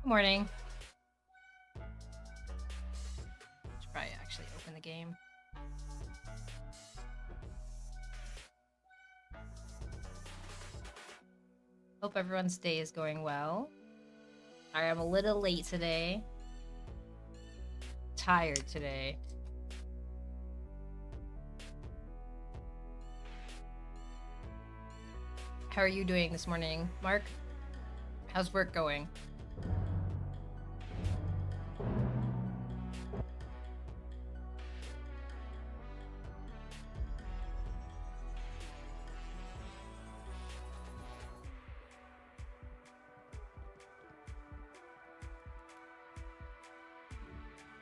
Good morning. Should probably actually open the game. Hope everyone's day is going well. Sorry, I'm a little late today. Tired today. How are you doing this morning, Mark? How's work going?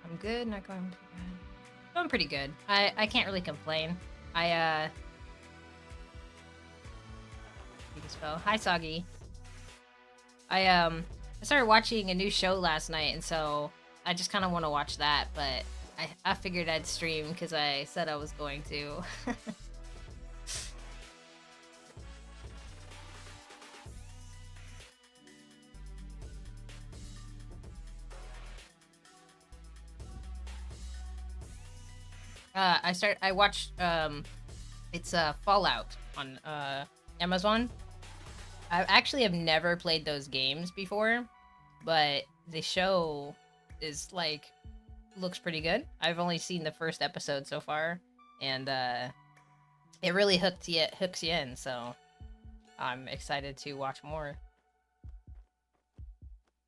I'm good, not going too bad. Going pretty good. I can't really complain. I spell. Hi, Soggy. I started watching a new show last night, and so I just kind of want to watch that, but I figured I'd stream because I said I was going to. I watched it's Fallout on Amazon. I actually have never played those games before, but the show is like looks pretty good. I've only seen the first episode so far, and it really hooks you in, so I'm excited to watch more.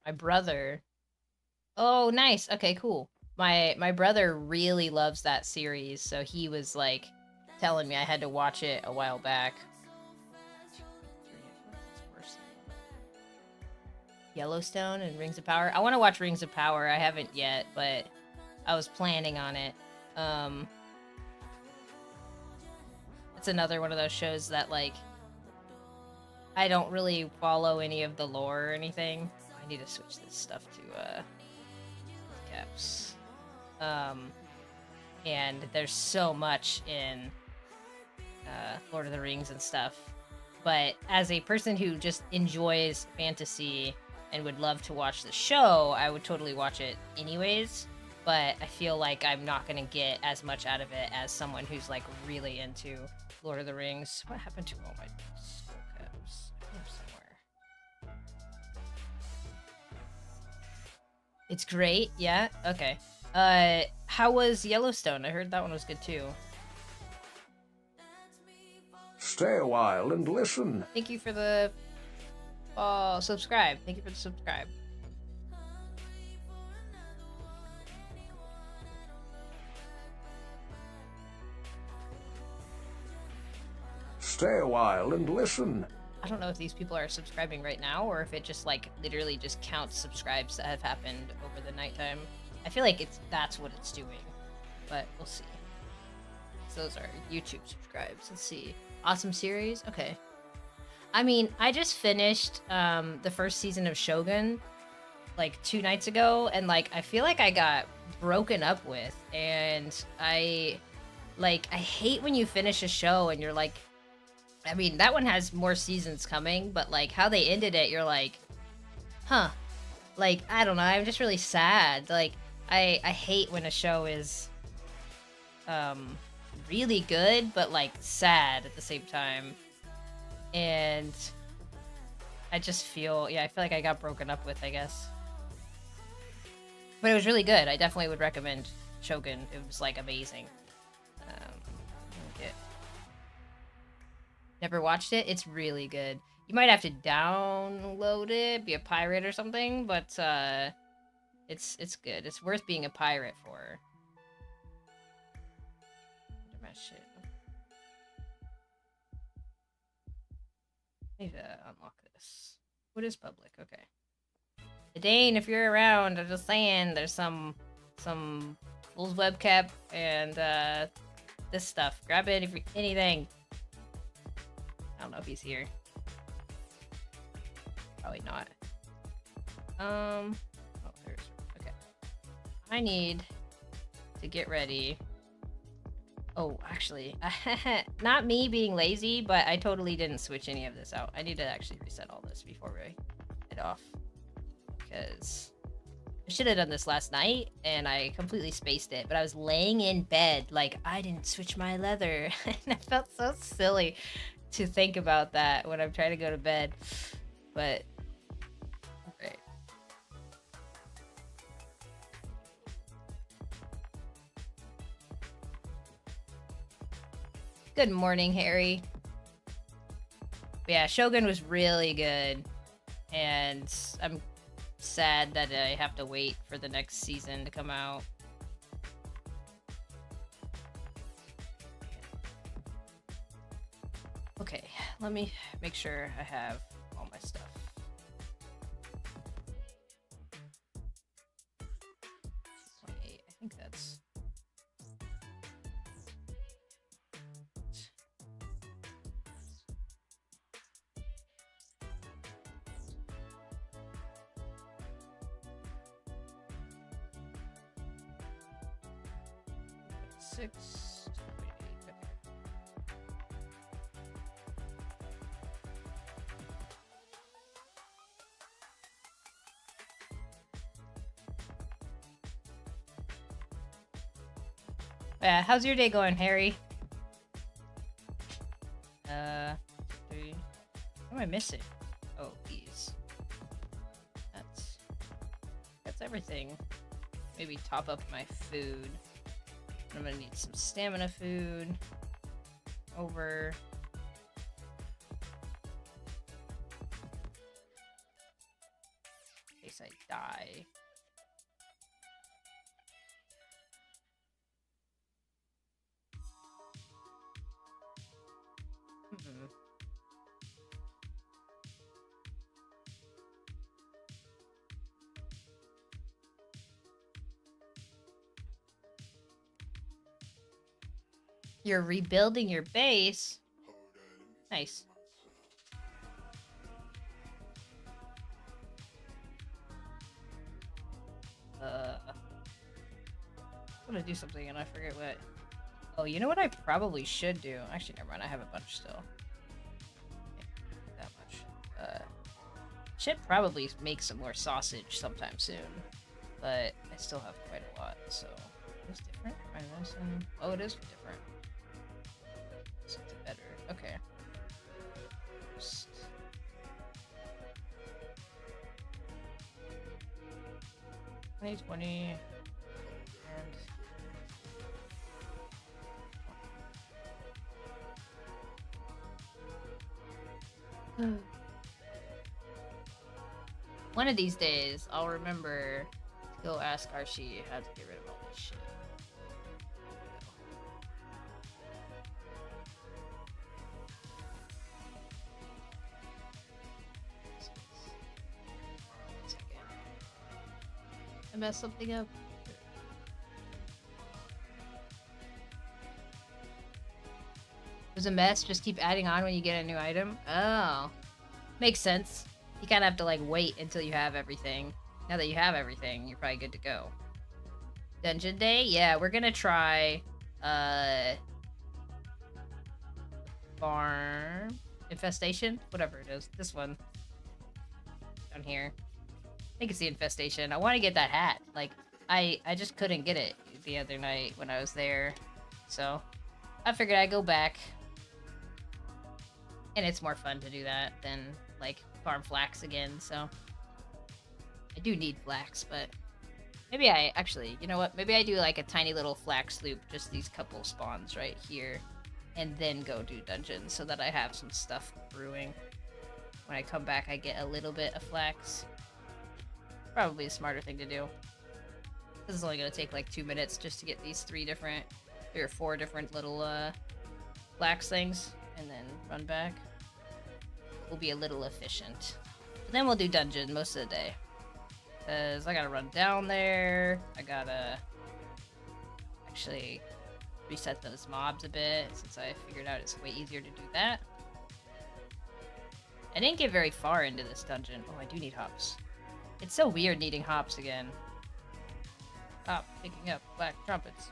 My brother. Oh, nice. Okay, cool. My brother really loves that series, so he was like telling me I had to watch it a while back. Yellowstone and Rings of Power. I want to watch Rings of Power. I haven't yet, but I was planning on it. It's another one of those shows that like I don't really follow any of the lore or anything. I need to switch this stuff to caps. And there's so much in Lord of the Rings and stuff. But as a person who just enjoys fantasy and would love to watch the show, I would totally watch it anyways. But I feel like I'm not going to get as much out of it as someone who's like really into Lord of the Rings. What happened to all my skull caps? Somewhere. It's great, yeah? Okay. How was Yellowstone? I heard that one was good too. Stay a while and listen. Thank you for the subscribe. Thank you for the subscribe. Stay a while and listen. I don't know if these people are subscribing right now or if it just like literally just counts subscribes that have happened over the nighttime. I feel like that's what it's doing, but we'll see. So those are YouTube subscribes. Let's see. Awesome series. Okay. I mean, I just finished the first season of Shogun like 2 nights ago, and like I feel like I got broken up with, and I hate when you finish a show and you're like, I mean, that one has more seasons coming, but like how they ended it, you're like, huh. Like, I don't know, I'm just really sad. Like, I hate when a show is really good, but like sad at the same time. And I just feel, I feel like I got broken up with, I guess. But it was really good. I definitely would recommend Shogun. It was like amazing. Never watched it? It's really good. You might have to download it, be a pirate or something, but it's good. It's worth being a pirate for. Shit. Need to unlock this. What is public? Okay. Dane, if you're around, I'm just saying there's some Fool's webcap and this stuff. Grab it if anything. I don't know if he's here. Probably not. Oh, there's okay. I need to get ready. Oh, actually, not me being lazy, but I totally didn't switch any of this out. I need to actually reset all this before we head off. Okay. because I should have done this last night, and I completely spaced it. But I was laying in bed, like, I didn't switch my leather. And I felt so silly to think about that when I'm trying to go to bed. But, okay. Good morning, Harry. Yeah, Shogun was really good. And I'm sad that I have to wait for the next season to come out. Okay, let me make sure I have all my stuff. I think that's... Six. Yeah, how's your day going, Harry? 3. What am I missing? Oh, these. That's everything. Maybe top up my food. I'm gonna need some stamina food. Over. In case I die. You're rebuilding your base? Nice. I'm gonna do something and I forget what. Oh, you know what I probably should do? Actually, never mind. I have a bunch still. That much. Should probably make some more sausage sometime soon. But I still have quite a lot, so... It's different? Oh, it is different. Something better. Okay. Just... 2020... and... One of these days, I'll remember to go ask Archie how to get rid of all this shit. I messed something up. There's a mess, just keep adding on when you get a new item. Oh. Makes sense. You kind of have to like wait until you have everything. Now that you have everything, you're probably good to go. Dungeon day? Yeah, we're gonna try farm infestation? Whatever it is. This one. Down here. I think it's the infestation. I want to get that hat. Like, I just couldn't get it the other night when I was there. So, I figured I'd go back. And it's more fun to do that than, like, farm flax again, so... I do need flax, but... Maybe I... Actually, you know what? Maybe I do, like, a tiny little flax loop, just these couple spawns right here. And then go do dungeons, so that I have some stuff brewing. When I come back, I get a little bit of flax. Probably a smarter thing to do. This is only gonna take, like, 2 minutes just to get these 3 or 4 different little, flax things. And then run back. We'll be a little efficient. But then we'll do dungeon most of the day. Because I gotta run down there. I gotta actually reset those mobs a bit, since I figured out it's way easier to do that. I didn't get very far into this dungeon. Oh, I do need hops. It's so weird needing hops again. Hop, picking up black trumpets.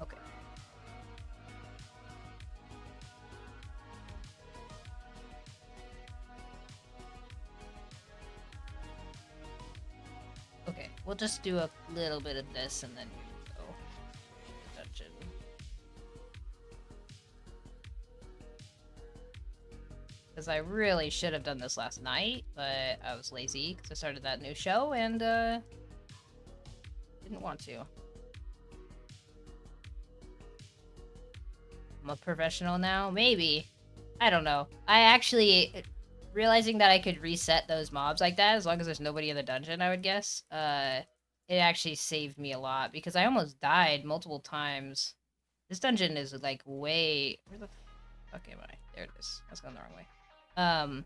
Okay. we'll just do a little bit of this and then we'll go to the dungeon. Because I really should have done this last night, but I was lazy because I started that new show and didn't want to. I'm a professional now? Maybe. I don't know. I actually, realizing that I could reset those mobs like that as long as there's nobody in the dungeon, I would guess, it actually saved me a lot because I almost died multiple times. This dungeon is like way... Where the fuck am I? There it is. I was going the wrong way.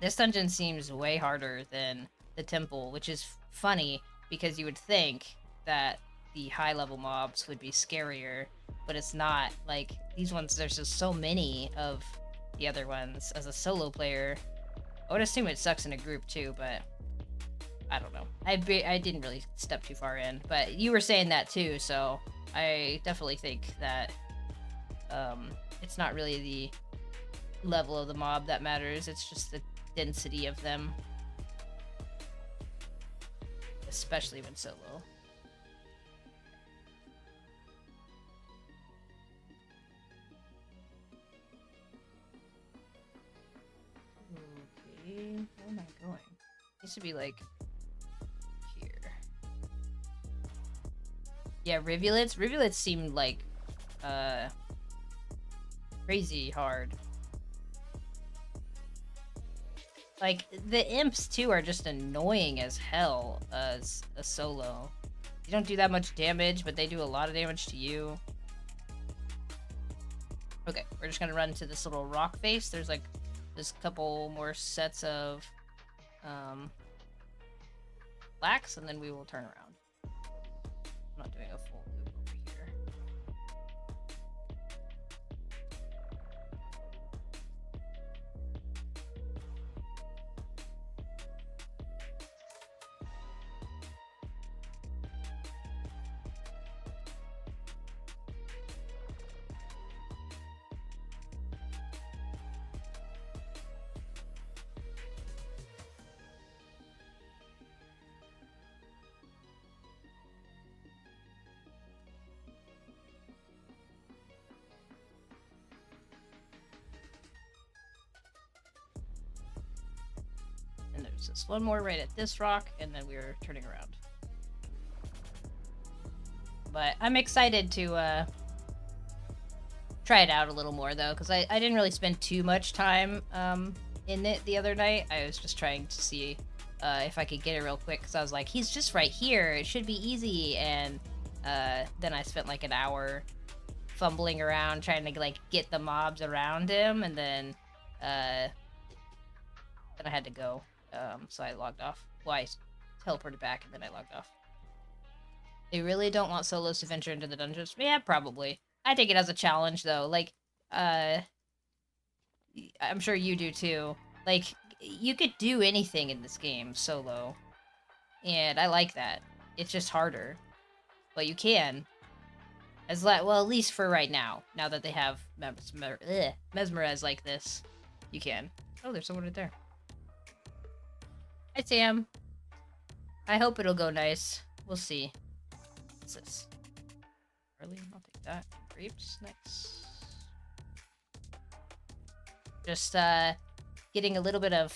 This dungeon seems way harder than the temple, which is funny because you would think that the high level mobs would be scarier, but it's not. Like, these ones, there's just so many of the other ones. As a solo player, I would assume it sucks in a group too, but I don't know. I didn't really step too far in, but you were saying that too, so I definitely think that it's not really the level of the mob that matters, it's just the density of them, especially when solo. Okay, where am I going? It needs to be like here. Yeah, rivulets seemed like crazy hard. Like, the imps, too, are just annoying as hell as a solo. You don't do that much damage, but they do a lot of damage to you. Okay, we're just gonna run to this little rock face. There's, like, just a couple more sets of, blacks, and then we will turn around. I'm not doing a full loop over here. And there's just one more right at this rock, and then we're turning around. But I'm excited to try it out a little more, though, because I didn't really spend too much time in it the other night. I was just trying to see if I could get it real quick, because I was like, he's just right here, it should be easy, and then I spent like an hour fumbling around trying to like get the mobs around him, and then I had to go, so I logged off. Well, I teleported back and then I logged off. They really don't want solos to venture into the dungeons? Yeah, probably. I take it as a challenge, though. Like, I'm sure you do, too. Like, you could do anything in this game solo. And I like that. It's just harder. But you can. Well, at least for right now. Now that they have Mesmerize like this, you can. Oh, there's someone right there. Hi, Sam. I hope it'll go nice. We'll see. What's this? Early? I'll take that. Grapes next. Just getting a little bit of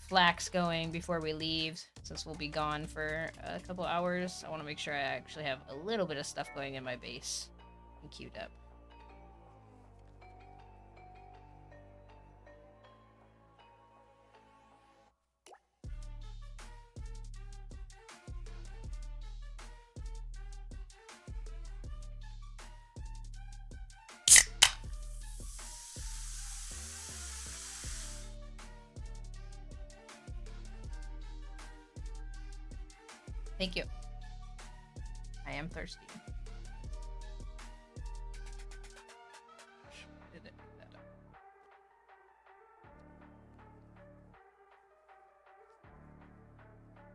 flax going before we leave, since we'll be gone for a couple hours. I want to make sure I actually have a little bit of stuff going in my base and queued up. Thank you. I am thirsty.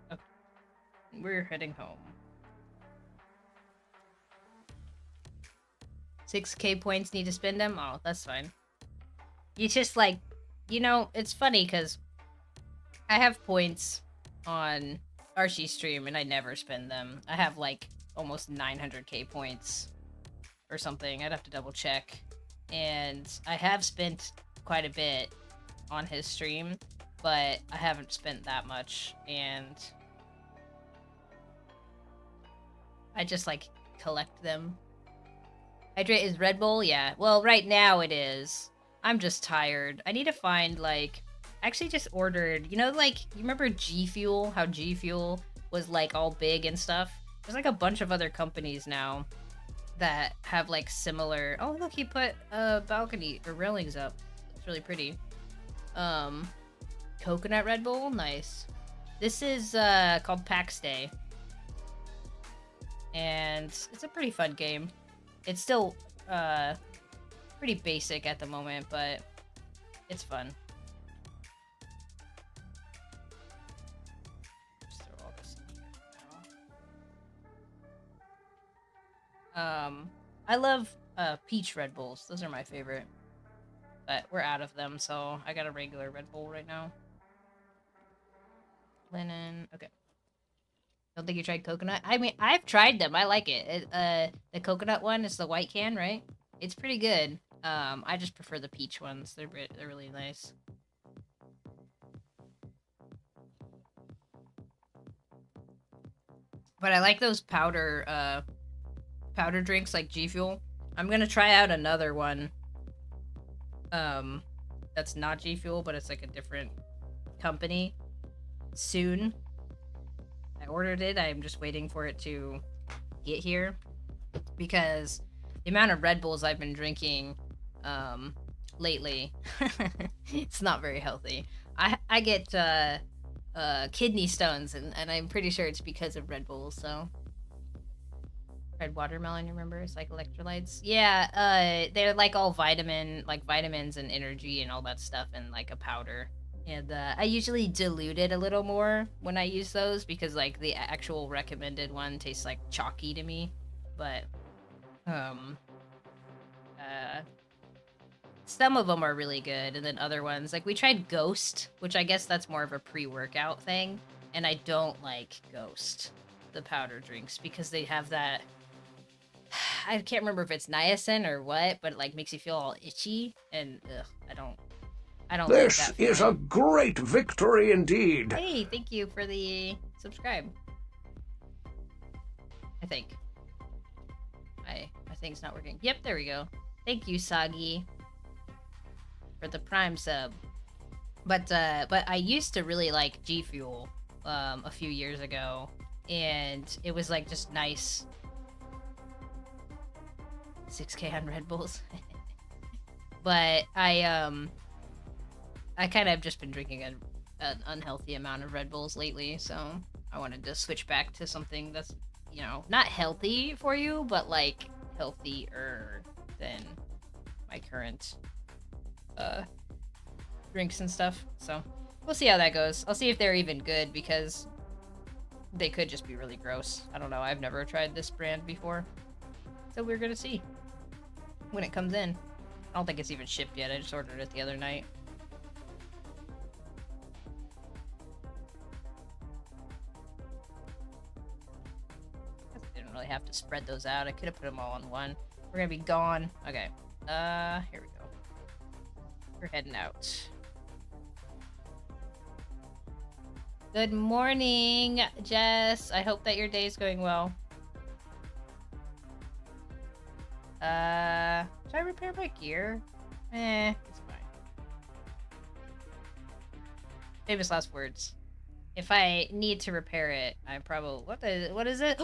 Okay. We're heading home. 6K points, need to spend them? Oh, that's fine. You just like, you know, it's funny because I have points on Archie stream and I never spend them. I have like almost 900k points or something. I'd have to double check. And I have spent quite a bit on his stream, but I haven't spent that much, and I just like collect them. Hydrate is Red Bull? Yeah. Well, right now it is. I'm just tired. I need to find like I actually just ordered, you know, like you remember G Fuel? How G Fuel was like all big and stuff? There's like a bunch of other companies now that have like similar. Oh, look, he put a balcony or railings up. It's really pretty. Coconut Red Bull, nice. This is called Pax Day, and it's a pretty fun game. It's still pretty basic at the moment, but it's fun. Just throw all this in here now. I love peach Red Bulls. Those are my favorite. But we're out of them, so I got a regular Red Bull right now. Linen, okay. Don't think you tried coconut? I mean, I've tried them. I like it. The coconut one is the white can, right? It's pretty good. I just prefer the peach ones. They're really nice. But I like those powder drinks like G Fuel. I'm gonna try out another one. That's not G Fuel, but it's like a different company soon. I ordered it. I'm just waiting for it to get here because the amount of Red Bulls I've been drinking lately, it's not very healthy. I get kidney stones, and I'm pretty sure it's because of Red Bulls. So red watermelon, you remember? It's like electrolytes. Yeah, they're like all vitamins and energy and all that stuff in like a powder. And I usually dilute it a little more when I use those because like the actual recommended one tastes like chalky to me. But some of them are really good, and then other ones like we tried Ghost, which I guess that's more of a pre-workout thing, and I don't like Ghost, the powder drinks, because they have that. I can't remember if it's niacin or what, but it like makes you feel all itchy, and I don't like This that is a feeling. great victory indeed. Hey, thank you for the subscribe. I think it's not working. Yep, there we go. Thank you, Sagi, for the Prime sub. But I used to really like G Fuel a few years ago, and it was like just nice. 6K on Red Bulls. But I kind of just been drinking an unhealthy amount of Red Bulls lately, so I wanted to switch back to something that's, you know, not healthy for you, but like healthier than my current drinks and stuff. So we'll see how that goes. I'll see if they're even good, because they could just be really gross. I don't know. I've never tried this brand before, so we're gonna see when it comes in. I don't think it's even shipped yet. I just ordered it the other night. I didn't really have to spread those out. I could have put them all on one. We're gonna be gone. Okay. Here we go. We're heading out. Good morning, Jess. I hope that your day's going well. Should I repair my gear? It's fine. Famous last words. If I need to repair it, I probably... What is it?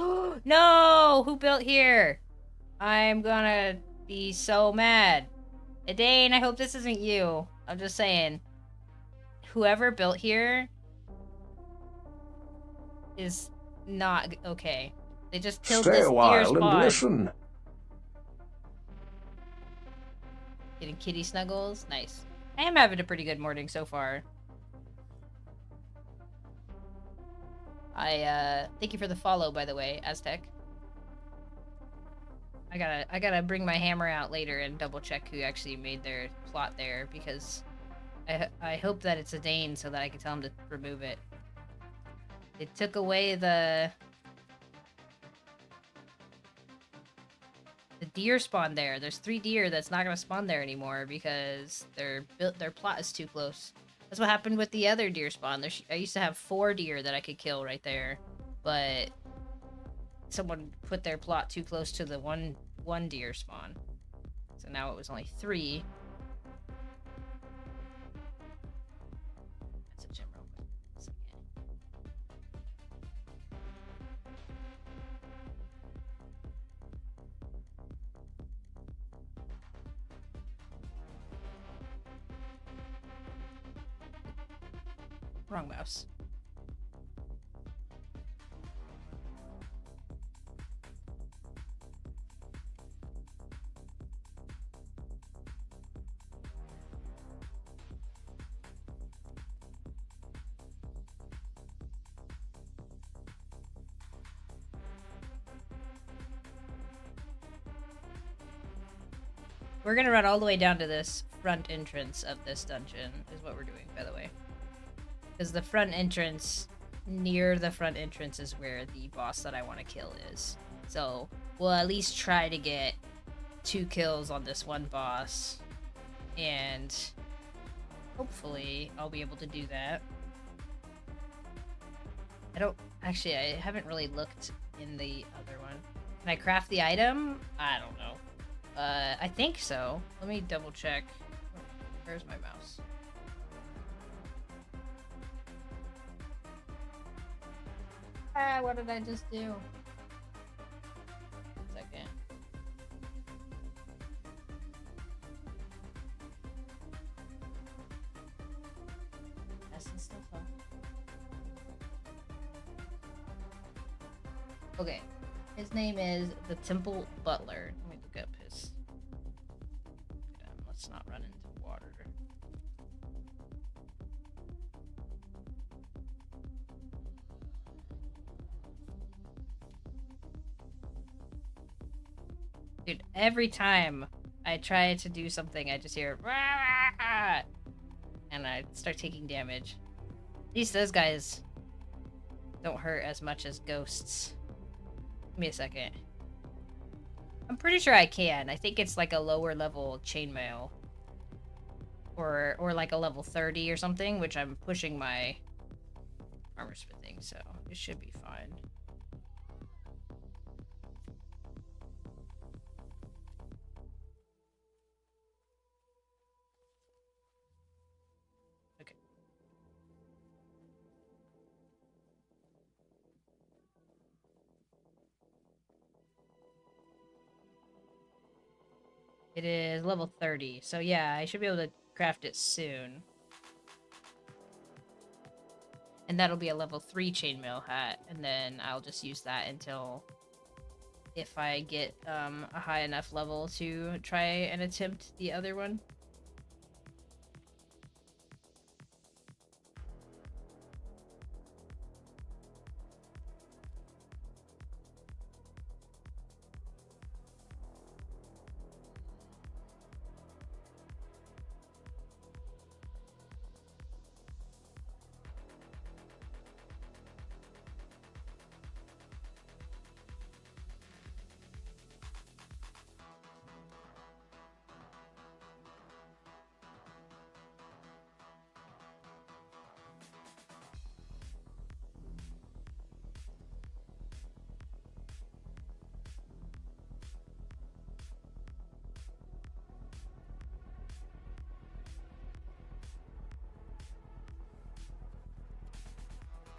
No! Who built here? I'm gonna be so mad. Adane, I hope this isn't you. I'm just saying. Whoever built here is not okay. They just killed Stay this a deer while spawn. and listen. Getting kitty snuggles. Nice. I am having a pretty good morning so far. Thank you for the follow, by the way, Aztec. I gotta bring my hammer out later and double check who actually made their plot there, because I hope that it's a Dane so that I can tell him to remove it. They took away the deer spawn there. There's 3 deer that's not gonna spawn there anymore because their plot is too close. That's what happened with the other deer spawn. I used to have 4 deer that I could kill right there, but someone put their plot too close to the one deer spawn. So now it was only 3. That's a gem real quick. Wrong mouse. We're gonna run all the way down to this front entrance of this dungeon, is what we're doing, by the way. Because the front entrance, near the front entrance is where the boss that I want to kill is. So, we'll at least try to get 2 kills on this one boss. And hopefully, I'll be able to do that. I haven't really looked in the other one. Can I craft the item? I don't know. I think so. Let me double check. Where's my mouse? What did I just do? 1 second. Essence stuff, huh? Okay. His name is the Temple Butler. Let me look up his... Let's not run into water. Dude, every time I try to do something, I just hear... And I start taking damage. At least those guys don't hurt as much as ghosts. Give me a second. I'm pretty sure I can. I think it's like a lower level chainmail. Or like a level 30 or something, which I'm pushing my armor smithing, so it should be fine. Okay. It is level 30, so yeah, I should be able to craft it soon. And that'll be a level 3 chainmail hat, and then I'll just use that until if I get a high enough level to try and attempt the other one.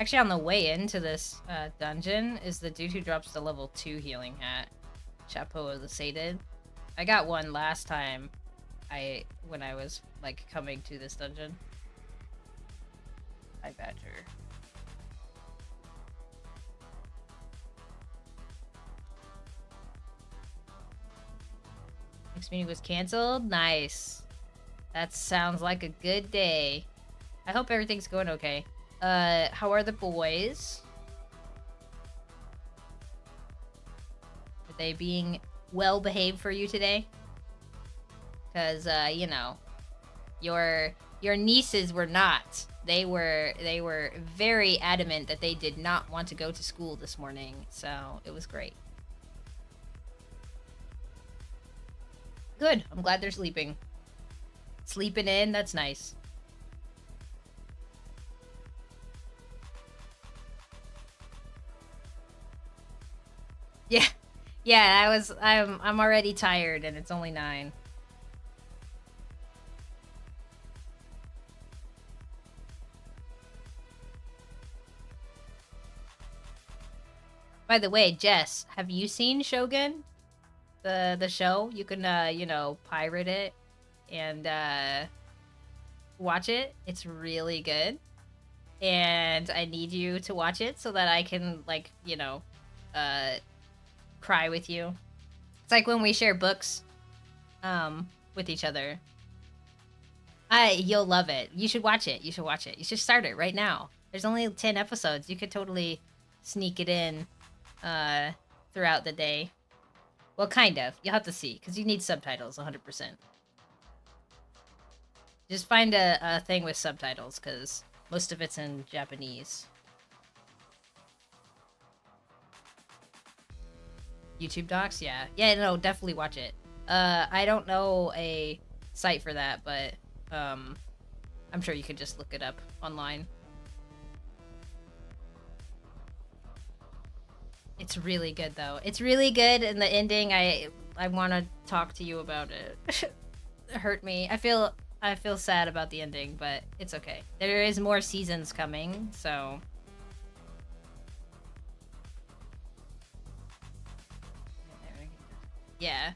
Actually, on the way into this dungeon is the dude who drops the level 2 healing hat. Chapeau of the Sated. I got one last time when I was like coming to this dungeon. Hi, Badger. Next meeting was canceled? Nice. That sounds like a good day. I hope everything's going okay. How are the boys? Are they being well behaved for you today? Because, you know, Your nieces were not. They were very adamant that they did not want to go to school this morning, so it was great. Good. I'm glad they're sleeping. Sleeping in, that's nice. Yeah. Yeah, I'm already tired and it's only 9. By the way, Jess, have you seen Shogun? The show? You can pirate it and watch it. It's really good. And I need you to watch it so that I can cry with you. It's like when we share books with each other. You'll love it. You should watch it. You should start it right now. There's only 10 episodes. You could totally sneak it in throughout the day. Well, kind of. You'll have to see, because you need subtitles 100%. Just find a thing with subtitles, because most of it's in Japanese. YouTube docs? Yeah. Yeah, no, definitely watch it. I don't know a site for that, but I'm sure you could just look it up online. It's really good, though. It's really good, and the ending, I want to talk to you about it. It hurt me. I feel sad about the ending, but it's okay. There is more seasons coming, so... Yeah.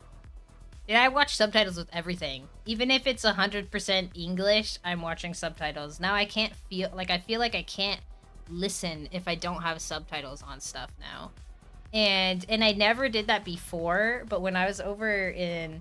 Yeah, I watch subtitles with everything. Even if it's 100% English, I'm watching subtitles. Now I can't feel... I feel like I can't listen if I don't have subtitles on stuff now. And I never did that before, but when I was over in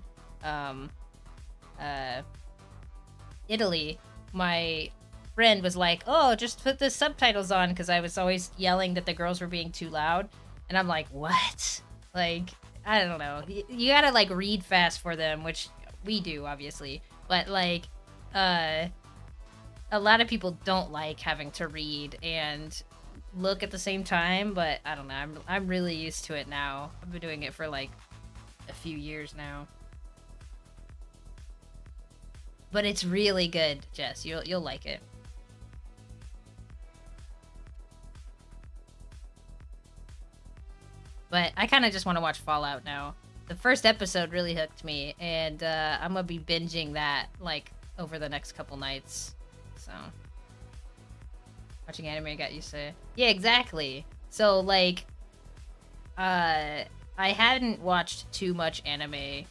Italy, my friend was like, "Oh, just put the subtitles on," because I was always yelling that the girls were being too loud, and I'm like, "What?" Like, I don't know. You gotta read fast for them, which we do obviously, but a lot of people don't like having to read and look at the same time, but I don't know. I'm really used to it now. I've been doing it for a few years now. But it's really good, Jess. You'll like it. But I kind of just want to watch Fallout now. The first episode really hooked me, and I'm gonna be binging that over the next couple nights. So watching anime got used to. Yeah, exactly. So I hadn't watched too much anime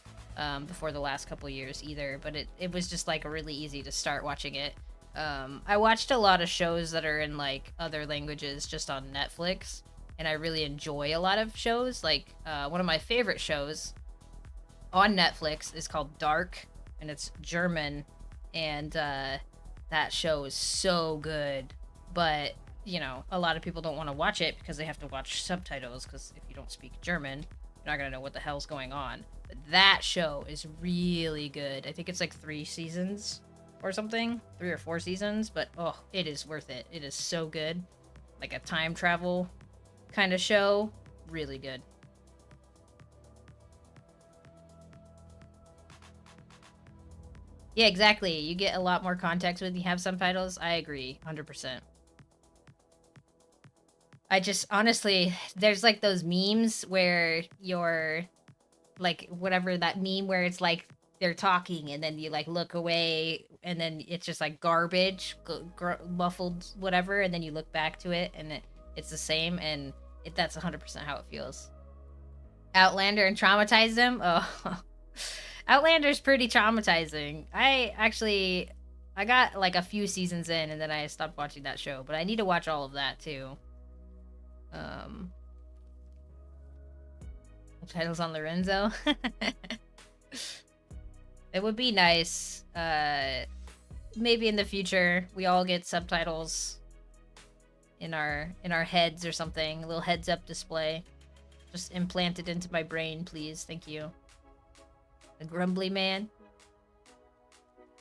before the last couple years either, but it was just really easy to start watching it. I watched a lot of shows that are in other languages just on Netflix, and I really enjoy a lot of shows. One of my favorite shows on Netflix is called Dark, and it's German, and that show is so good. But a lot of people don't want to watch it because they have to watch subtitles, because if you don't speak German, you're not gonna know what the hell's going on. But that show is really good. I think it's 3 seasons or something, 3 or 4 seasons, but oh, it is worth it. It is so good. Like a time travel kind of show. Really good. Yeah, exactly. You get a lot more context when you have subtitles. I agree, 100%. I just, honestly, there's those memes where you're, whatever that meme where it's they're talking and then you look away and then it's just garbage, muffled whatever, and then you look back to it and it's the same, and that's 100% how it feels. Outlander and traumatize them? Oh. Outlander's pretty traumatizing. I got a few seasons in and then I stopped watching that show, but I need to watch all of that too. Titles on Lorenzo. It would be nice. Maybe in the future we all get subtitles in our heads or something. A little heads up display. Just implant it into my brain, please. Thank you. The grumbly man.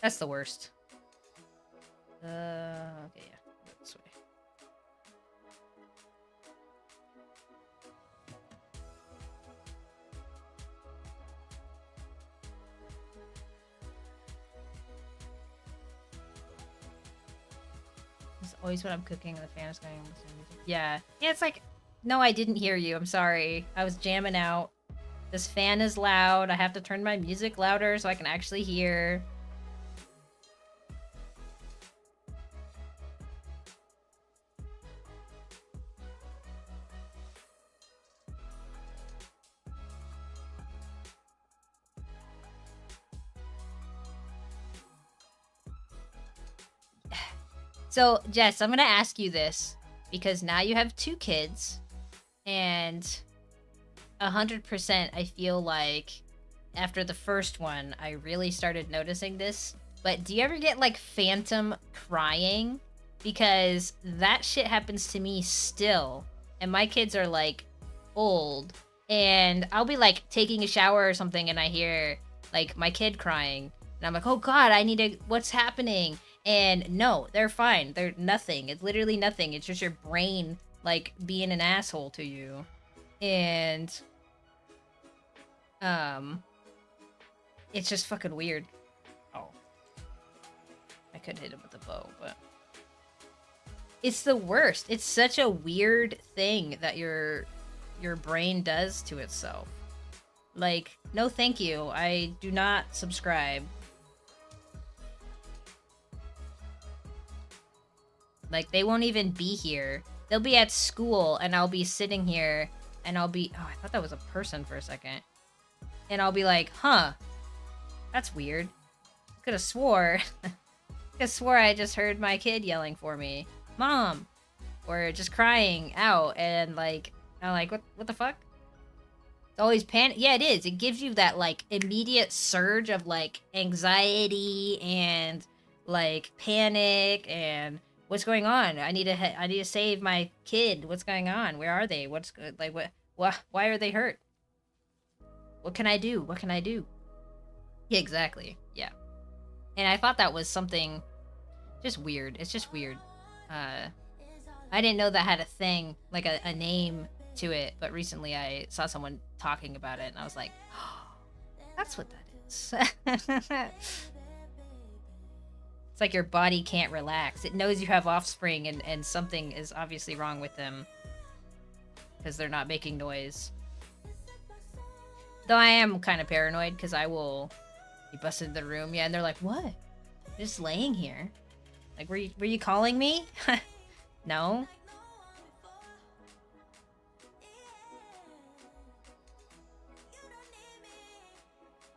That's the worst. Okay, yeah. This way. It's always when I'm cooking and the fan is going. Yeah. Yeah, it's like, no, I didn't hear you. I'm sorry. I was jamming out. This fan is loud. I have to turn my music louder so I can actually hear. So, Jess, I'm going to ask you this because now you have 2 kids and 100% I feel like after the first one, I really started noticing this. But do you ever get like phantom crying? Because that shit happens to me still. And my kids are like old. And I'll be like taking a shower or something and I hear like my kid crying. And I'm like, oh God, I need to, what's happening? And no, they're fine. They're nothing. It's literally nothing. It's just your brain like being an asshole to you. And it's just fucking weird. Oh. I could hit him with a bow, but it's the worst. It's such a weird thing that your brain does to itself. Like, no thank you. I do not subscribe. Like, they won't even be here. They'll be at school, and I'll be sitting here, and I'll be... Oh, I thought that was a person for a second. And I'll be like, huh. That's weird. I could have swore... I just heard my kid yelling for me. Mom! Or just crying out, and, like... I'm like, what the fuck? It's always panic. Yeah, it is. It gives you that, like, immediate surge of, like, anxiety and, like, panic and... What's going on? I need to save my kid. What's going on? Where are they? What's like what why are they hurt? What can I do? What can I do? Yeah, exactly. Yeah. And I thought that was something just weird. It's just weird. I didn't know that had a thing, like a name to it, but recently I saw someone talking about it and I was like, oh, that's what that is. It's like your body can't relax. It knows you have offspring and something is obviously wrong with them. Because they're not making noise. Though I am kind of paranoid because I will be busted in the room. Yeah, and they're like, what? Just laying here. Like, were you calling me? No?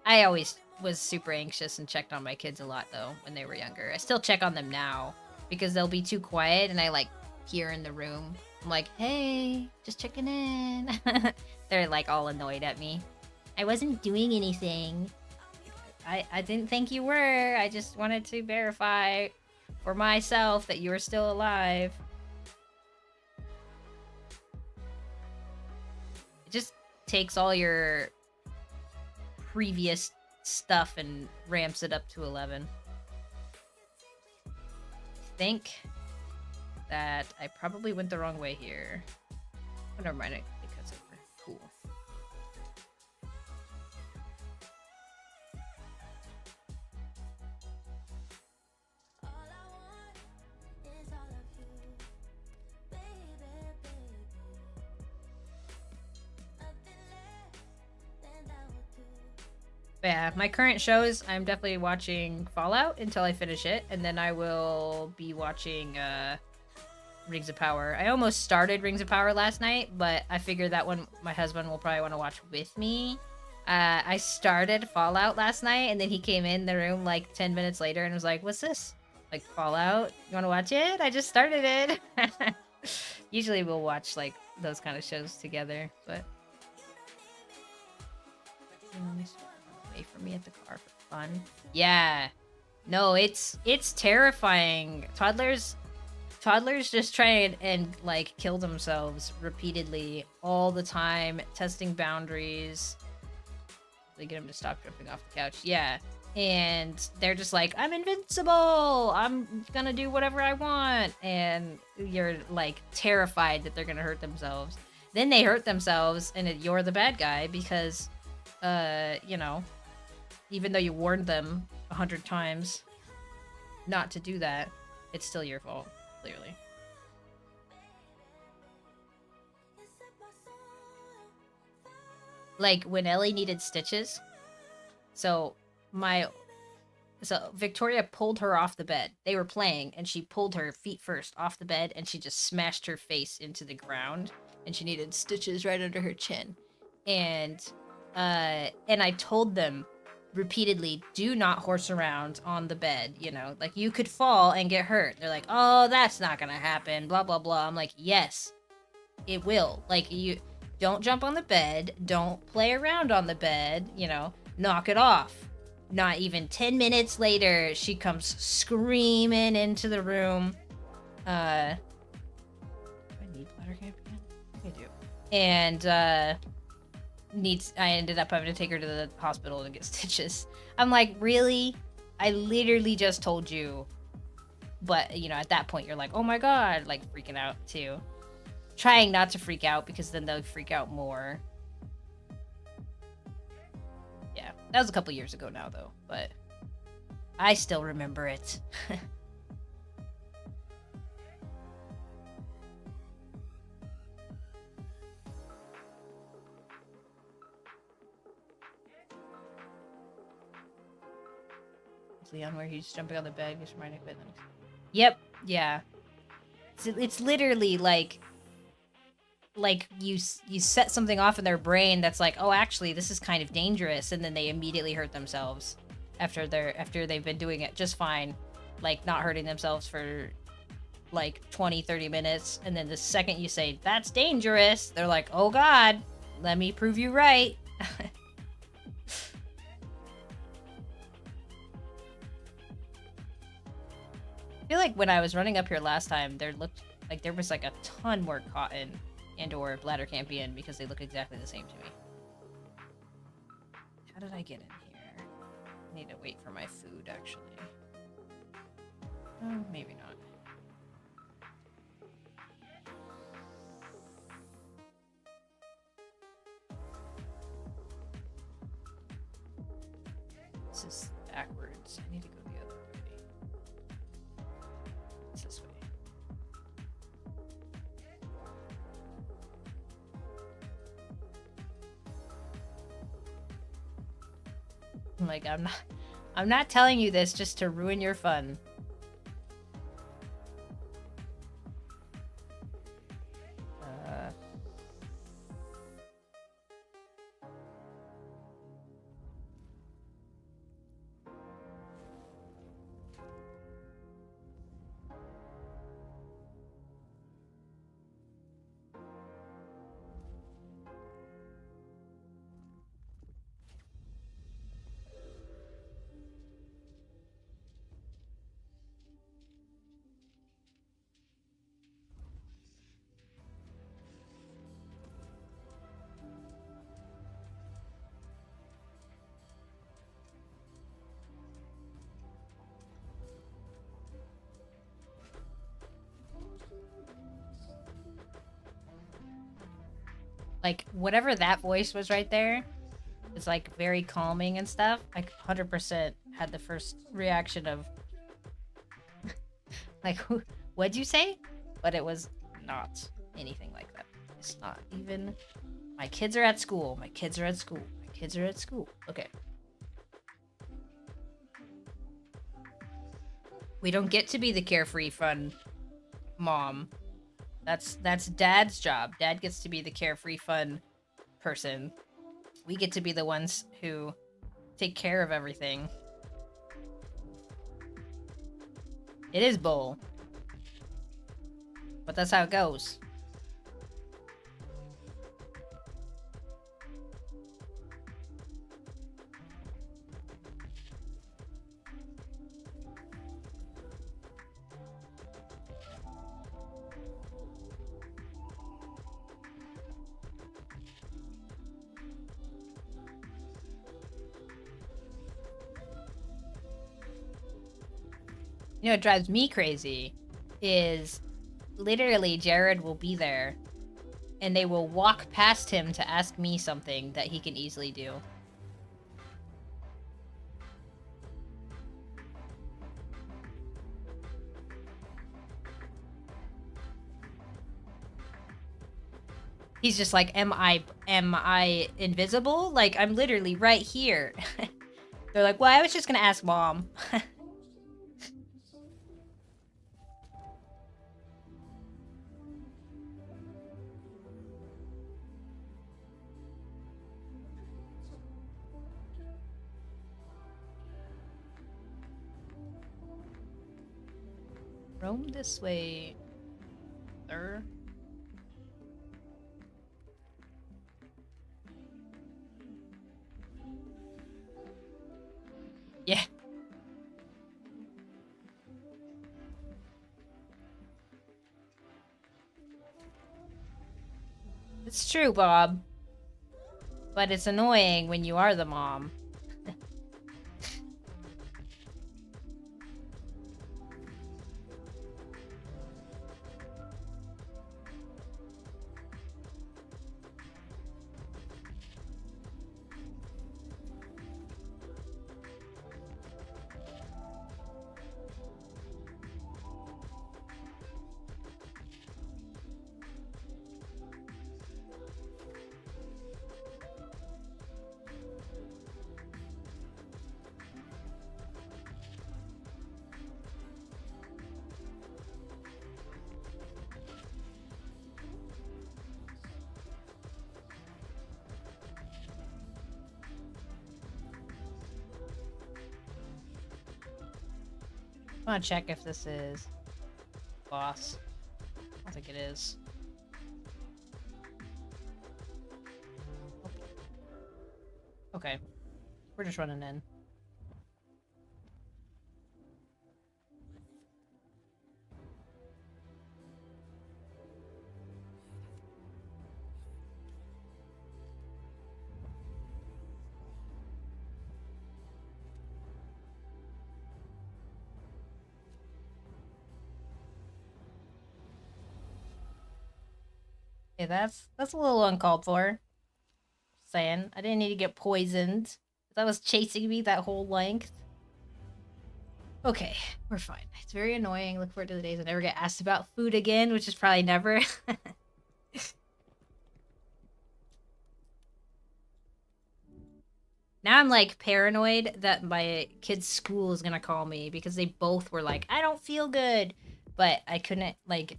I always was super anxious and checked on my kids a lot though when they were younger. I still check on them now because they'll be too quiet and I like hear in the room. I'm like, hey, just checking in. They're like all annoyed at me. I wasn't doing anything. I didn't think you were. I just wanted to verify for myself that you were still alive. It just takes all your previous stuff and ramps it up to 11. I think that I probably went the wrong way here. Oh, never mind, it cuts over. Cool. But yeah, my current shows, I'm definitely watching Fallout until I finish it, and then I will be watching Rings of Power. I almost started Rings of Power last night, but I figured that one my husband will probably want to watch with me. I started Fallout last night, and then he came in the room like 10 minutes later and was like, what's this? Like, Fallout? You want to watch it? I just started it. Usually we'll watch like those kind of shows together, but... Away from me at the car for fun. Yeah. No, it's terrifying. Toddlers just try and like kill themselves repeatedly all the time, testing boundaries. They get them to stop jumping off the couch. Yeah. and they're just like, I'm invincible, I'm gonna do whatever I want, and you're like terrified that they're gonna hurt themselves. Then they hurt themselves and you're the bad guy because you know, even though you warned them 100 times not to do that, it's still your fault, clearly. Like when Ellie needed stitches, so Victoria pulled her off the bed. They were playing, and she pulled her feet first off the bed, and she just smashed her face into the ground, and she needed stitches right under her chin. And I told them repeatedly, do not horse around on the bed, you know, like you could fall and get hurt. They're like, oh, that's not gonna happen, blah blah blah. I'm like, yes, it will. Like, you don't jump on the bed, don't play around on the bed, you know, knock it off. Not even 10 minutes later, she comes screaming into the room. Do I need bladder camp again? I do. And I ended up having to take her to the hospital to get stitches. I'm like, really? I literally just told you. But, you know, at that point, you're like, oh my god, like freaking out too. Trying not to freak out because then they'll freak out more. Yeah, that was a couple years ago now, though, but I still remember it. Leon, where he's jumping on the bed, just reminding me. Yep, yeah. It's literally like you set something off in their brain that's like, oh, actually, this is kind of dangerous, and then they immediately hurt themselves after they've been doing it just fine, like not hurting themselves for like 20-30 minutes, and then the second you say that's dangerous, they're like, oh god, let me prove you right. I feel like when I was running up here last time, there looked like there was like a ton more cotton and or bladder campion because they look exactly the same to me. How did I get in here? I need to wait for my food, actually. Oh, maybe not. This is backwards. I need to go the other way. It's this way. Like, I'm not telling you this just to ruin your fun. Like, whatever that voice was right there, it's like very calming and stuff. I 100% had the first reaction of like, what'd you say? But it was not anything like that. It's not even. My kids are at school. My kids are at school. My kids are at school. Okay. We don't get to be the carefree, fun mom. That's Dad's job. Dad gets to be the carefree, fun person. We get to be the ones who take care of everything. It is bull. But that's how it goes. You know what drives me crazy is literally Jared will be there and they will walk past him to ask me something that he can easily do. He's just like, am I invisible? Like, I'm literally right here. They're like, well, I was just gonna ask Mom. Roam this way, sir. Yeah. It's true, Bob. But it's annoying when you are the mom. I want to check if this is boss. I don't think it is. Okay. We're just running in. Okay, that's a little uncalled for. Saying I didn't need to get poisoned. That was chasing me that whole length. Okay, we're fine. It's very annoying. Look forward to the days I never get asked about food again, which is probably never. Now I'm like paranoid that my kid's school is gonna call me because they both were like, I don't feel good. But I couldn't like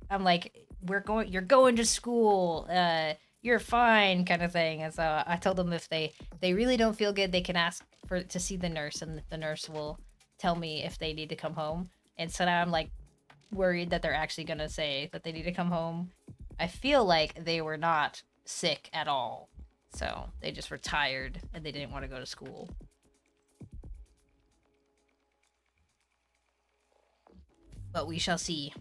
I'm like, you're going to school, you're fine kind of thing. And so I told them if they really don't feel good, they can ask to see the nurse and the nurse will tell me if they need to come home. And so now I'm like worried that they're actually gonna say that they need to come home. I feel like they were not sick at all. So they just were tired and they didn't want to go to school. But we shall see.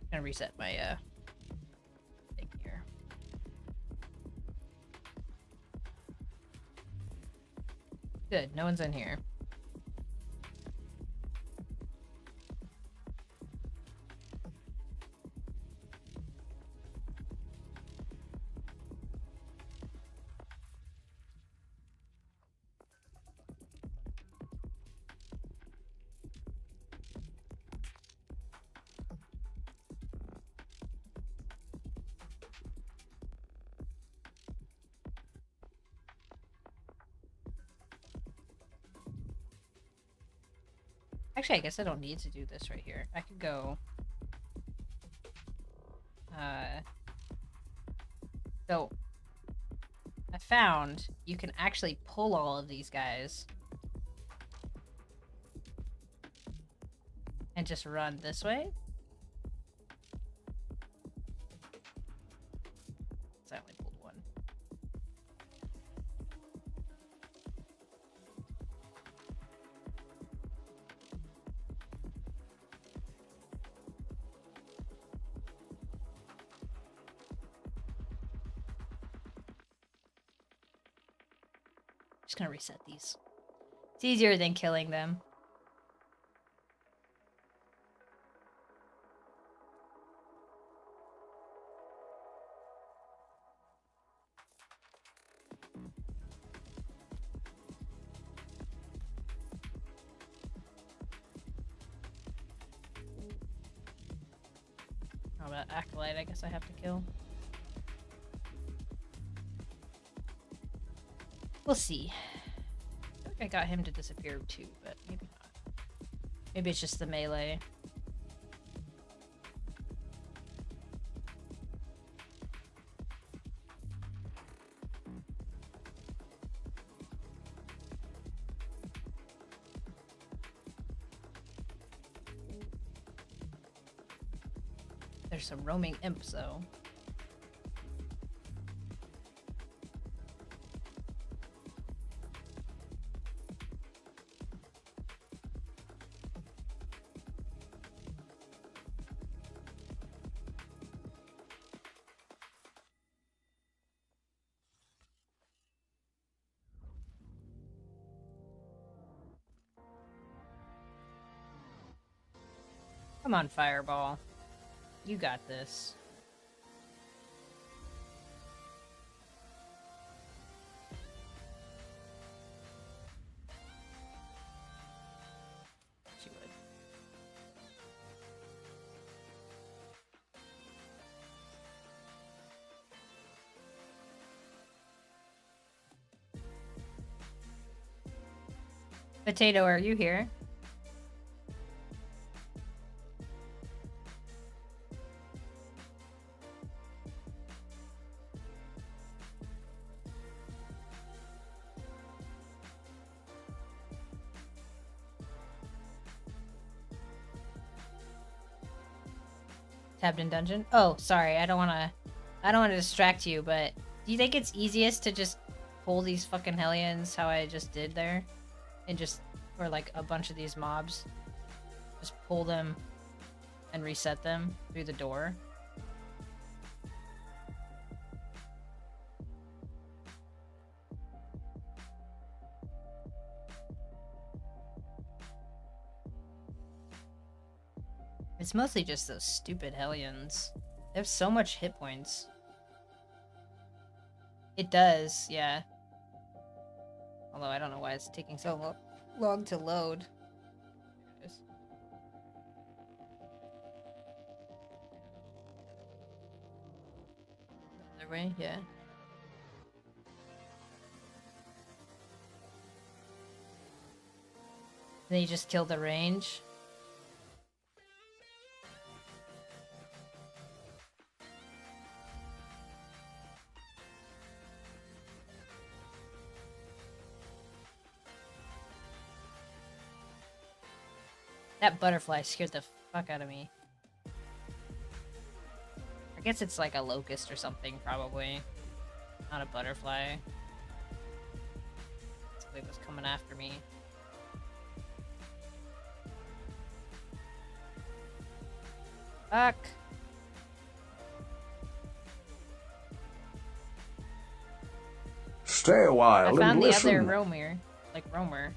I'm gonna reset my thing here. Good, no one's in here. Actually, I guess I don't need to do this right here. I could go... So, I found you can actually pull all of these guys. And just run this way. So I only pulled one. Just gonna reset these. It's easier than killing them. Oh, that acolyte I guess I have to kill. We'll see. I feel like I got him to disappear too, but maybe not. Maybe it's just the melee. There's some roaming imps though. Come on, Fireball. You got this. She would. Potato, are you here? Tabbed in dungeon? Oh, sorry. I don't want to distract you, but do you think it's easiest to just pull these fucking hellions how I just did there? And just, or like a bunch of these mobs. Just pull them and reset them through the door. It's mostly just those stupid hellions. They have so much hit points. It does, yeah. Although I don't know why it's taking so long to load. Other way, yeah. Then you just kill the range. That butterfly scared the fuck out of me. I guess it's like a locust or something, probably. Not a butterfly. Something was coming after me. Fuck. Stay a while I found and the listen. other roamer. Like roamer.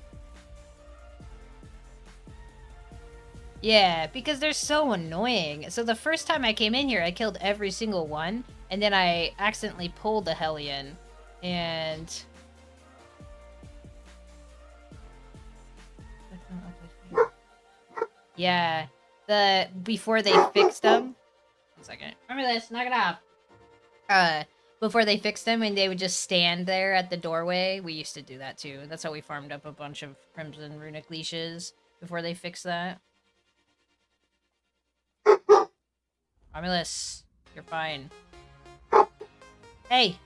Yeah, because they're so annoying. So the first time I came in here, I killed every single one, and then I accidentally pulled the Hellion, and... Yeah, before they fixed them... 1 second. Remember this, knock it off! Before they fixed them, and they would just stand there at the doorway. We used to do that too. That's how we farmed up a bunch of Crimson Runic Leashes before they fixed that. Romulus, you're fine. Hey!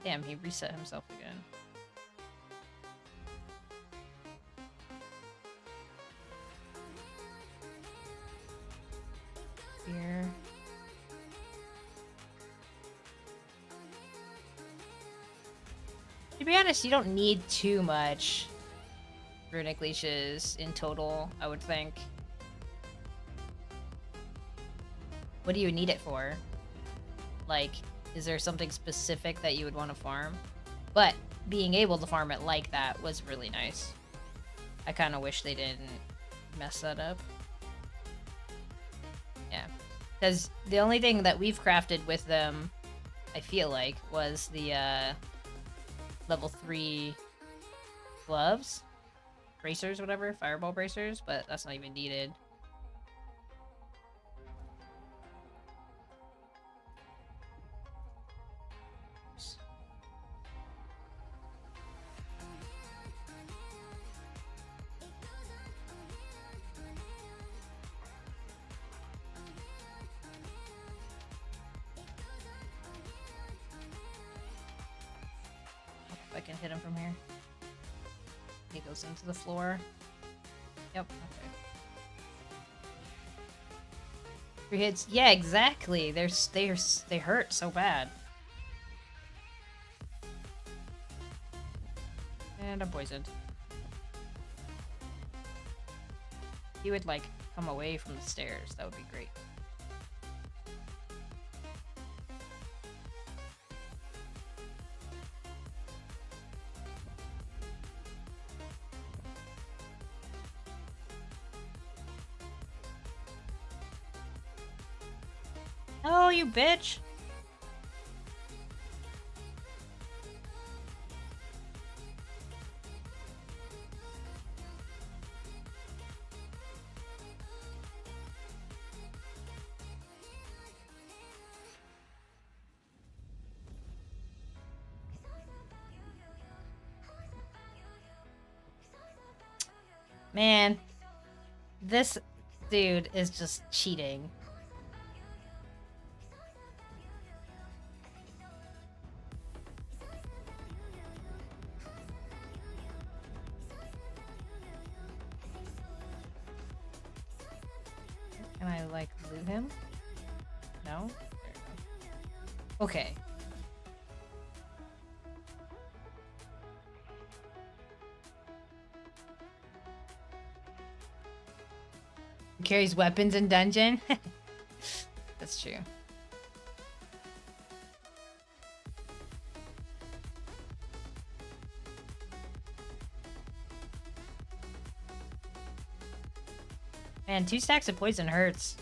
Damn, he reset himself again. Here. To be honest, you don't need too much Runic Leashes in total, I would think. What do you need it for? Like, is there something specific that you would want to farm? But being able to farm it like that was really nice. I kind of wish they didn't mess that up. Yeah. Because the only thing that we've crafted with them, I feel like, was the level 3 gloves? Bracers, whatever. Fireball bracers, but that's not even needed. I can hit him from here. He goes into the floor. Yep, okay. 3 hits. Yeah, exactly. They hurt so bad. And I'm poisoned. He would, like, come away from the stairs. That would be great. Oh, you bitch! Man, this dude is just cheating. Can I, like, loot him? No? There we go. Okay. Carries weapons in dungeon? That's true. Man, 2 stacks of poison hurts.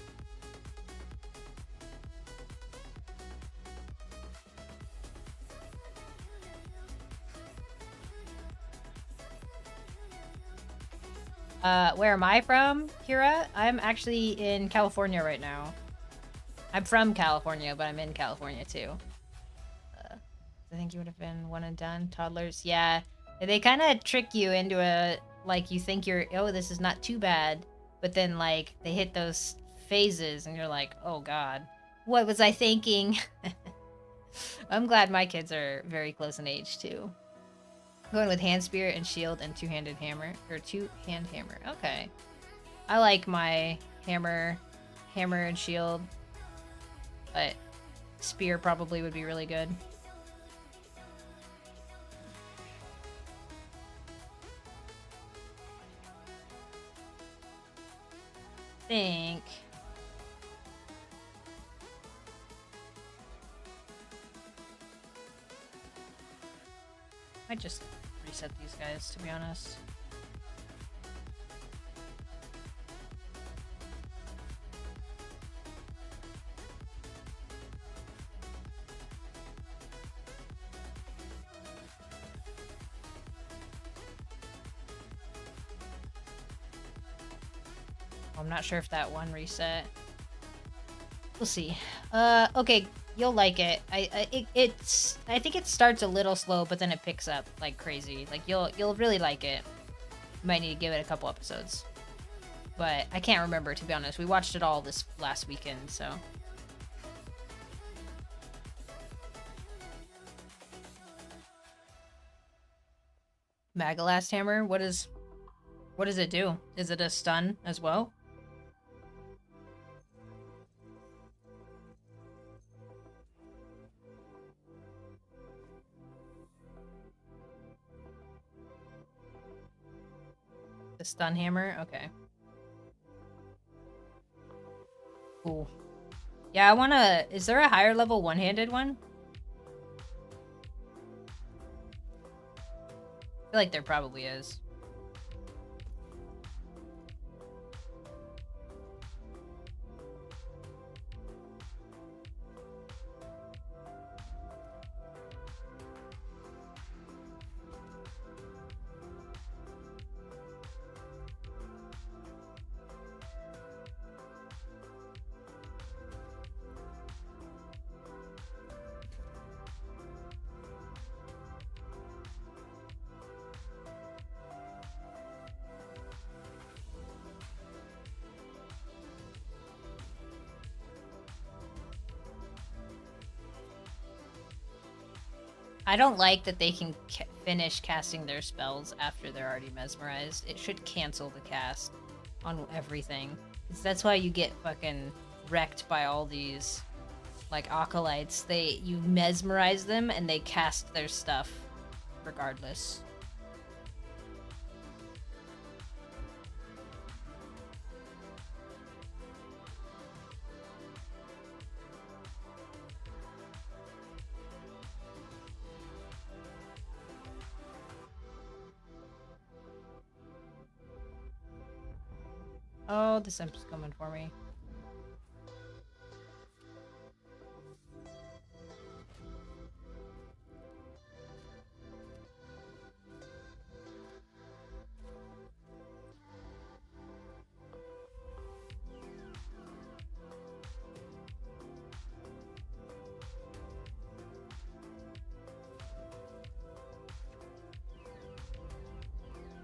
Where am I from, Kira? I'm actually in California right now. I'm from California, but I'm in California too. I think you would have been one and done. Toddlers, yeah. They kind of trick you into a, like, you think you're, oh, this is not too bad. But then, like, they hit those phases and you're like, oh god. What was I thinking? I'm glad my kids are very close in age too. Going with hand spear and shield and two-handed hammer. Or two-hand hammer. Okay. I like my hammer and shield. But spear probably would be really good. Think. I just reset these guys, to be honest. I'm not sure if that one reset. We'll see. Okay, you'll like it. I think it starts a little slow, but then it picks up like crazy. Like you'll really like it. You might need to give it a couple episodes. But I can't remember, to be honest. We watched it all this last weekend, so. Magalast hammer? What does it do? Is it a stun as well? The stun hammer? Okay. Cool. Yeah, I wanna... Is there a higher level one-handed one? feel like there probably is. I don't like that they can finish casting their spells after they're already mesmerized. It should cancel the cast on everything. That's why you get fucking wrecked by all these, like, acolytes. You mesmerize them and they cast their stuff regardless. Oh, this imp's coming for me.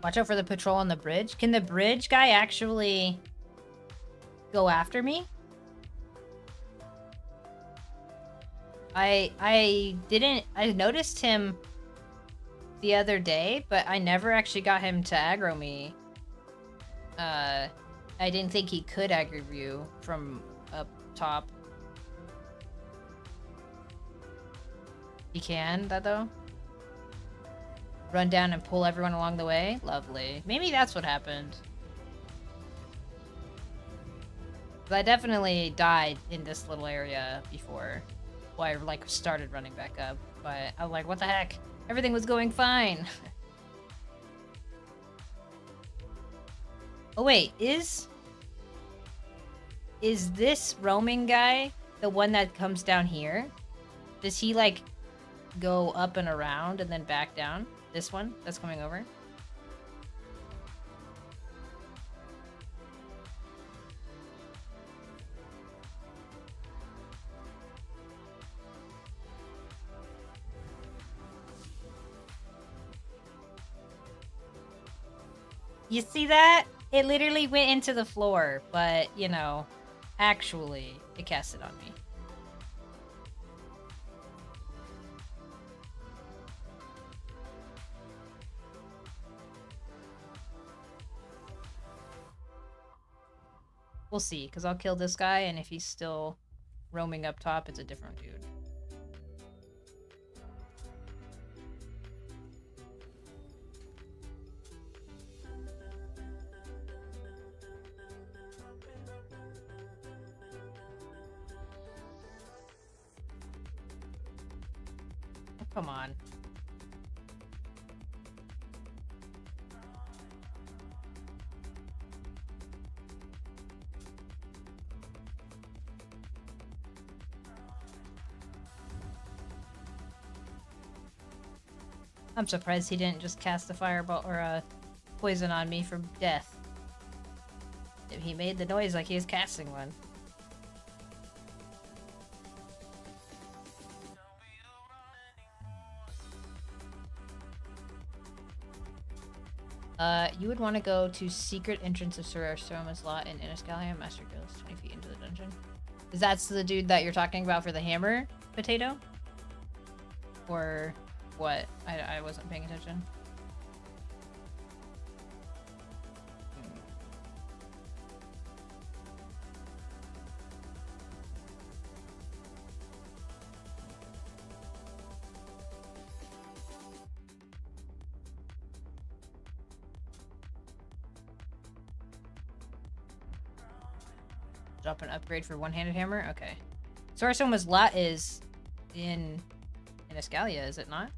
Watch out for the patrol on the bridge. Can the bridge guy actually go after me? I noticed him the other day, but I never actually got him to aggro me. I didn't think he could aggro you from up top. He can, that though? Run down and pull everyone along the way? Lovely. Maybe that's what happened. But I definitely died in this little area before. Well, I, like, started running back up. But I was like, what the heck? Everything was going fine. Oh, wait. Is this roaming guy the one that comes down here? Does he, like, go up and around and then back down? This one that's coming over? You see that? It literally went into the floor, but, you know, actually, it cast it on me. We'll see, because I'll kill this guy, and if he's still roaming up top, it's a different dude. Oh, come on. I'm surprised he didn't just cast a fireball or a poison on me for death. He made the noise like he was casting one. You would want to go to secret entrance of Sir Arstoma's lot in Iniscalia. Master goes 20 feet into the dungeon. Is that the dude that you're talking about for the hammer potato? Or what? I wasn't paying attention. Drop an upgrade for one-handed hammer? Okay. So Arstoma's lot is in Iniscalia, is it not?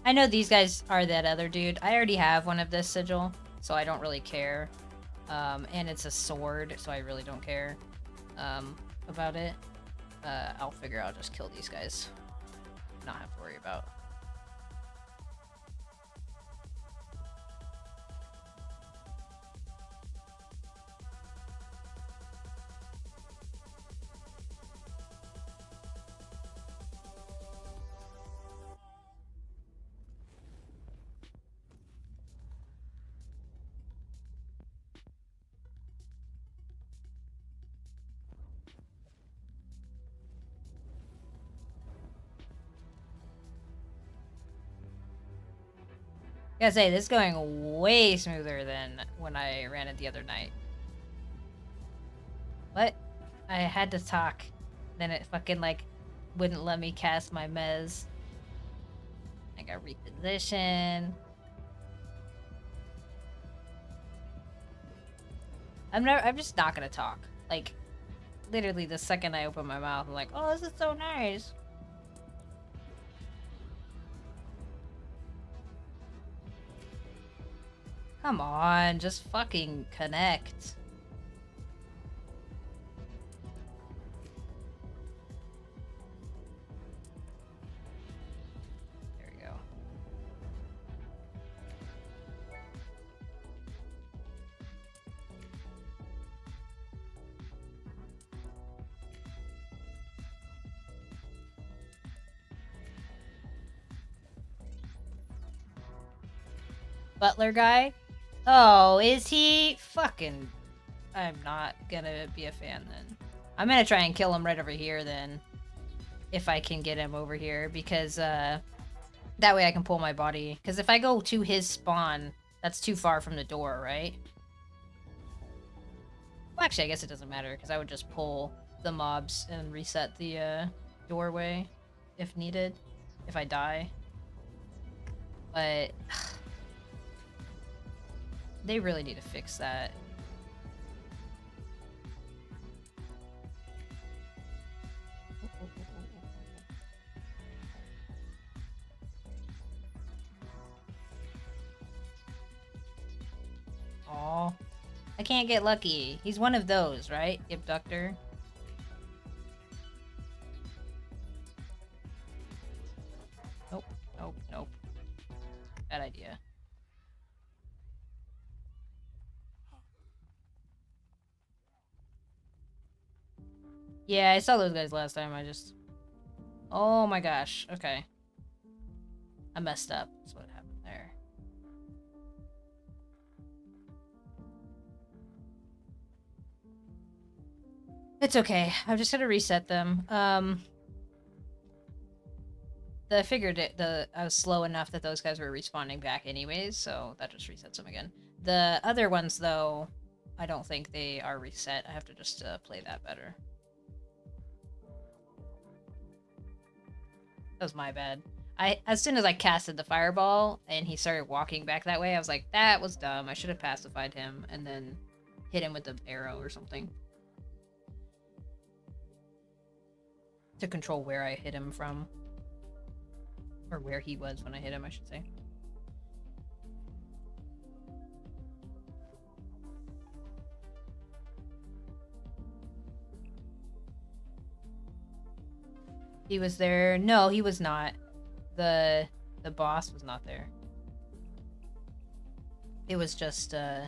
I know these guys are that other dude. I already have one of this sigil, so I don't really care. And it's a sword, so I really don't care about it. I'll figure I'll just kill these guys. Not have to worry about. Gotta say, this is going way smoother than when I ran it the other night. What? I had to talk. Then it fucking, like, wouldn't let me cast my mez. I got reposition. I'm just not gonna talk. Like, literally the second I open my mouth, I'm like, oh, this is so nice. Come on, just fucking connect. There we go. Butler guy? Oh, is he? Fucking... I'm not gonna be a fan then. I'm gonna try and kill him right over here then. If I can get him over here, because that way I can pull my body. Because if I go to his spawn, that's too far from the door, right? Well, actually, I guess it doesn't matter, because I would just pull the mobs and reset the doorway if needed, if I die. But... they really need to fix that. Aw. I can't get lucky. He's one of those, right? Abductor. Nope. Nope. Nope. Bad idea. Yeah, I saw those guys last time. I just... oh my gosh. Okay. I messed up. That's what happened there. It's okay. I'm just gonna reset them. I figured I was slow enough that those guys were respawning back anyways, so that just resets them again. The other ones, though, I don't think they are reset. I have to just play that better. That was my bad. As soon as I casted the fireball and he started walking back that way, I was like, that was dumb. I should have pacified him and then hit him with the arrow or something. To control where I hit him from. Or where he was when I hit him, I should say. He was there. No, he was not. The boss was not there. It was just the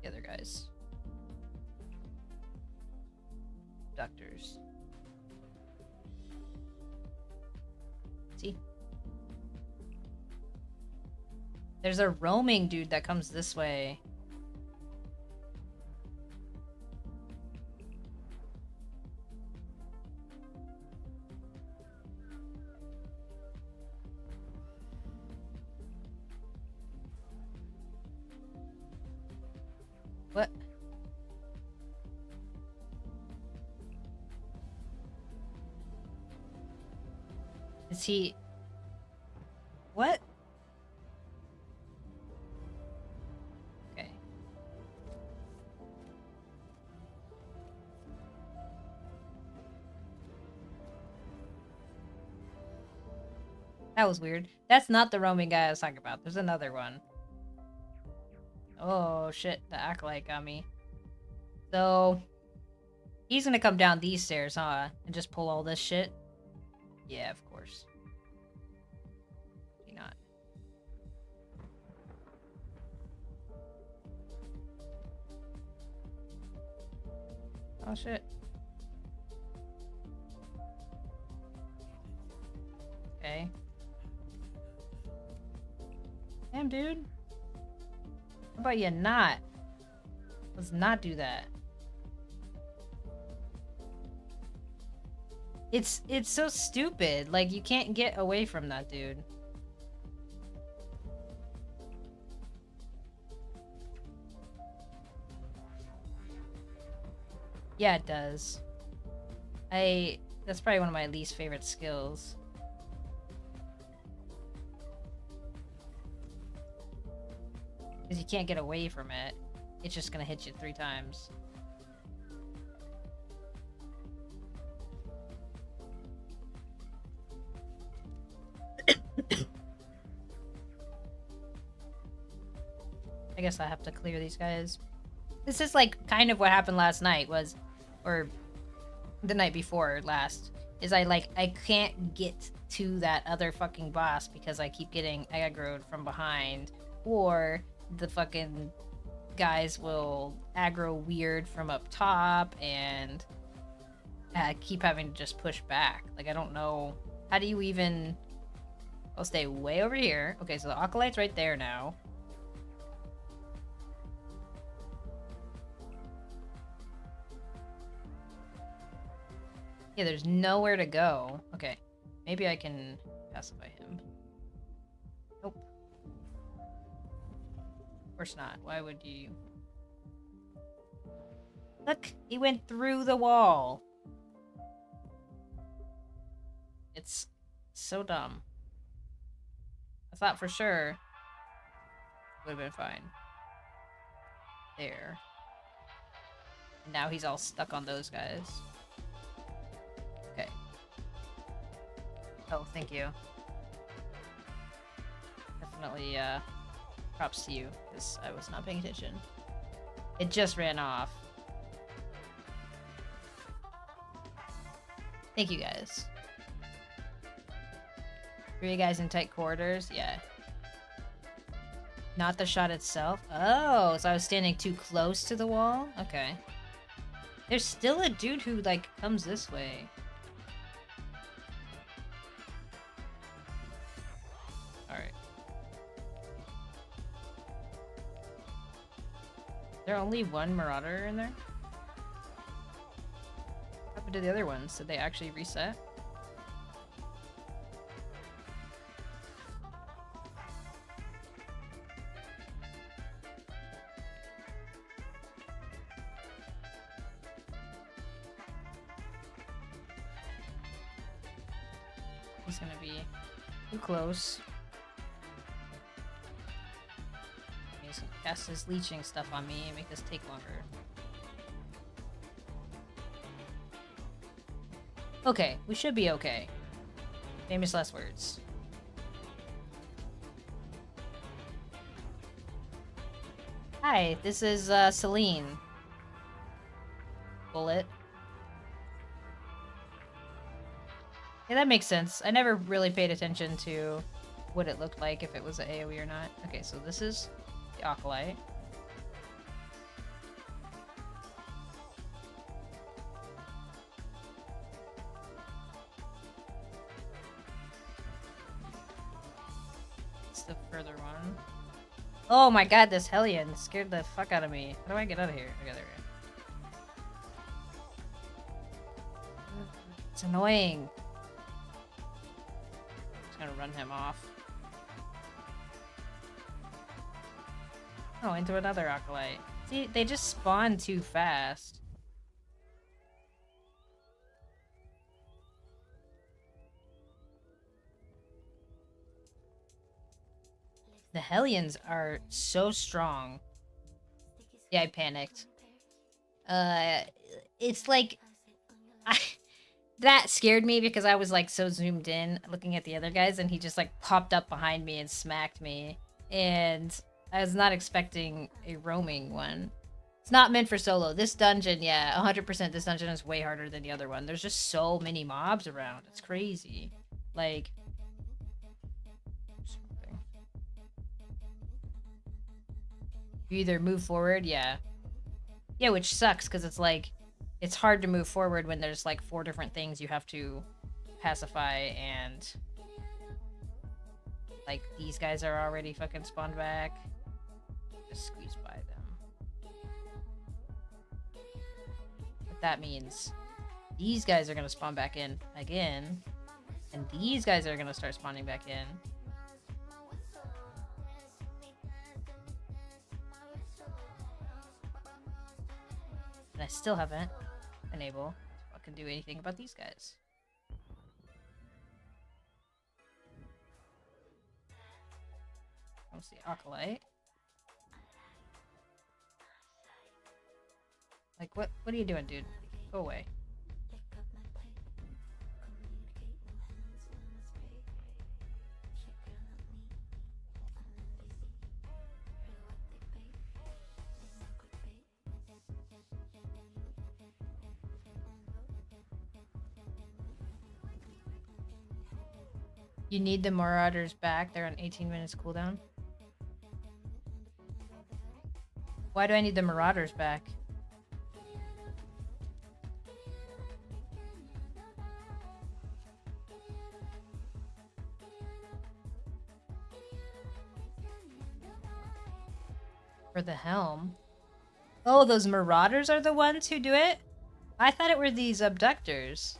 other guys. Doctors. See? There's a roaming dude that comes this way. What? Is he... what? Okay. That was weird. That's not the roaming guy I was talking about. There's another one. Oh, shit. The acolyte got me. So, he's gonna come down these stairs, huh? And just pull all this shit? Yeah, of course. Maybe not. Oh, shit. Okay. Damn, dude. How about you not? Let's not do that. It's so stupid. Like, you can't get away from that, dude. Yeah, it does. That's probably one of my least favorite skills. Because you can't get away from it. It's just gonna hit you 3 times. I guess I have to clear these guys. This is like kind of what happened last night or the night before last, is I can't get to that other fucking boss because I keep getting aggroed from behind, or the fucking guys will aggro weird from up top, and I keep having to just push back. Like, I don't know. How do you even... I'll stay way over here. Okay, so the acolyte's right there now. Yeah, there's nowhere to go. Okay, maybe I can pacify him. Nope. Of course not. Why would you... Look! He went through the wall! It's so dumb. I thought for sure it would have been fine. There. And now he's all stuck on those guys. Okay. Oh, thank you. Definitely, props to you, because I was not paying attention. It just ran off. Thank you, guys. Were you guys in tight quarters? Yeah. Not the shot itself? Oh, so I was standing too close to the wall? Okay. There's still a dude who, like, comes this way. Alright. Is there only one Marauder in there? What happened to the other ones? Did they actually reset? He's gonna be too close. He's gonna cast his leeching stuff on me and make this take longer. Okay, we should be okay. Famous last words. Hi, this is Celine. Bullet. Yeah, that makes sense. I never really paid attention to what it looked like, if it was an AoE or not. Okay, so this is the Acolyte. It's the further one. Oh my god, this Hellion scared the fuck out of me. How do I get out of here? Okay, there we go. It's annoying. Gonna run him off. Oh, into another Acolyte. See, they just spawn too fast. The Hellions are so strong. Yeah, I panicked. It's like... that scared me because I was like so zoomed in looking at the other guys, and he just like popped up behind me and smacked me. And I was not expecting a roaming one. It's not meant for solo. This dungeon, yeah, 100% this dungeon is way harder than the other one. There's just so many mobs around. It's crazy. Like, you either move forward, yeah. Yeah, which sucks because it's like, it's hard to move forward when there's like 4 different things you have to pacify, and like these guys are already fucking spawned back. Just squeeze by them. What that means, these guys are gonna spawn back in again, and these guys are gonna start spawning back in. And I still haven't been able to fucking do anything about these guys. Let's see, Acolyte. Like, what are you doing, dude? Go away. You need the Marauders back. They're on 18 minutes cooldown. Why do I need the Marauders back? For the helm. Oh, those Marauders are the ones who do it? I thought it were these abductors.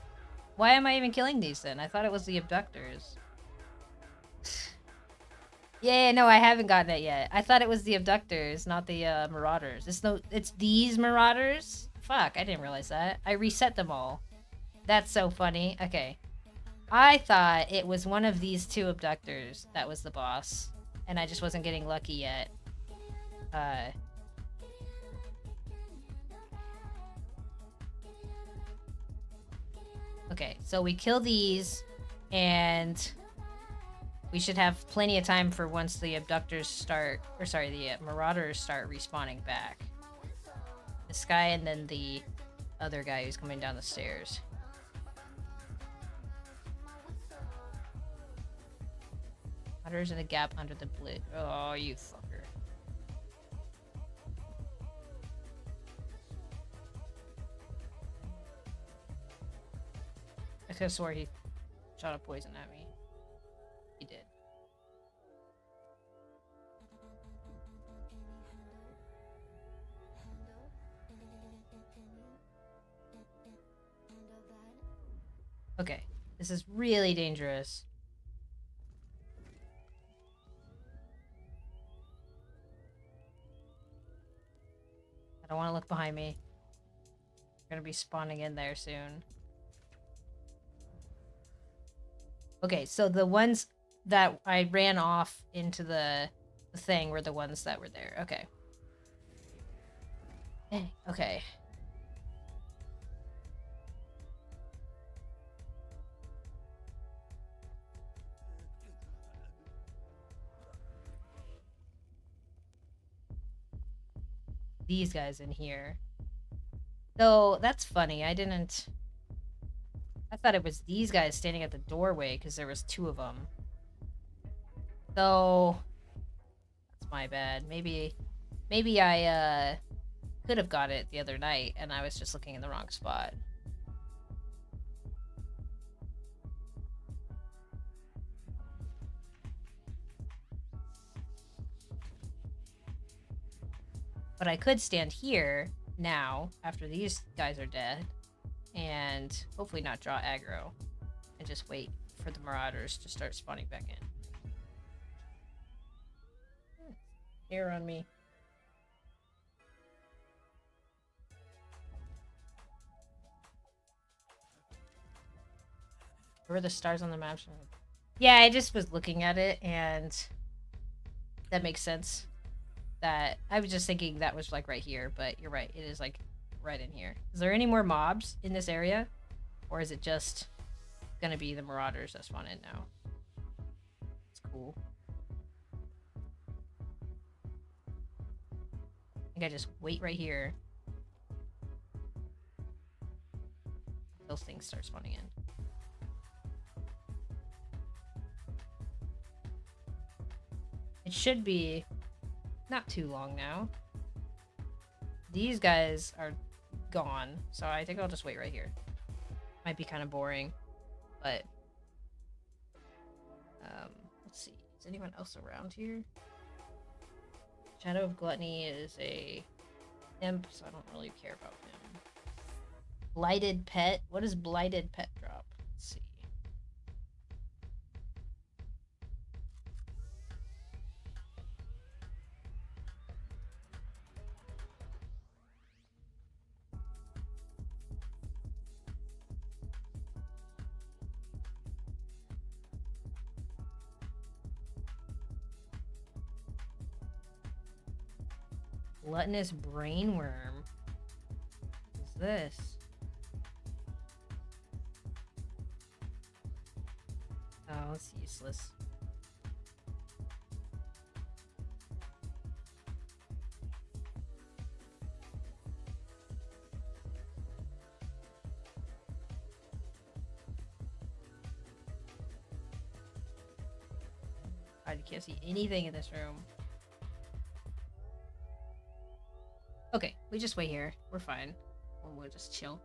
Why am I even killing these then? I thought it was the abductors. Yeah, no, I haven't gotten it yet. I thought it was the abductors, not the Marauders. It's these Marauders? Fuck, I didn't realize that. I reset them all. That's so funny. Okay. I thought it was one of these 2 abductors that was the boss, and I just wasn't getting lucky yet. Okay, so we kill these, and we should have plenty of time for once the abductors start, or sorry, the Marauders start respawning back. This guy and then the other guy who's coming down the stairs. Marauders in the gap under the blit. Oh, you fucker. I could have swore he shot a poison at me. He did. Okay, this is really dangerous. I don't want to look behind me. We're gonna be spawning in there soon. Okay, so the ones that I ran off into the thing were the ones that were there. Okay. Okay. These guys in here. So that's funny. I thought it was these guys standing at the doorway because there was 2 of them. So that's my bad. Maybe I could have got it the other night and I was just looking in the wrong spot. But I could stand here now after these guys are dead and hopefully not draw aggro and just wait for the Marauders to start spawning back in. Hair on me. Where are the stars on the map? Yeah, I just was looking at it and that makes sense. That I was just thinking that was like right here, but you're right, it is like right in here. Is there any more mobs in this area? Or is it just gonna be the Marauders that spawn in now? It's cool. I think I just wait right here. Those things start spawning in. It should be not too long now. These guys are gone, so I think I'll just wait right here. Might be kind of boring, but let's see. Is anyone else around here? Shadow of Gluttony is a imp, so I don't really care about him. Blighted Pet. What does Blighted Pet drop? Let's see. Gluttonous Brainworm. What is this? Oh, it's useless. I can't see anything in this room. Okay, we just wait here. We're fine. We'll just chill.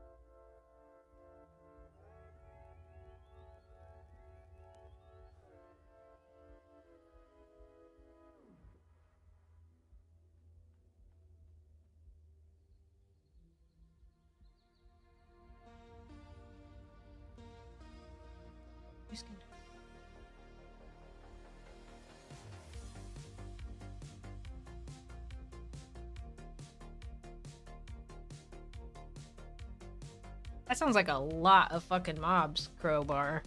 Just gonna... That sounds like a lot of fucking mobs, Crowbar.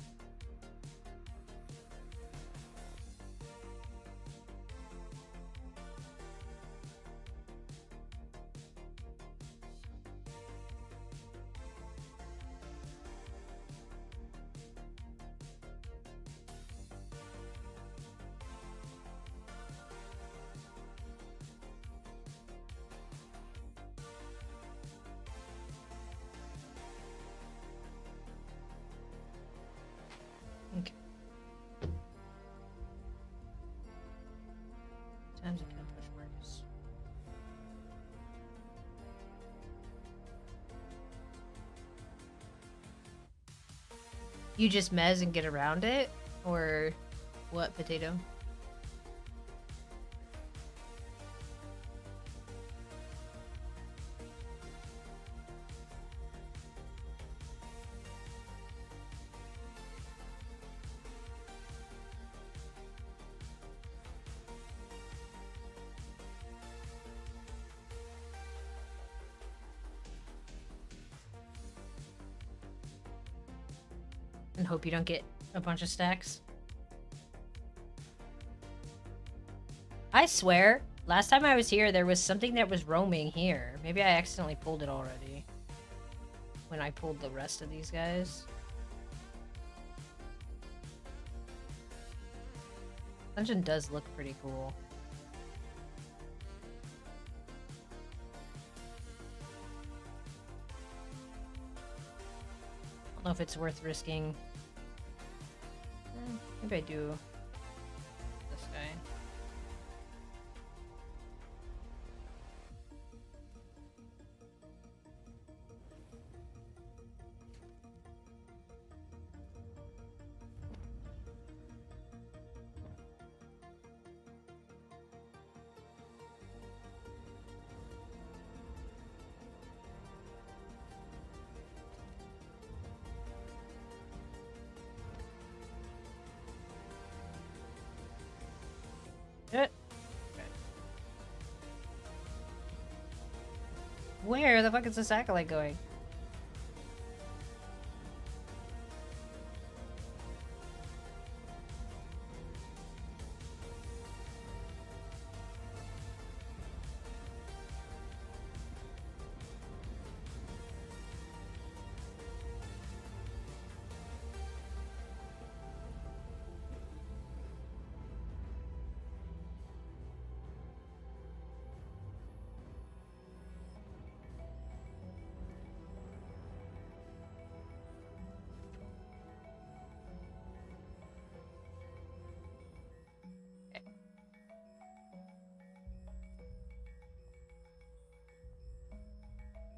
Okay. Times it can push Marcus. You just mez and get around it? Or what, Potato? And hope you don't get a bunch of stacks. I swear, last time I was here, there was something that was roaming here. Maybe I accidentally pulled it already. When I pulled the rest of these guys. Dungeon does look pretty cool. I don't know if it's worth risking. Maybe I do this guy. Where the fuck is this acolyte going?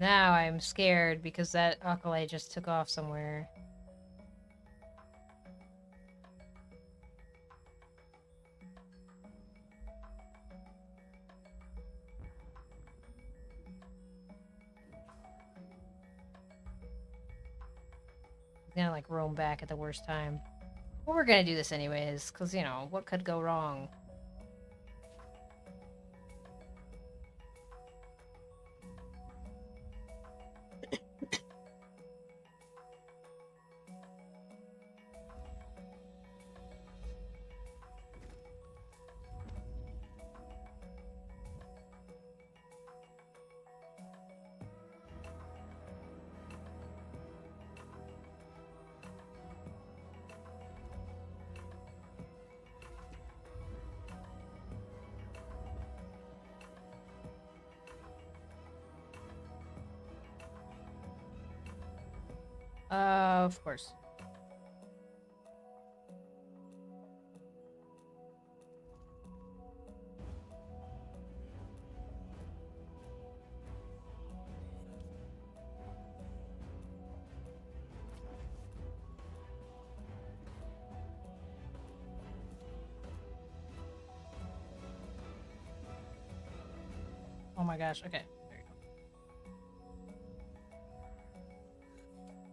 Now I'm scared because that acolyte just took off somewhere. He's gonna like roam back at the worst time. Well, we're gonna do this anyways, because, you know, what could go wrong? Of course. Oh my gosh, okay. There you go.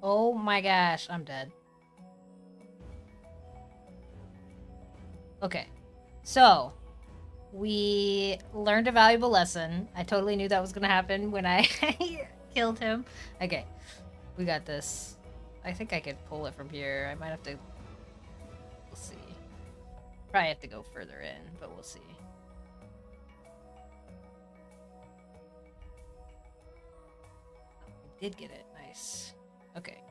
Oh my gosh, I'm dead. Okay. So, we learned a valuable lesson. I totally knew that was gonna happen when I killed him. Okay. We got this. I think I could pull it from here. I might have to... We'll see. Probably have to go further in, but we'll see. I did get it. Nice. Okay.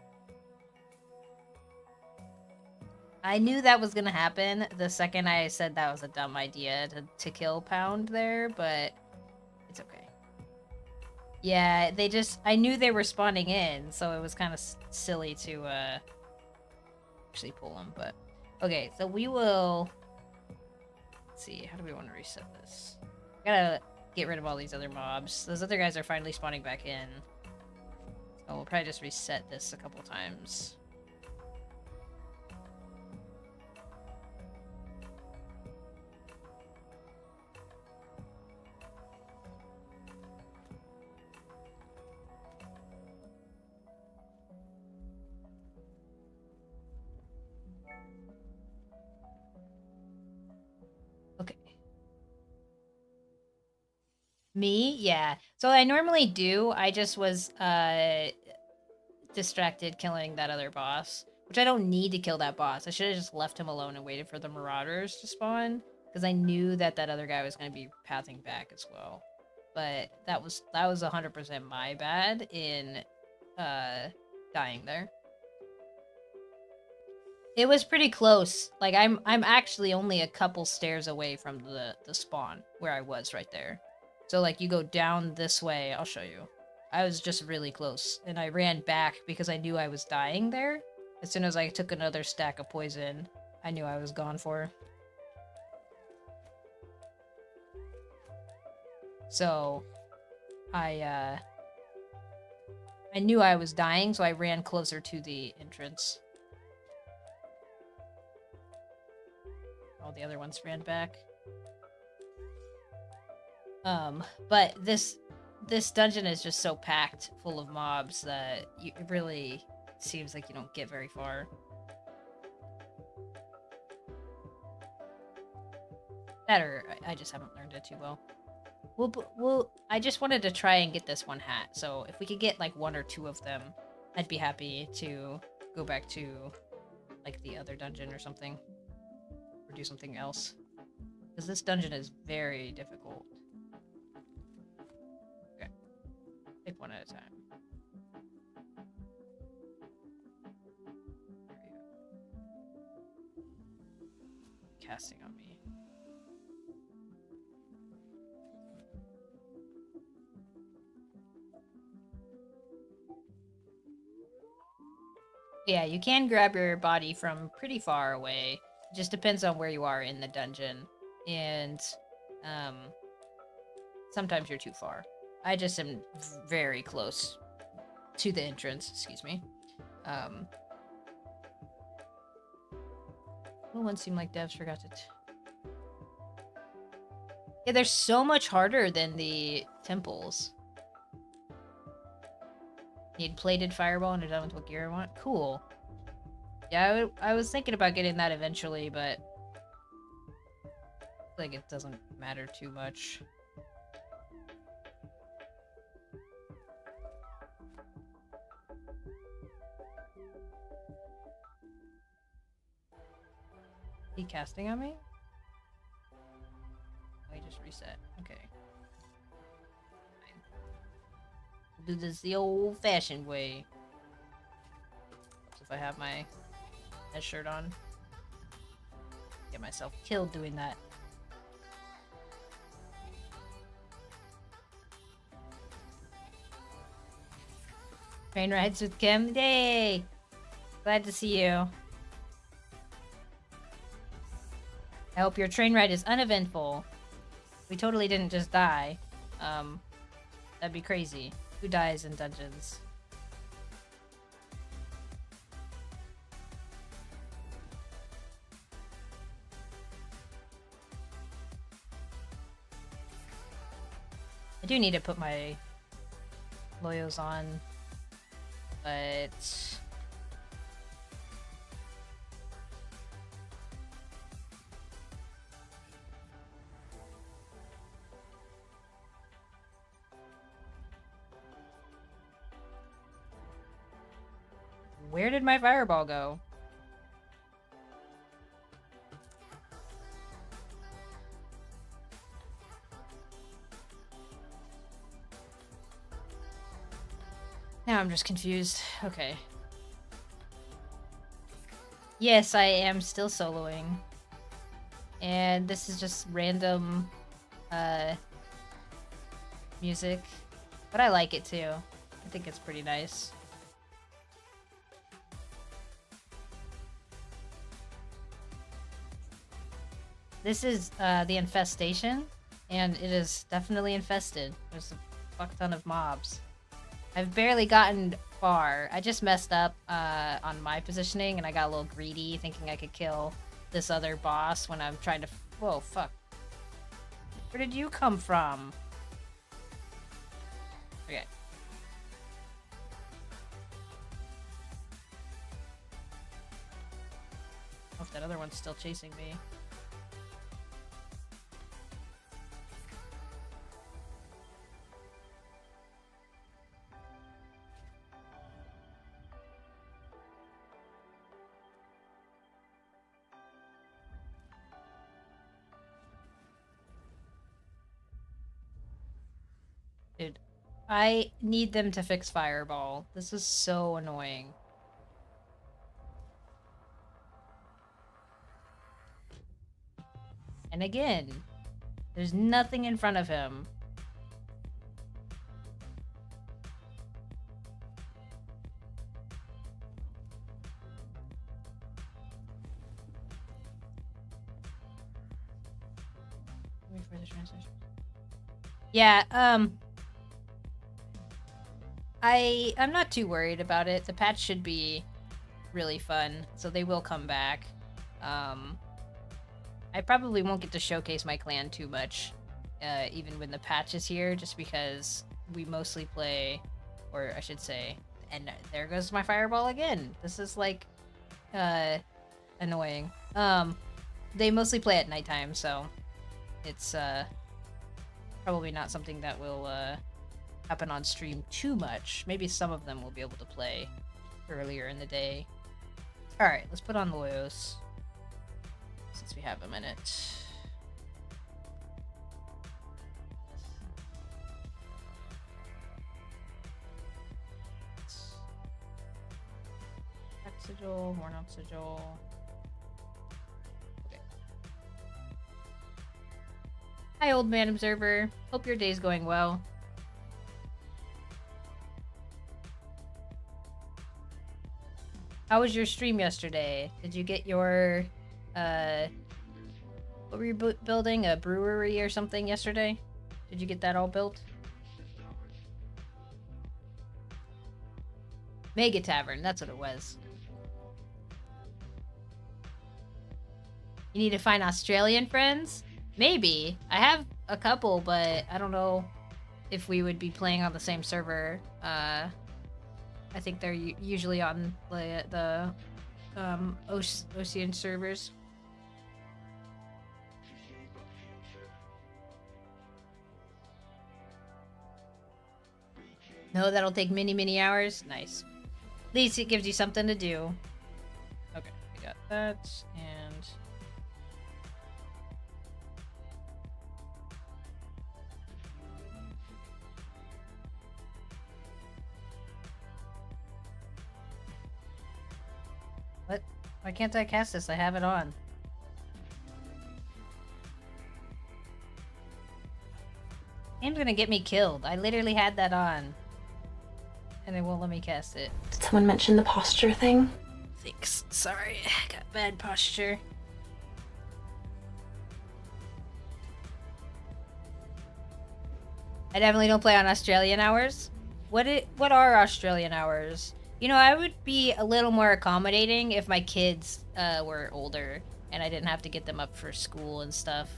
I knew that was gonna happen the second I said that was a dumb idea to kill Pound there, but it's okay. Yeah, they just... I knew they were spawning in, so it was kind of silly to actually pull them, but... Okay, so we will... Let's see, how do we want to reset this? Gotta get rid of all these other mobs. Those other guys are finally spawning back in. So we'll probably just reset this a couple times. Okay. Me? Yeah. So I normally do. I just was distracted killing that other boss, which I don't need to kill that boss. I should have just left him alone and waited for the marauders to spawn, because I knew that that other guy was going to be pathing back as well. But that was 100% my bad in dying there. It was pretty close. Like I'm actually only a couple stairs away from the spawn where I was right there. So like you go down this way, I'll show you. I was just really close and I ran back because I knew I was dying there. As soon as I took another stack of poison, I knew I was gone for. So I knew I was dying, so I ran closer to the entrance. All the other ones ran back. But this dungeon is just so packed full of mobs that it really seems like you don't get very far. That or I just haven't learned it too well. I just wanted to try and get this one hat, so if we could get like one or two of them, I'd be happy to go back to like the other dungeon or something. Or do something else. Because this dungeon is very difficult. Okay. Take one at a time. There we go. Casting on me. Yeah, you can grab your body from pretty far away. It just depends on where you are in the dungeon. And sometimes you're too far. I just am very close to the entrance, excuse me. Well, one seemed like devs forgot to... Yeah, they're so much harder than the temples. Need plated fireball and done with what gear I want. Cool. Yeah, I was thinking about getting that eventually, but I feel like it doesn't matter too much. He casting on me? Oh, he just reset. Okay. Fine. Do this the old-fashioned way. If I have my head shirt on. Get myself killed doing that. Train rides with Kim. Yay! Glad to see you. I hope your train ride is uneventful. We totally didn't just die. That'd be crazy. Who dies in dungeons? I do need to put my loyos on, but... Where did my fireball go? Now I'm just confused. Okay. Yes, I am still soloing. And this is just random music. But I like it too. I think it's pretty nice. This is the Infestation, and it is definitely infested. There's a fuck ton of mobs. I've barely gotten far. I just messed up on my positioning, and I got a little greedy, thinking I could kill this other boss when I'm trying to... Whoa, fuck. Where did you come from? Okay. Oh, if that other one's still chasing me. Dude, I need them to fix Fireball. This is so annoying. And again, there's nothing in front of him. Wait for the translation. Yeah, I'm not too worried about it. The patch should be really fun, so they will come back. I probably won't get to showcase my clan too much, even when the patch is here, just because we mostly play, or I should say, and there goes my fireball again. This is like, annoying. They mostly play at nighttime, so it's, probably not something that will, happen on stream too much. Maybe some of them will be able to play earlier in the day. Alright, let's put on Loyos, since we have a minute. Sigil, Worn Out Sigil. Okay. Hi, Old Man Observer. Hope your day's going well. How was your stream yesterday? Did you get your, what were you building? A brewery or something yesterday? Did you get that all built? Mega Tavern, that's what it was. You need to find Australian friends? Maybe. I have a couple, but I don't know if we would be playing on the same server. I think they're usually on the Ocean servers. No, that'll take many hours. Nice. At least it gives you something to do. Okay, we got that, and... What? Why can't I cast this? I have it on. Game's gonna get me killed. I literally had that on. And it won't let me cast it. Did someone mention the posture thing? Thanks. Sorry, I got bad posture. I definitely don't play on Australian hours. What are Australian hours? You know, I would be a little more accommodating if my kids were older and I didn't have to get them up for school and stuff.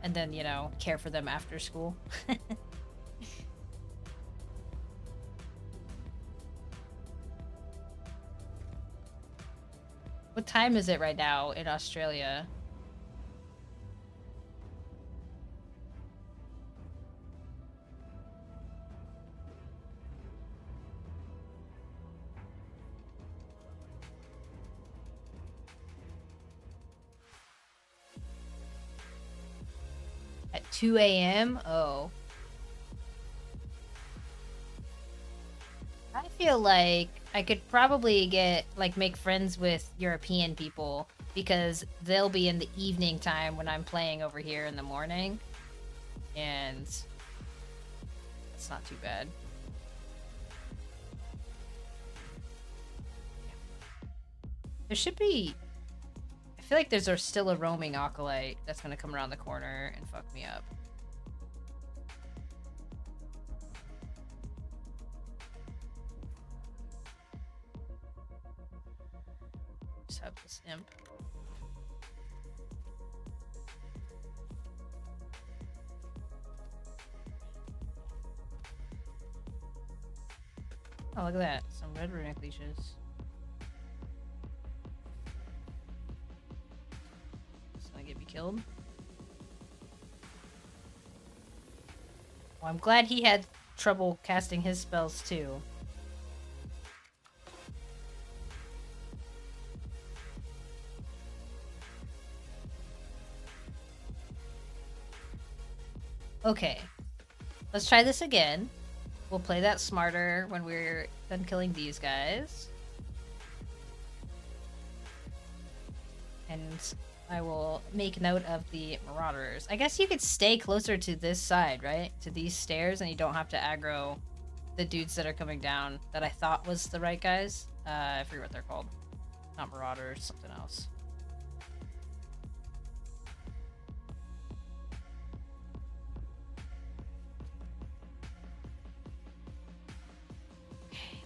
And then, you know, care for them after school. What time is it right now in Australia? At 2 a.m.? Oh. I feel like I could probably make friends with European people because they'll be in the evening time when I'm playing over here in the morning. And it's not too bad. There should be... I feel like there's still a roaming acolyte that's gonna come around the corner and fuck me up. Just have this imp. Oh, look at that. Some red runic leashes. It's gonna get me killed. Well, I'm glad he had trouble casting his spells too. Okay. Let's try this again. We'll play that smarter when we're done killing these guys. And I will make note of the marauders. I guess you could stay closer to this side, right? To these stairs, and you don't have to aggro the dudes that are coming down that I thought was the right guys. I forget what they're called. Not marauders, something else.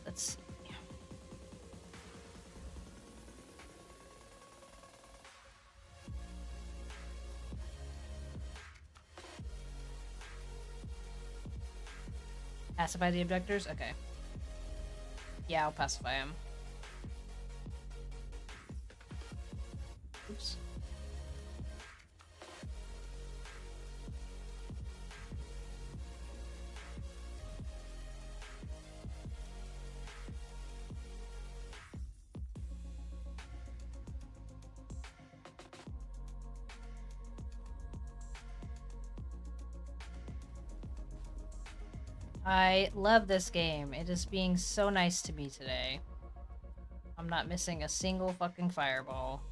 Let's see. Pacify the abductors? Okay. Yeah, I'll pacify him. Oops. I love this game. It is being so nice to me today. I'm not missing a single fucking fireball.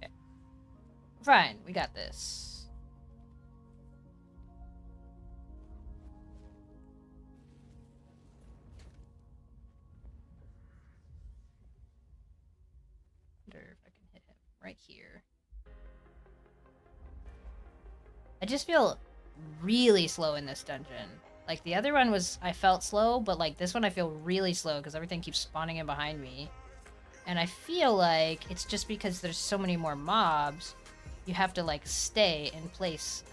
Okay. Fine, we got this. If I can hit him right here. I just feel really slow in this dungeon. Like, the other one was, I felt slow, but, like, this one I feel really slow because everything keeps spawning in behind me. And I feel like it's just because there's so many more mobs, you have to, like, stay in place.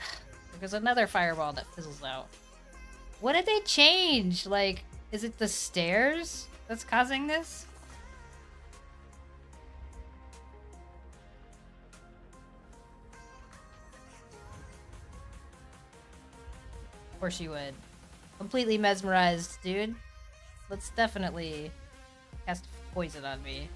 There's another fireball that fizzles out. What did they change? Like, is it the stairs that's causing this? Of course you would. Completely mesmerized, dude. Let's definitely cast poison on me.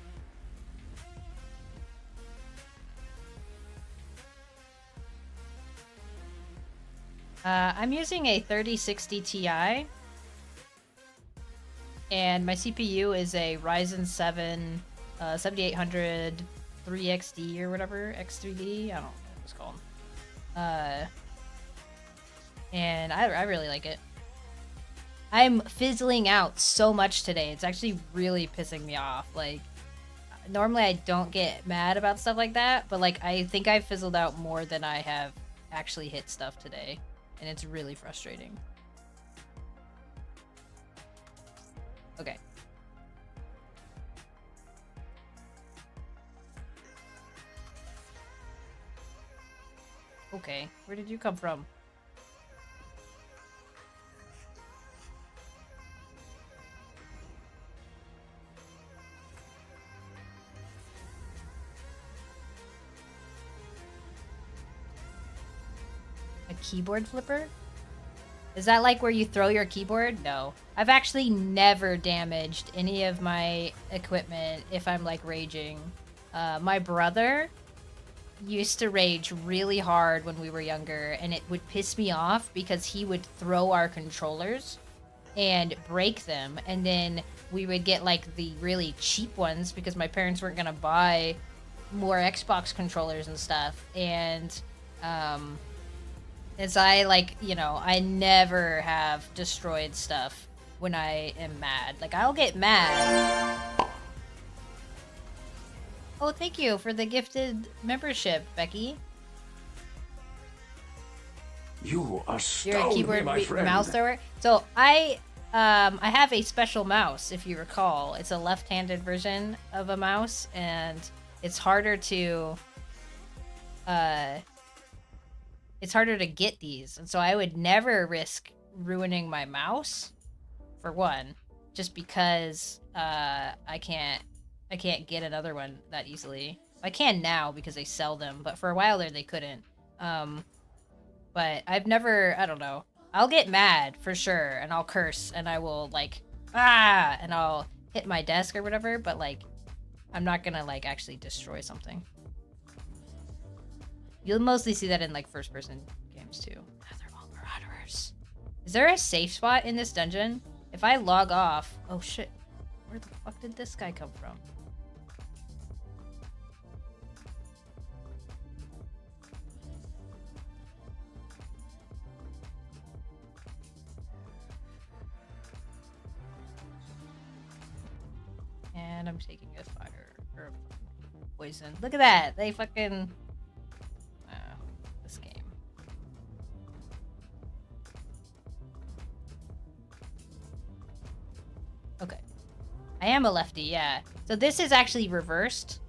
I'm using a 3060 Ti. And my CPU is a Ryzen 7 7800 3XD or whatever, X3D, I don't know what it's called. And I really like it. I'm fizzling out so much today. It's actually really pissing me off. Like, normally I don't get mad about stuff like that, but like I think I fizzled out more than I have actually hit stuff today, and it's really frustrating. Okay. Okay, where did you come from? A keyboard flipper? Is that like where you throw your keyboard? No. I've actually never damaged any of my equipment if I'm like raging. My brother used to rage really hard when we were younger, and it would piss me off because he would throw our controllers and break them, and then we would get like the really cheap ones because my parents weren't gonna buy more Xbox controllers and stuff. And as I, like, you know, I never have destroyed stuff when I am mad. Like, I'll get mad. Oh, thank you for the gifted membership, Becky. You You're a astound keyboard me, my friend. mouse thrower. So I have a special mouse, if you recall. It's a left-handed version of a mouse, and it's harder to get these. And so I would never risk ruining my mouse, for one, just because I can't get another one that easily. I can now because they sell them, but for a while there they couldn't. But I've never, I don't know. I'll get mad for sure, and I'll curse, and I will like, and I'll hit my desk or whatever, but like, I'm not gonna like actually destroy something. You'll mostly see that in like first person games too. They're all marauders. Is there a safe spot in this dungeon? If I log off, oh shit, where the fuck did this guy come from? And I'm taking a fire or poison. Look at that. They fucking this game. Okay. I am a lefty, yeah. So this is actually reversed.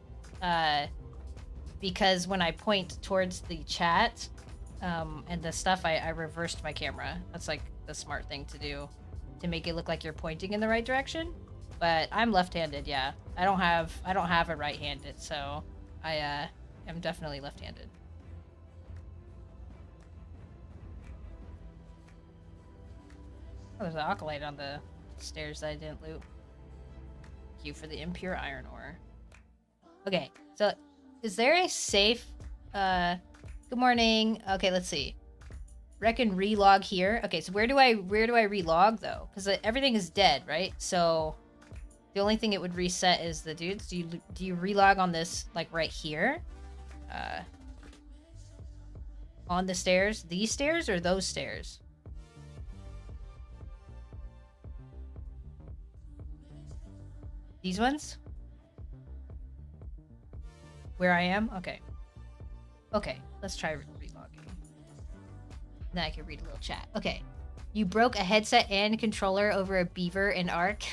Because when I point towards the chat and the stuff, I reversed my camera. That's like the smart thing to do to make it look like you're pointing in the right direction. But I'm left-handed, yeah. I don't have a right-handed, so I am definitely left-handed. Oh, there's an alkalite on the stairs that I didn't loot. Thank you for the impure iron ore. Okay, so is there a safe good morning. Okay, let's see. Reckon relog here. Okay, so where do I relog though? Because everything is dead, right? So the only thing it would reset is the dudes. Do you relog on this like right here? On the stairs? These stairs or those stairs? These ones? Where I am? Okay. Okay, let's try relogging. Then I can read a little chat. Okay. You broke a headset and controller over a beaver in Arc.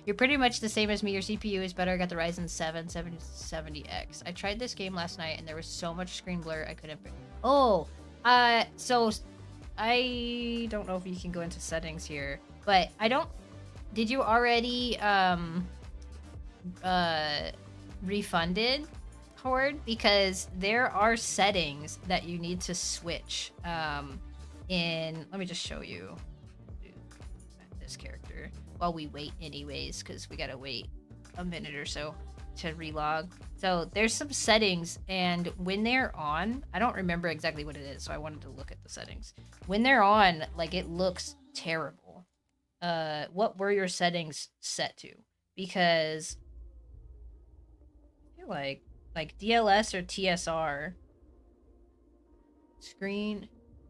You're pretty much the same as me. Your CPU is better. I got the Ryzen 7 7070X. I tried this game last night and there was so much screen blur I couldn't... Oh! So... I don't know if you can go into settings here, but I don't... Did you already, refunded, Horde? Because there are settings that you need to switch, in... Let me just show you this character while we wait anyways, because we gotta wait a minute or so to relog. So there's some settings, and when they're on, I don't remember exactly what it is, so I wanted to look at the settings. When they're on, like, it looks terrible. What were your settings set to? Because I feel like DLS or TSR, screen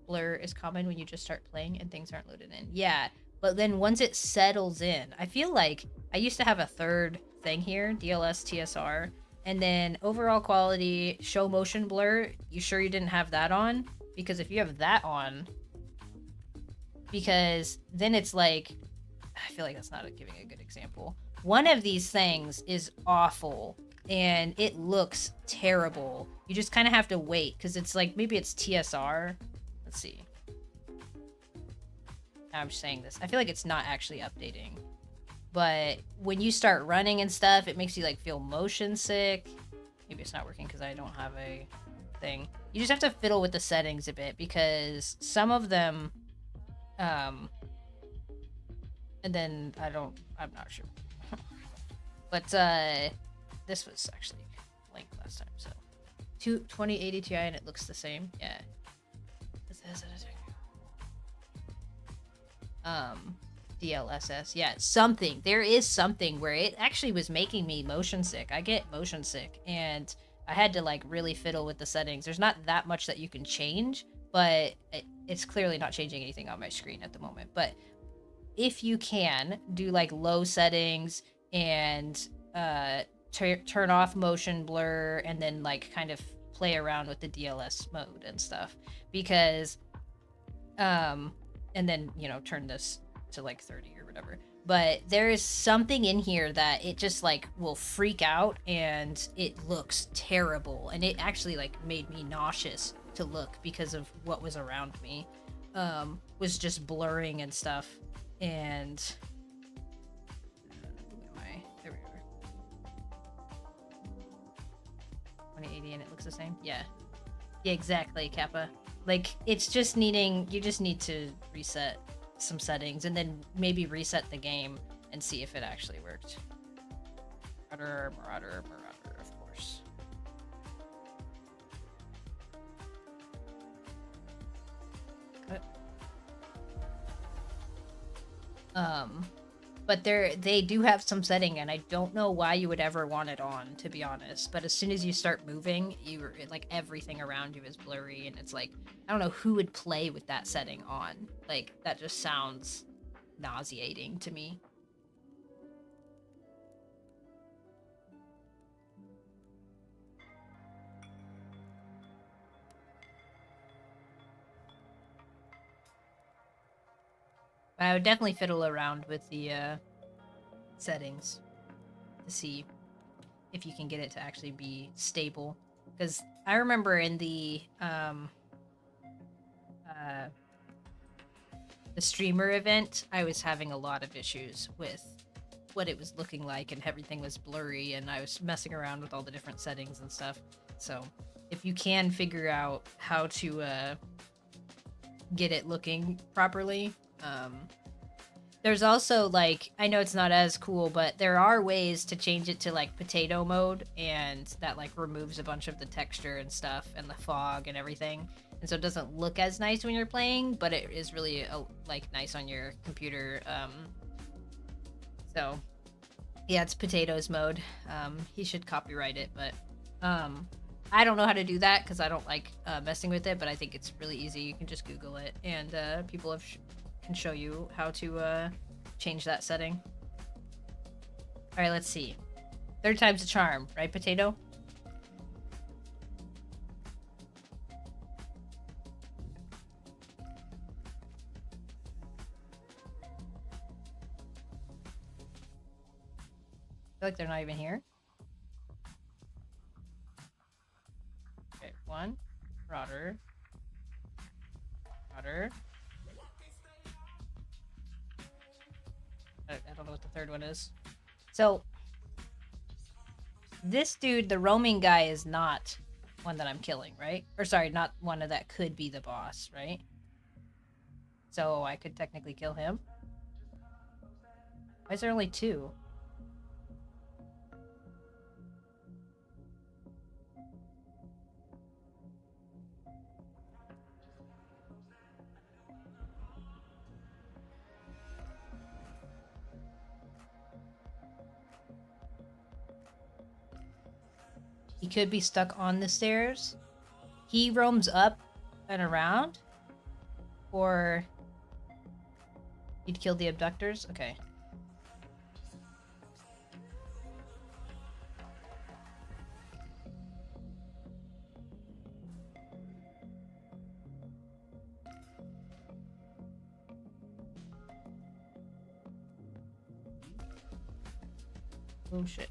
blur is common when you just start playing and things aren't loaded in. Yeah, but then once it settles in, I feel like I used to have a third thing here, DLS, TSR, and then overall quality, show motion blur. You sure you didn't have that on? Because if you have that on, because then it's like, I feel like that's not giving a good example. One of these things is awful and it looks terrible. You just kind of have to wait because it's like, maybe it's TSR. Let's see. I'm just saying this. I feel like it's not actually updating. But when you start running and stuff, it makes you like feel motion sick. Maybe it's not working because I don't have a thing. You just have to fiddle with the settings a bit because some of them, and then I'm not sure. But this was actually linked last time, so 2080 Ti and it looks the same. Yeah. DLSS, yeah, something. There is something where it actually was making me motion sick. I get motion sick, and I had to like really fiddle with the settings. There's not that much that you can change, but it's clearly not changing anything on my screen at the moment. But if you can do like low settings and turn off motion blur and then like kind of play around with the DLS mode and stuff, because and then, you know, turn this to like 30 or whatever. But there is something in here that it just like will freak out and it looks terrible, and it actually like made me nauseous to look because of what was around me. Was just blurring and stuff. And who am I? There we are. 2080 and it looks the same. Yeah exactly, Kappa. Like, it's just needing, you just need to reset some settings and then maybe reset the game and see if it actually worked. Marauder, of course. Cut. But they do have some setting, and I don't know why you would ever want it on, to be honest. But as soon as you start moving, like everything around you is blurry, and it's like, I don't know who would play with that setting on. Like, that just sounds nauseating to me. I would definitely fiddle around with the settings to see if you can get it to actually be stable. Because I remember in the streamer event, I was having a lot of issues with what it was looking like, and everything was blurry, and I was messing around with all the different settings and stuff. So if you can figure out how to get it looking properly. There's also, like, I know it's not as cool, but there are ways to change it to, like, potato mode, and that, like, removes a bunch of the texture and stuff, and the fog and everything. And so it doesn't look as nice when you're playing, but it is really, like, nice on your computer. So, yeah, it's potatoes mode. He should copyright it, but I don't know how to do that because I don't like messing with it, but I think it's really easy. You can just Google it, and people have can show you how to change that setting. All right, let's see. Third time's a charm, right, Potato? feel like they're not even here. Okay, one. Rotter. Rotter. I don't know what the third one is. So, this dude, the roaming guy, is not one that I'm killing, right? Or sorry, not one that could be the boss, right? So I could technically kill him. Why is there only 2? He could be stuck on the stairs. He roams up and around. Or he'd kill the abductors? Okay. Oh shit.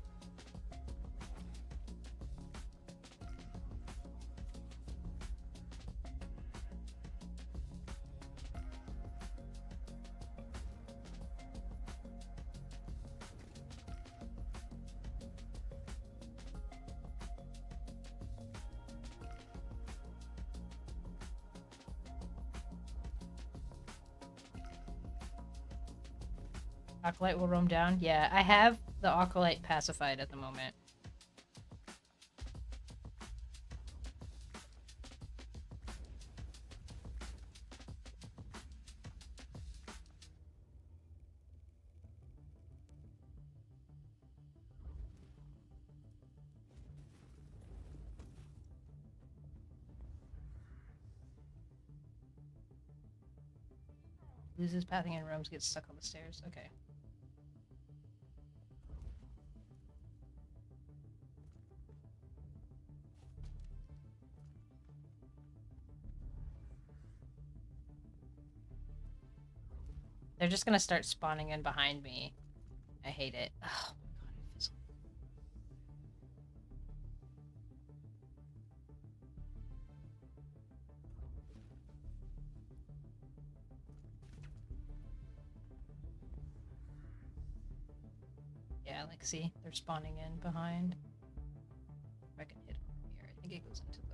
Acolyte will roam down? Yeah, I have the Acolyte pacified at the moment. Loses pathing and roams, gets stuck on the stairs. Okay. They're just gonna start spawning in behind me. I hate it. Oh my god, it feels... Yeah, like, see? They're spawning in behind. If I can hit him from here. I think it goes into the...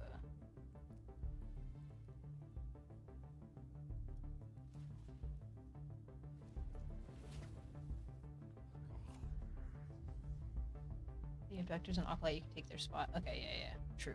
The abductors and Acolyte, you can take their spot. Okay, yeah, true.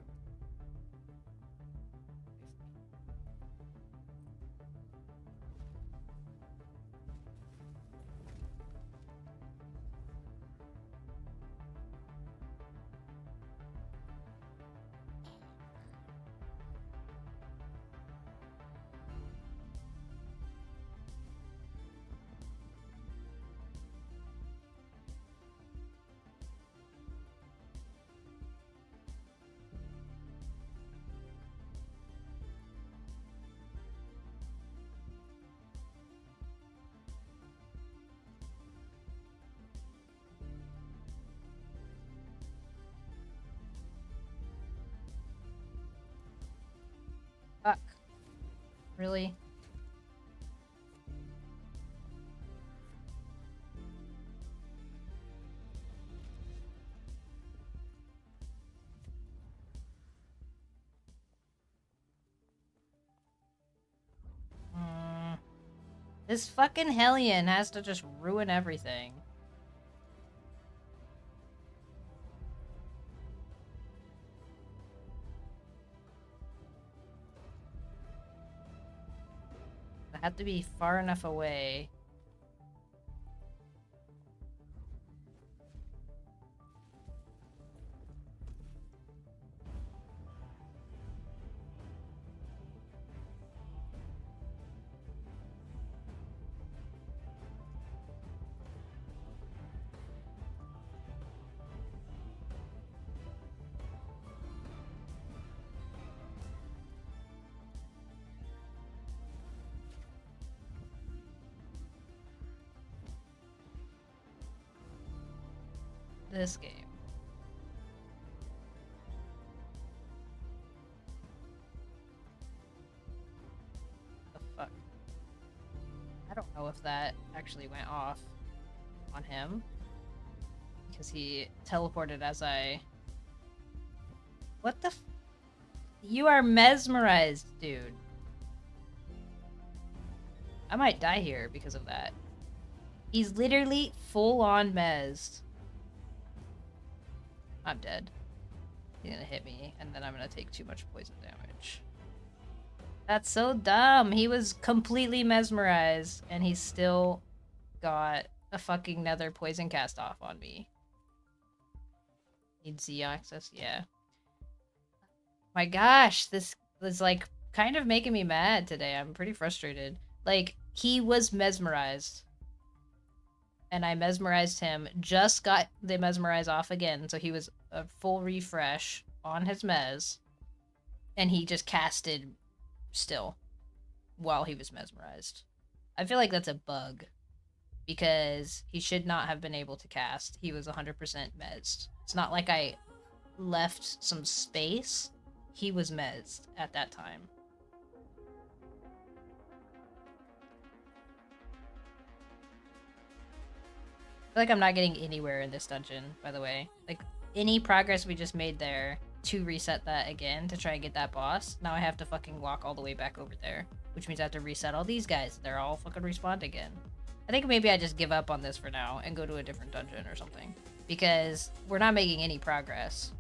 Fuck. Really? This fucking Hellion has to just ruin everything. I have to be far enough away. this game. The fuck? I don't know if that actually went off on him. Because he teleported as I... What the f... You are mesmerized, dude. I might die here because of that. He's literally full-on mezzed. I'm dead. He's gonna hit me, and then I'm gonna take too much poison damage. That's so dumb. He was completely mesmerized, and he still got a fucking nether poison cast off on me. Need Z access? Yeah. My gosh, this was like kind of making me mad today. I'm pretty frustrated. Like, he was mesmerized. And I mesmerized him, just got the mesmerize off again, so he was a full refresh on his mez, and he just casted still while he was mesmerized. I feel like that's a bug, because he should not have been able to cast. He was 100% mezzed. It's not like I left some space. He was mezzed at that time. I feel like I'm not getting anywhere in this dungeon, by the way. Like, any progress we just made there to reset that again to try and get that boss, now I have to fucking walk all the way back over there. Which means I have to reset all these guys. They're all fucking respawned again. I think maybe I just give up on this for now and go to a different dungeon or something. Because we're not making any progress.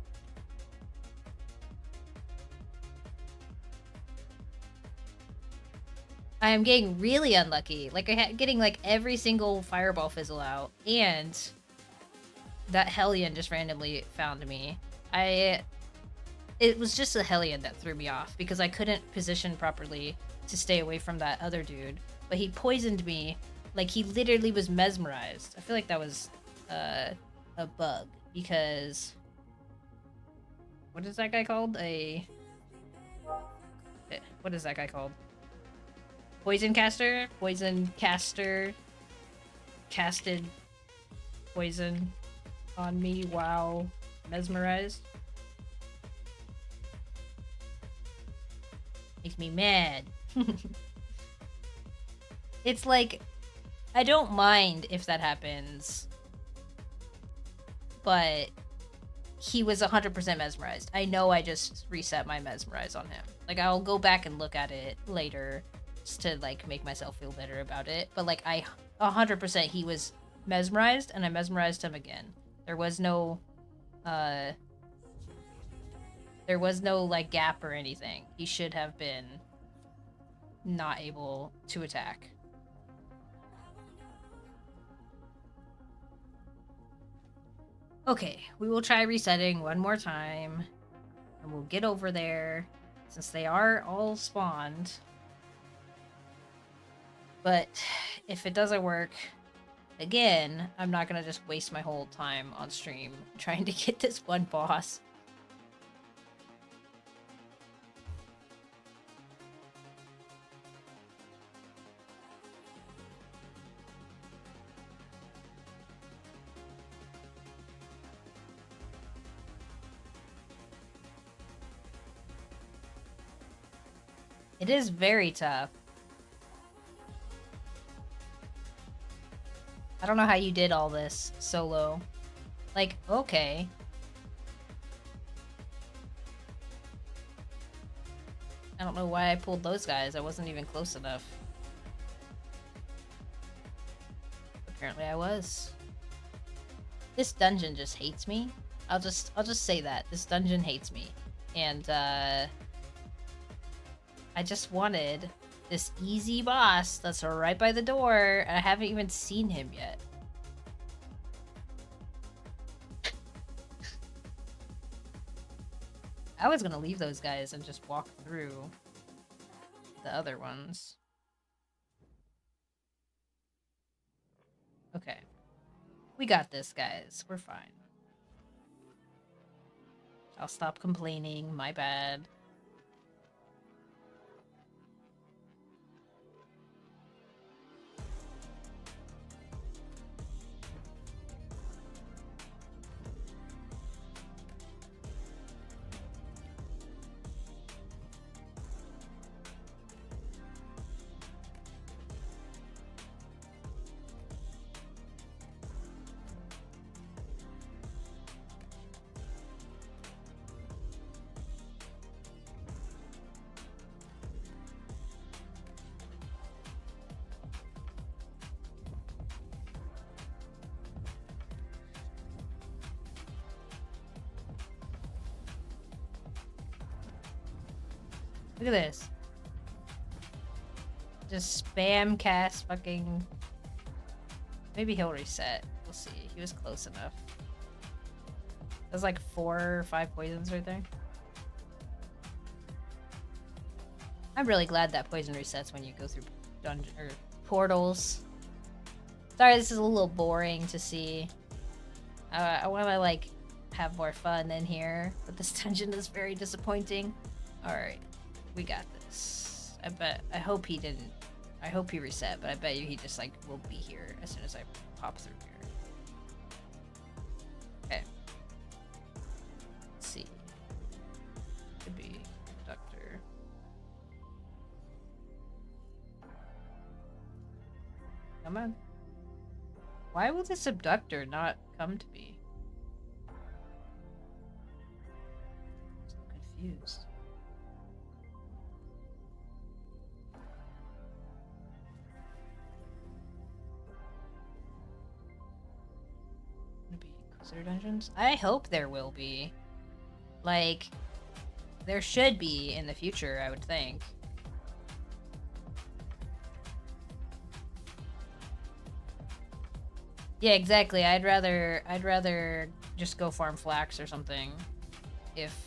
I am getting really unlucky. Like, getting like every single fireball fizzle out, and that Hellion just randomly found me. It was just a Hellion that threw me off because I couldn't position properly to stay away from that other dude. But he poisoned me, like he literally was mesmerized. I feel like that was a bug because what is that guy called? What is that guy called? Poison caster? Poison caster casted poison on me while mesmerized. Makes me mad. It's like, I don't mind if that happens, but he was 100% mesmerized. I know I just reset my mesmerize on him. Like, I'll go back and look at it later just to, like, make myself feel better about it. But, like, 100% he was mesmerized, and I mesmerized him again. There was no, like, gap or anything. He should have been not able to attack. Okay, we will try resetting one more time, and we'll get over there, since they are all spawned. But if it doesn't work, again, I'm not gonna just waste my whole time on stream trying to get this one boss. It is very tough. I don't know how you did all this solo. Like, okay. I don't know why I pulled those guys. I wasn't even close enough. Apparently I was. This dungeon just hates me. I'll just say that. This dungeon hates me. And I just wanted this easy boss that's right by the door, and I haven't even seen him yet. I was gonna leave those guys and just walk through the other ones. Okay. We got this, guys. We're fine. I'll stop complaining. My bad. Look at this. Just spam cast fucking... Maybe he'll reset. We'll see. He was close enough. There's like 4 or 5 poisons right there. I'm really glad that poison resets when you go through dungeon or portals. Sorry, this is a little boring to see. I want to like have more fun in here, but this dungeon is very disappointing. All right, we got this. I hope he didn't. I hope he reset, but I bet you he just like will be here as soon as I pop through here. Okay. Let's see. Could be conductor. Come on. Why will the subductor not come to me? I'm so confused. Gonna be Inquisitor dungeons? I hope there will be. Like, there should be in the future, I would think. Yeah, exactly. I'd rather just go farm flax or something. If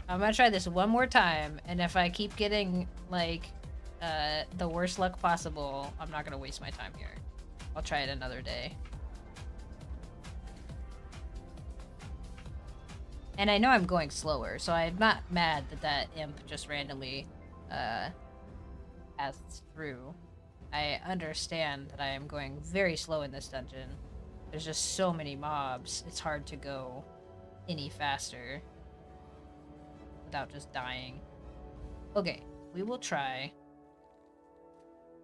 I'm gonna try this one more time, and if I keep getting like the worst luck possible, I'm not gonna waste my time here. I'll try it another day. And I know I'm going slower, so I'm not mad that that imp just randomly passed through. I understand that I am going very slow in this dungeon. There's just so many mobs, it's hard to go any faster without just dying. Okay, we will try.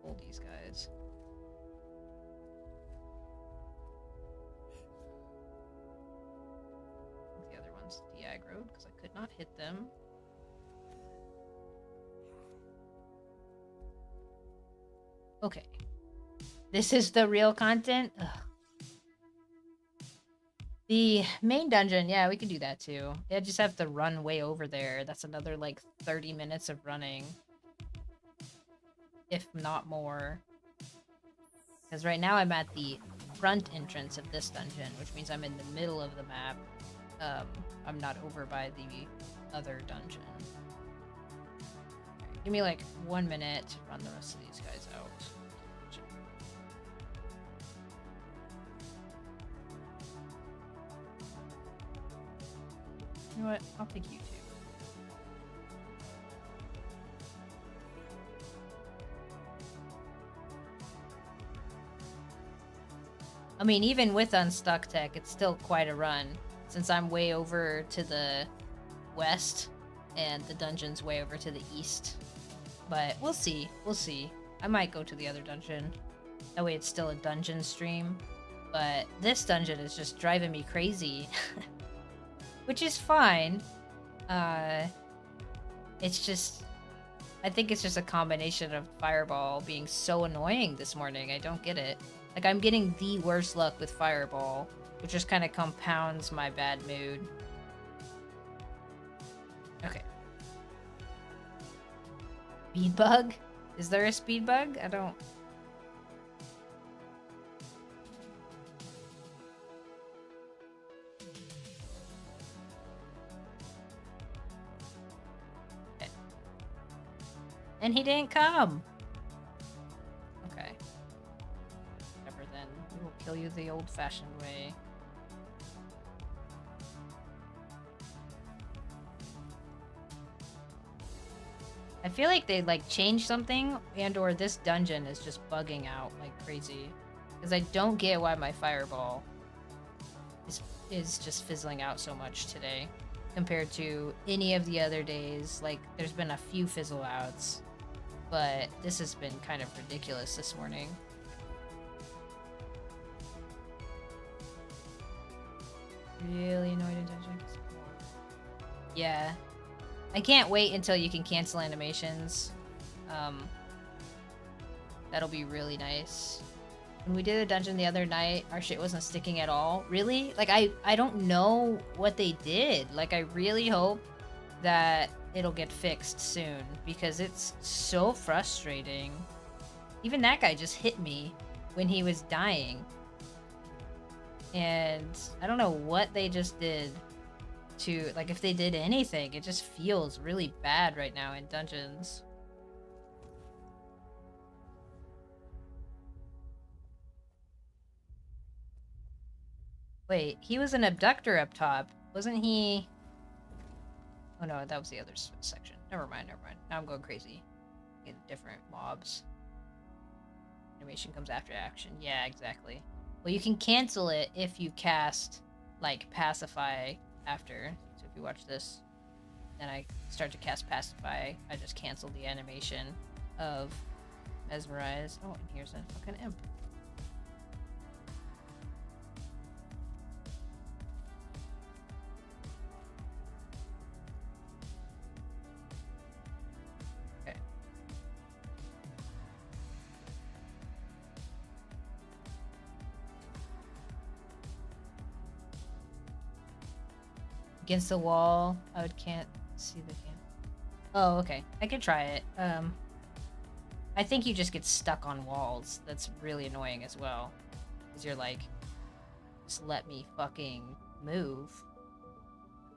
Hold these guys. The other one's de-aggroed because I could not hit them. Okay. This is the real content? Ugh. The main dungeon, yeah, we could do that too. I just have to run way over there. That's another like 30 minutes of running. If not more. Because right now I'm at the front entrance of this dungeon, which means I'm in the middle of the map. I'm not over by the other dungeon. Right, give me like 1 minute to run the rest of these guys out. You know what? I'll take you two. I mean, even with Unstuck Tech, it's still quite a run, since I'm way over to the west, and the dungeon's way over to the east. But we'll see. We'll see. I might go to the other dungeon. That way it's still a dungeon stream. But this dungeon is just driving me crazy. Which is fine. It's just... I think it's just a combination of Fireball being so annoying this morning. I don't get it. Like, I'm getting the worst luck with Fireball, which just kind of compounds my bad mood. Okay. Speed bug? Is there a speed bug? I don't... Okay. And he didn't come! Okay. Whatever then. We will kill you the old-fashioned way. I feel like they like changed something, and or this dungeon is just bugging out like crazy. Because I don't get why my Fireball is just fizzling out so much today. Compared to any of the other days. Like, there's been a few fizzle outs. But this has been kind of ridiculous this morning. Really annoyed at dungeons. Yeah. I can't wait until you can cancel animations. That'll be really nice. When we did a dungeon the other night, our shit wasn't sticking at all. Really? Like, I don't know what they did. Like, I really hope that it'll get fixed soon because it's so frustrating. Even that guy just hit me when he was dying. And I don't know what they just did to, like, if they did anything. It just feels really bad right now in dungeons. Wait, he was an abductor up top. Wasn't he? Oh no, that was the other section. Never mind, never mind. Now I'm going crazy. In different mobs. Animation comes after action. Yeah, exactly. Well, you can cancel it if you cast, like, Pacify after. So if you watch this, then I start to cast Pacify, I just cancel the animation of Mesmerize. Oh, and here's a fucking imp. Okay. Against the wall, can't see the can. Oh, okay. I could try it. I think you just get stuck on walls. That's really annoying as well. Because you're like, just let me fucking move.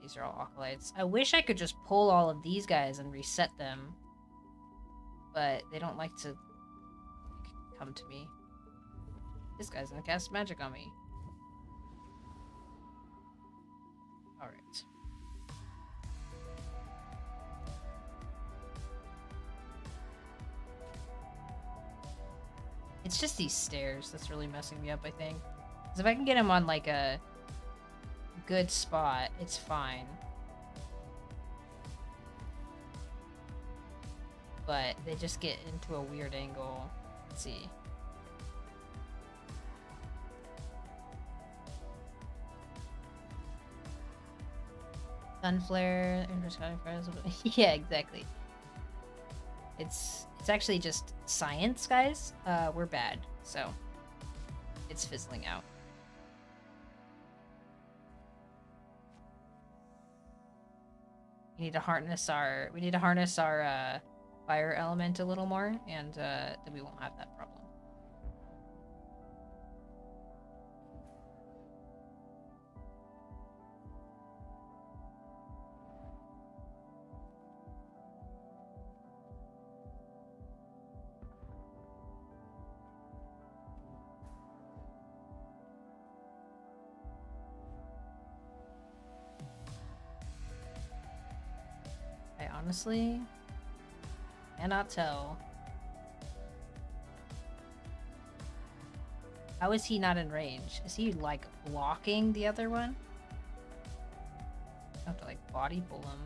These are all acolytes. I wish I could just pull all of these guys and reset them. But they don't like to, like, come to me. This guy's gonna cast magic on me. Alright. It's just these stairs that's really messing me up, I think. Because if I can get him on, like, a good spot, it's fine. But they just get into a weird angle. Let's see. Sunflare, yeah, exactly. It's actually just science, guys. We're bad, so it's fizzling out. We need to harness our fire element a little more, and then we won't have that problem. I honestly cannot tell. How is he not in range? Is he, like, blocking the other one? I have to, like, body pull him.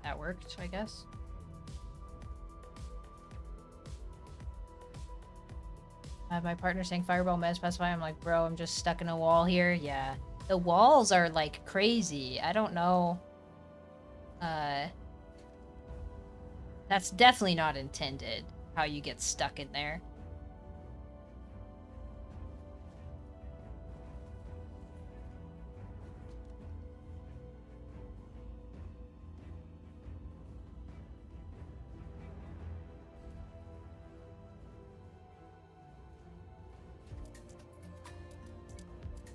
That worked, I guess. I have my partner saying Fireball Mez Pacify. I'm like, bro, I'm just stuck in a wall here. Yeah. The walls are, like, crazy. I don't know. That's definitely not intended, how you get stuck in there.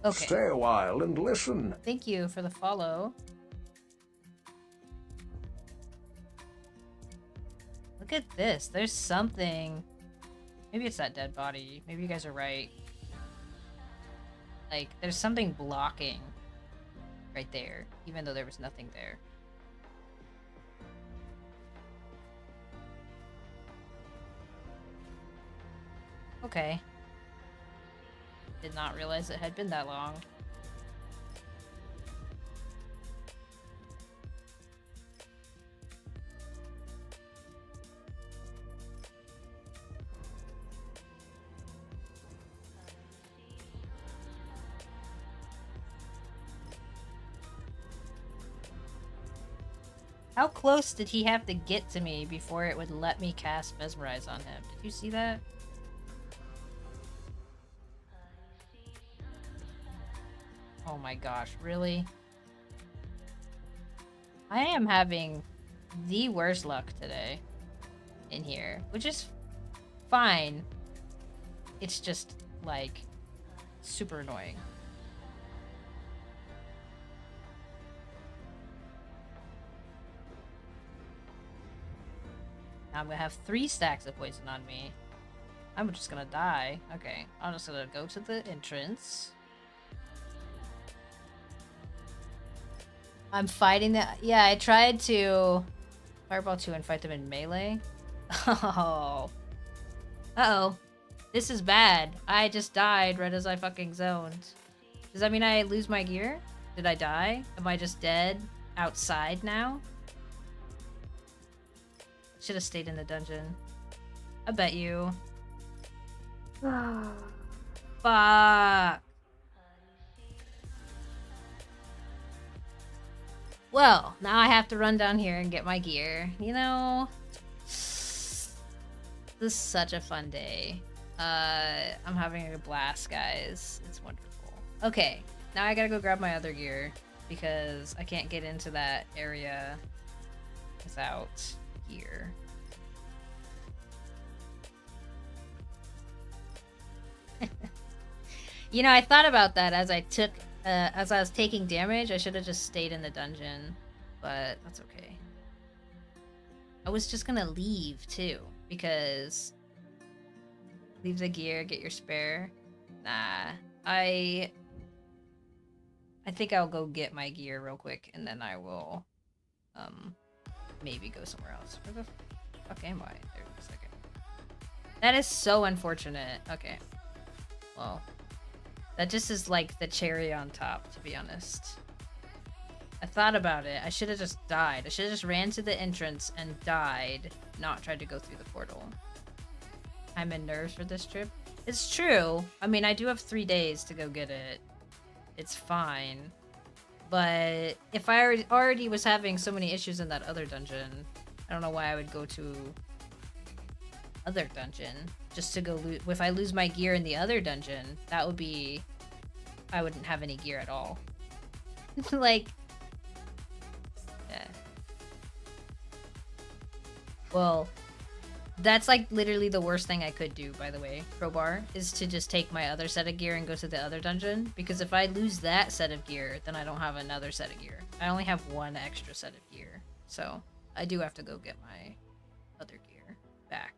Okay. Stay a while and listen. Thank you for the follow. Look at this. There's something. Maybe it's that dead body. Maybe you guys are right. Like, there's something blocking right there, even though there was nothing there. Okay. Did not realize it had been that long. How close did he have to get to me before it would let me cast Mesmerize on him? Did you see that? Oh my gosh, really? I am having the worst luck today in here, which is fine. It's just, like, super annoying. Now I'm gonna have 3 stacks of poison on me. I'm just gonna die. Okay, I'm just gonna go to the entrance. I'm fighting the... Yeah, I tried to Fireball 2 and fight them in melee. Oh. Uh-oh. This is bad. I just died right as I fucking zoned. Does that mean I lose my gear? Did I die? Am I just dead outside now? Should have stayed in the dungeon. I bet you. Fuck. Well, now I have to run down here and get my gear. You know, this is such a fun day. I'm having a blast, guys. It's wonderful. Okay, now I gotta go grab my other gear because I can't get into that area without gear. You know, I thought about that as I was taking damage. I should have just stayed in the dungeon, but that's okay. I was just gonna leave too, because leave the gear, get your spare. Nah, I think I'll go get my gear real quick, and then I will, maybe go somewhere else. Where the fuck am I? There, a second. That is so unfortunate. Okay. Well, that just is like the cherry on top, to be honest. I thought about it. I should have just died. I should have just ran to the entrance and died, not tried to go through the portal. I'm in nerves for this trip. It's true. I mean, I do have 3 days to go get it. It's fine. But if I already was having so many issues in that other dungeon, I don't know why I would go to other dungeon just to go if I lose my gear in the other dungeon, that would be... I wouldn't have any gear at all. Like... Yeah. Well, that's like literally the worst thing I could do, by the way, Crowbar, is to just take my other set of gear and go to the other dungeon, because if I lose that set of gear, then I don't have another set of gear. I only have 1 extra set of gear, so I do have to go get my other gear back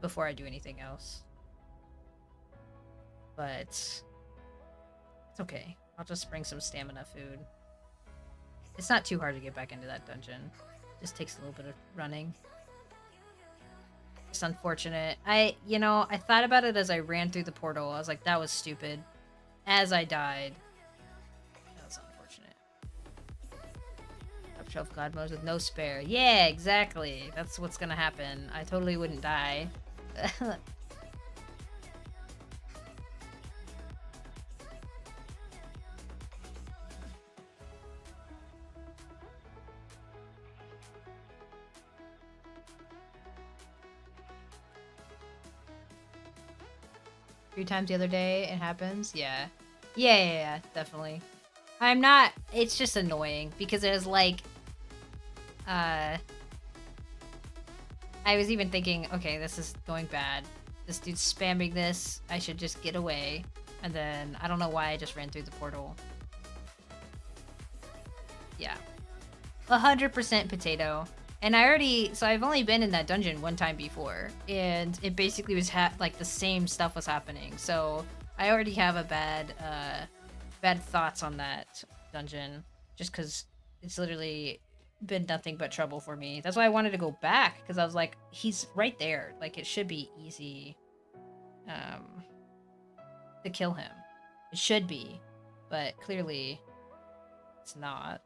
before I do anything else. But it's okay. I'll just bring some stamina food. It's not too hard to get back into that dungeon. Just takes a little bit of running. It's unfortunate. I thought about it as I ran through the portal. I was like, that was stupid. As I died. That was unfortunate. Top shelf god modes with no spare. Yeah, exactly. That's what's gonna happen. I totally wouldn't die. 3 times the other day, it happens. Yeah. Yeah, definitely. I'm not... It's just annoying, because it was like... I was even thinking, okay, this is going bad. This dude's spamming this. I should just get away. And then, I don't know why I just ran through the portal. Yeah. 100% potato. And I've only been in that dungeon 1 time before, and it basically was like the same stuff was happening. So I already have a bad thoughts on that dungeon, just because it's literally been nothing but trouble for me. That's why I wanted to go back, because I was like, he's right there. Like, it should be easy to kill him. It should be, but clearly it's not.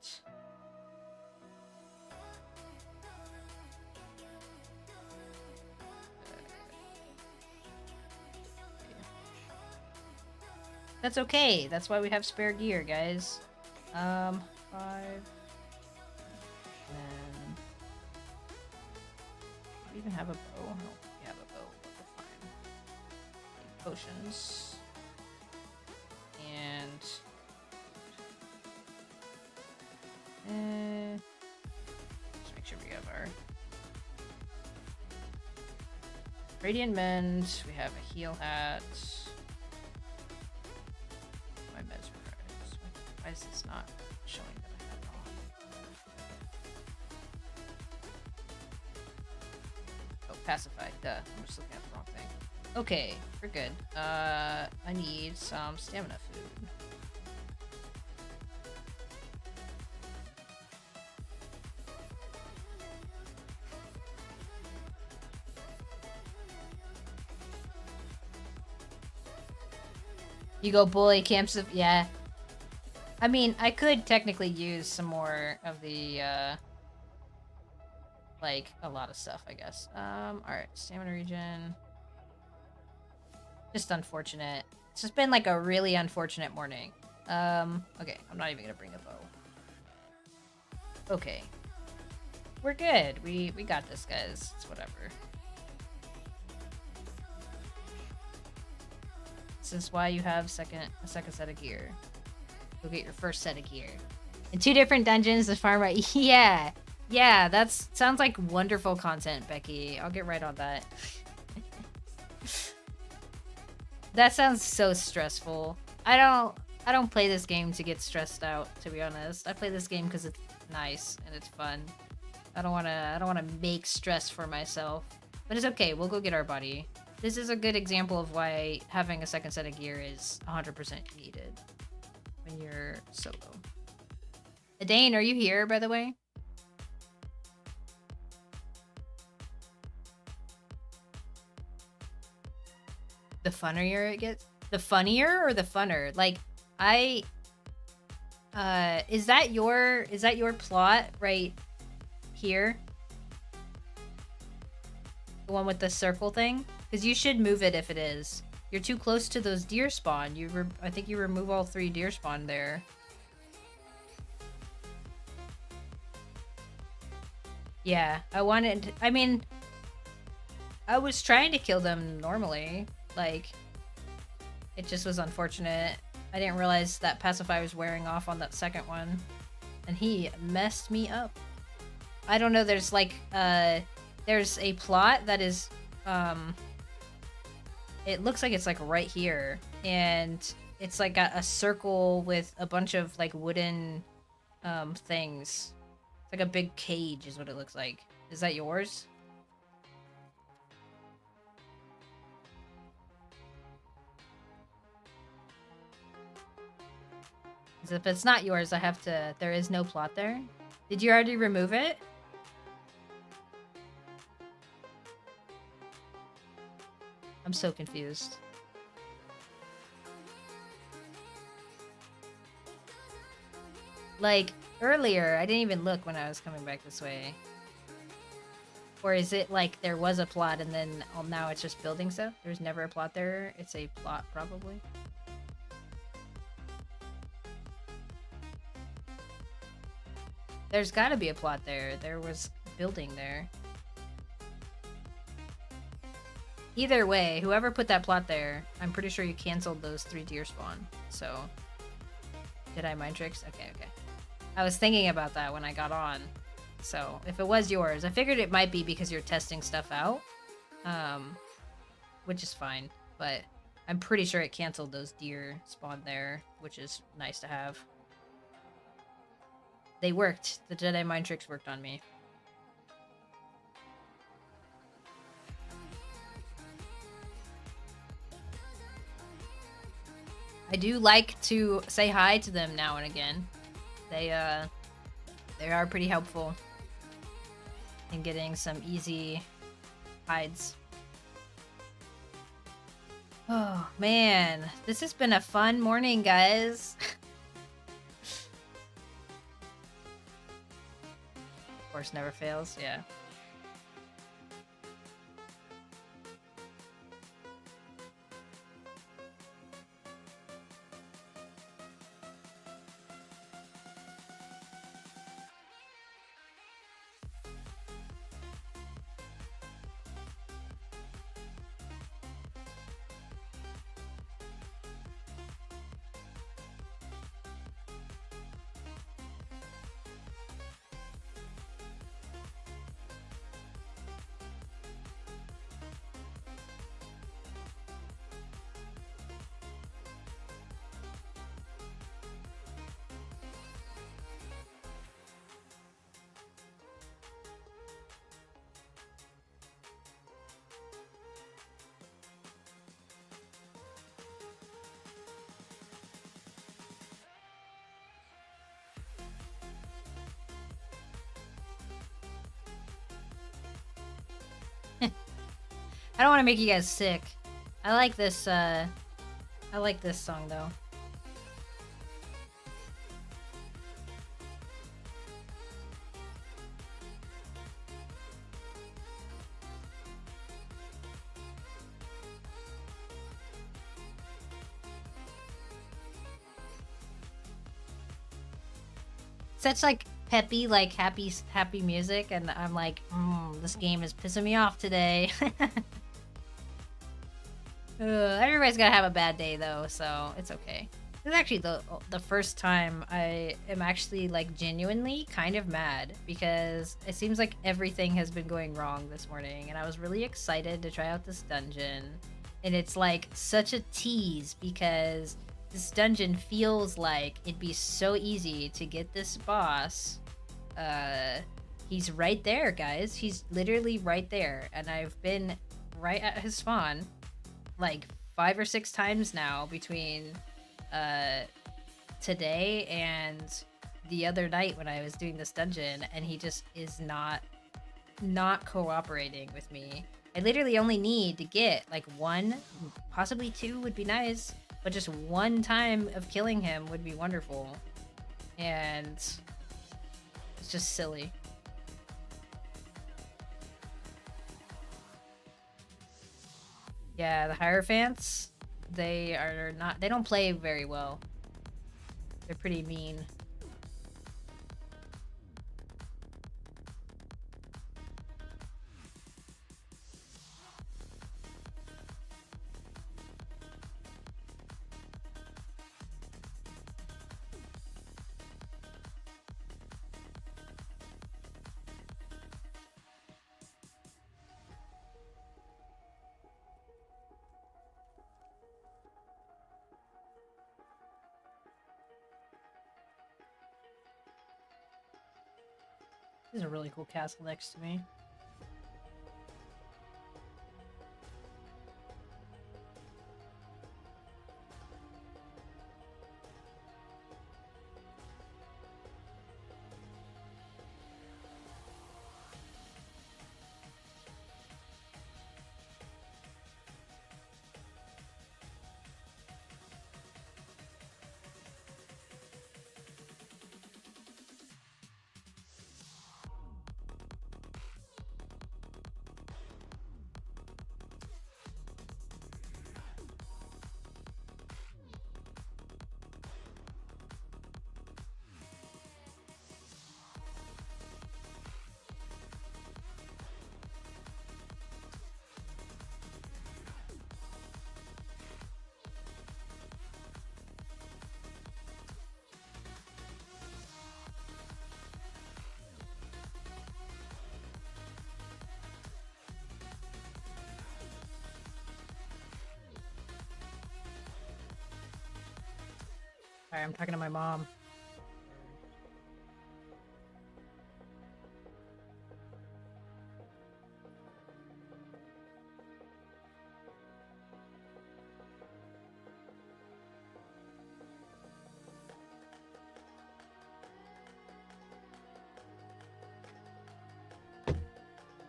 That's okay. That's why we have spare gear, guys. 5. even have a bow? I don't think we have a bow, but we're fine. Take potions. And just make sure we have our Radiant Mend. We have a heal hat. My mesmerize. Why is this not showing that I have it on? Oh, pacify. Duh. I'm just looking at the wrong thing. Okay, we're good. I need some stamina food. You go bully camps of, yeah. I mean, I could technically use some more of the, like, a lot of stuff, I guess. Alright, stamina regen. Just unfortunate. It's just been, like, a really unfortunate morning. Okay, I'm not even gonna bring a bow. Okay. We're good. We got this, guys. It's whatever. This is why you have a second set of gear. Go get your first set of gear. In 2 different dungeons, the farm right. Yeah. Yeah, that sounds like wonderful content, Becky. I'll get right on that. That sounds so stressful. I don't play this game to get stressed out, to be honest. I play this game because it's nice and it's fun. I don't wanna make stress for myself. But it's okay, we'll go get our buddy. This is a good example of why having a second set of gear is 100% needed when you're solo. Adane, are you here, by the way? The funnier it gets? The funnier or the funner? Like, is that your plot right here? The one with the circle thing? Because you should move it if it is. You're too close to those deer spawn. I think you remove all 3 deer spawn there. Yeah, I was trying to kill them normally. Like, it just was unfortunate. I didn't realize that pacify was wearing off on that second one. And he messed me up. I don't know, there's like, there's a plot that is, it looks like it's like right here, and it's like got a circle with a bunch of like wooden things. It's like a big cage is what it looks like. Is that yours? If it's not yours, I have to, there is no plot there. Did you already remove it? I'm so confused. Like, earlier, I didn't even look when I was coming back this way. Or is it like there was a plot and then now it's just building stuff? There's never a plot there. It's a plot, probably. There's gotta be a plot there. There was building there. Either way, whoever put that plot there, I'm pretty sure you canceled those 3 deer spawn. So, did I mind tricks? Okay, okay. I was thinking about that when I got on. So, if it was yours, I figured it might be because you're testing stuff out. Which is fine. But I'm pretty sure it canceled those deer spawn there, which is nice to have. They worked. The Jedi mind tricks worked on me. I do like to say hi to them now and again. They are pretty helpful in getting some easy hides. Oh man, this has been a fun morning, guys. Of course, never fails. Yeah. I don't want to make you guys sick. I like this song though. Such like peppy, like happy music, and I'm like, this game is pissing me off today. Everybody's gotta have a bad day though, so it's okay. This is actually the first time I am actually like genuinely kind of mad, because it seems like everything has been going wrong this morning, and I was really excited to try out this dungeon, and it's like such a tease because this dungeon feels like it'd be so easy to get this boss. He's right there, guys. He's literally right there, and I've been right at his spawn like 5 or 6 times now between today and the other night when I was doing this dungeon, and he just is not cooperating with me. I literally only need to get like 1, possibly 2 would be nice, but just 1 time of killing him would be wonderful. And it's just silly. Yeah, the Hierophants, they don't play very well. They're pretty mean. There's a really cool castle next to me. Sorry, I'm talking to my mom.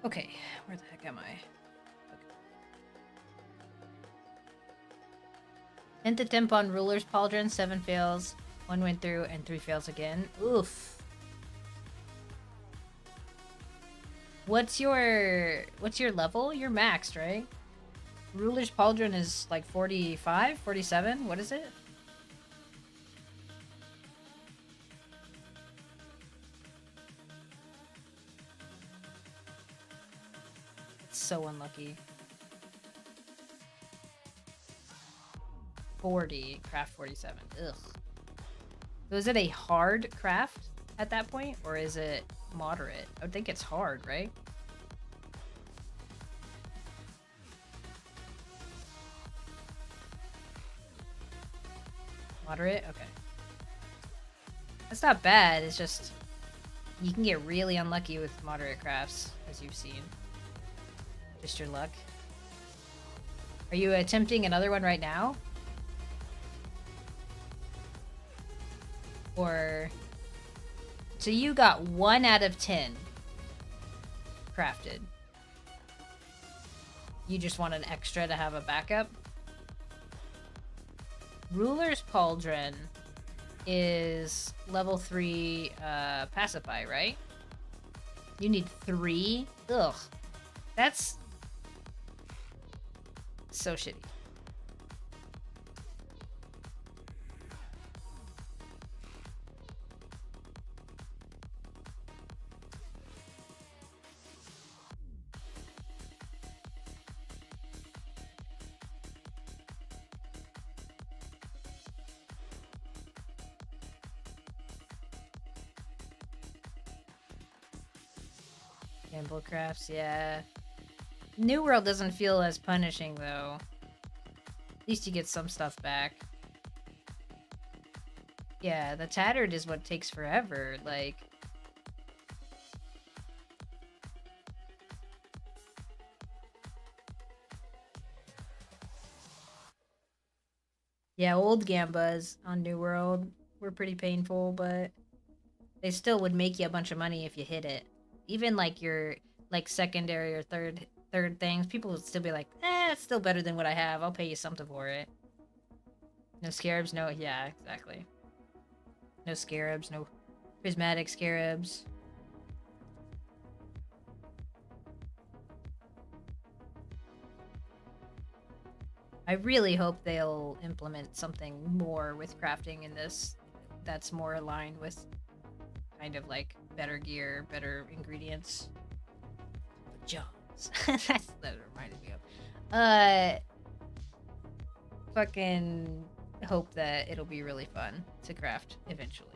Okay, where the heck am I? Hint attempt on Ruler's Pauldron, 7 fails, 1 went through, and 3 fails again. Oof. What's your level? You're maxed, right? Ruler's Pauldron is like 45, 47? What is it? It's so unlucky. 40, craft 47. Ugh. So is it a hard craft at that point, or is it moderate? I would think it's hard, right? Moderate? Okay. That's not bad, it's just you can get really unlucky with moderate crafts, as you've seen. Just your luck. Are you attempting another one right now? Or... So you got 1 out of 10 crafted. You just want an extra to have a backup? Ruler's Pauldron is level 3 pacify, right? You need 3? Ugh. That's so shitty. Gamble crafts, yeah. New World doesn't feel as punishing, though. At least you get some stuff back. Yeah, the Tattered is what takes forever, like... Yeah, old Gambas on New World were pretty painful, but they still would make you a bunch of money if you hit it. Even like your like secondary or third things, people would still be like, it's still better than what I have. I'll pay you something for it. No scarabs, no, yeah, exactly. No scarabs, no prismatic scarabs. I really hope they'll implement something more with crafting in this that's more aligned with kind of like better gear, better ingredients. Jobs. That's that reminded me of. Fucking hope that it'll be really fun to craft eventually.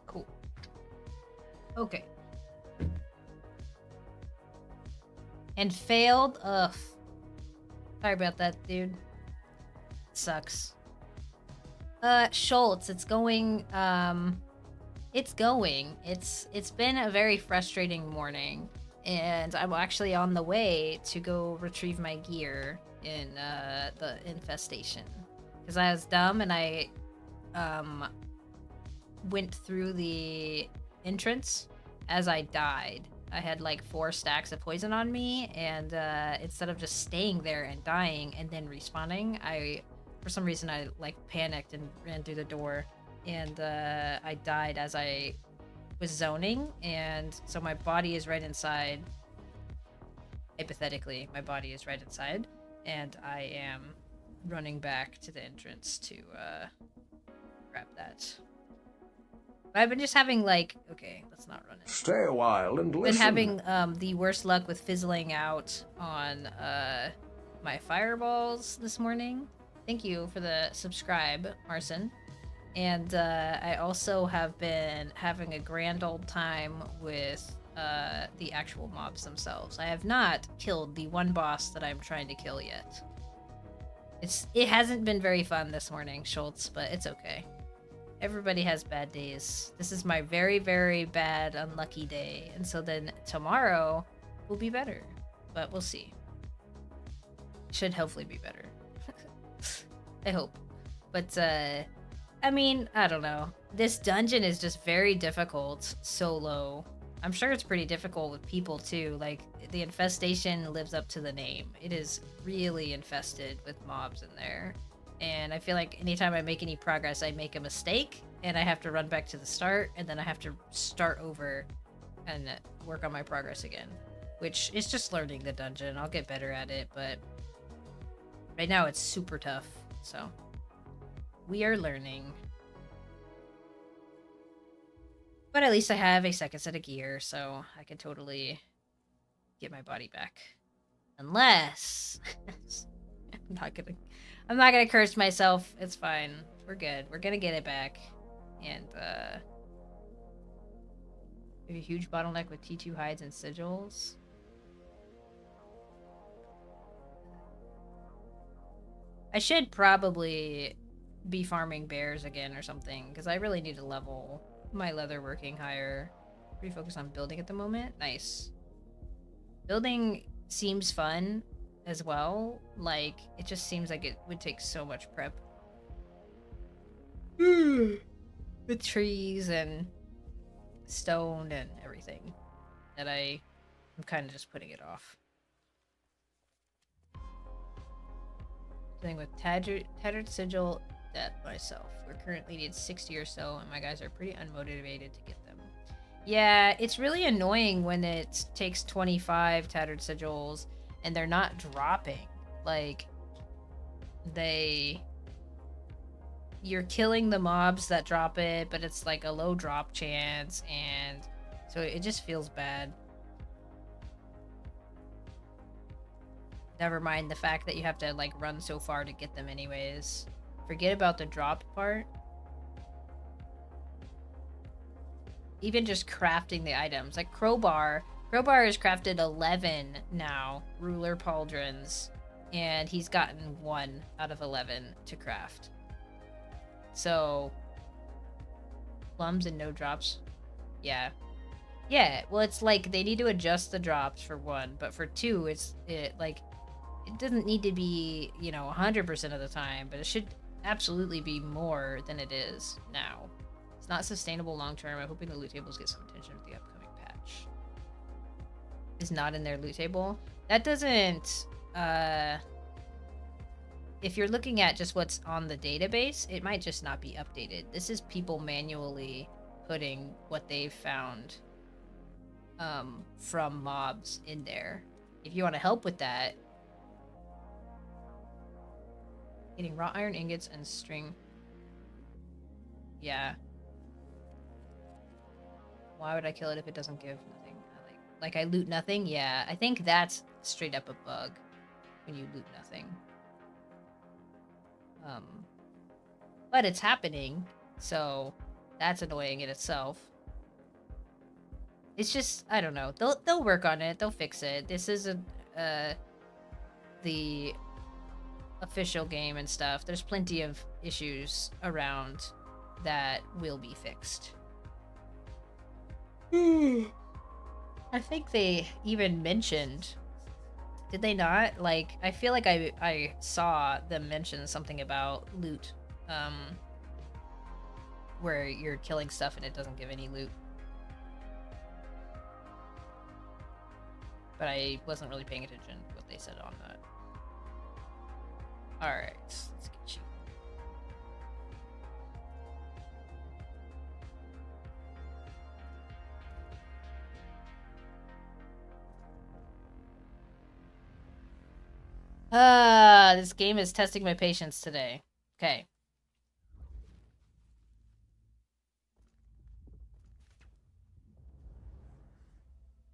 Cool. Okay. And failed? Ugh. Sorry about that, dude. It sucks. Schultz, it's going, It's been a very frustrating morning. And I'm actually on the way to go retrieve my gear in, the infestation. Because I was dumb and I, went through the entrance as I died. I had like 4 stacks of poison on me, and instead of just staying there and dying and then respawning, for some reason, I like panicked and ran through the door, and I died as I was zoning, and so my body is right inside. Hypothetically, my body is right inside, and I am running back to the entrance to grab that. I've been just having like, okay, let's not run it. Stay a while and listen. Been having the worst luck with fizzling out on my fireballs this morning. Thank you for the subscribe, Marcin. And I also have been having a grand old time with the actual mobs themselves. I have not killed the one boss that I'm trying to kill yet. It hasn't been very fun this morning, Schultz, but it's okay. Everybody has bad days. This is my very, very bad, unlucky day. And so then tomorrow will be better. But we'll see. Should hopefully be better. I hope. But, I mean, I don't know. This dungeon is just very difficult solo. I'm sure it's pretty difficult with people too. Like, the infestation lives up to the name. It is really infested with mobs in there. And I feel like anytime I make any progress, I make a mistake, and I have to run back to the start, and then I have to start over and work on my progress again. Which is just learning the dungeon. I'll get better at it, but right now it's super tough. So we are learning. But at least I have a second set of gear, so I can totally get my body back. Unless... I'm I'm not gonna curse myself. It's fine. We're good. We're gonna get it back. And, we have a huge bottleneck with T2 hides and sigils. I should probably be farming bears again or something, because I really need to level my leatherworking higher. Pretty focused on building at the moment. Nice. Building seems fun as well. Like, it just seems like it would take so much prep. With trees and stone and everything that I'm kind of just putting it off. Dealing with tattered sigil debt myself. We're currently need 60 or so, and my guys are pretty unmotivated to get them. Yeah, it's really annoying when it takes 25 tattered sigils and they're not dropping. Like, you're killing the mobs that drop it, but it's like a low drop chance, and so it just feels bad. Never mind the fact that you have to like run so far to get them anyways. Forget about the drop part. Even just crafting the items. Like Crowbar has crafted 11 now, ruler pauldrons, and he's gotten 1 out of 11 to craft. So, plums and no drops. Yeah. Yeah, well, it's like they need to adjust the drops for 1, but for 2, it doesn't need to be, 100% of the time, but it should absolutely be more than it is now. It's not sustainable long term. I'm hoping the loot tables get some attention with the upcoming patch. Is not in their loot table. That doesn't, if you're looking at just what's on the database, it might just not be updated. This is people manually putting what they've found from mobs in there. If you want to help with that, getting wrought iron ingots and string. Yeah. Why would I kill it if it doesn't give nothing? Like I loot nothing? Yeah, I think that's straight up a bug when you loot nothing. But it's happening, so that's annoying in itself. It's just, I don't know. They'll work on it. They'll fix it. This isn't the official game and stuff. There's plenty of issues around that will be fixed. I think they even mentioned, did they not? Like, I feel like I saw them mention something about loot, where you're killing stuff and it doesn't give any loot. But I wasn't really paying attention to what they said on that. Alright, let's get you. This game is testing my patience today. Okay.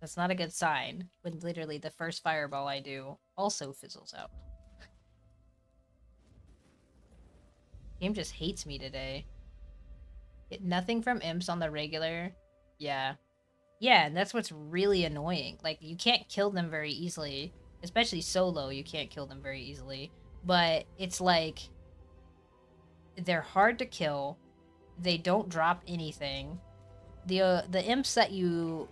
That's not a good sign when literally the first fireball I do also fizzles out. Game just hates me today. Get nothing from imps on the regular. Yeah. Yeah, and that's what's really annoying. Like, you can't kill them very easily. Especially solo, you can't kill them very easily. But it's like, they're hard to kill. They don't drop anything. The imps that you...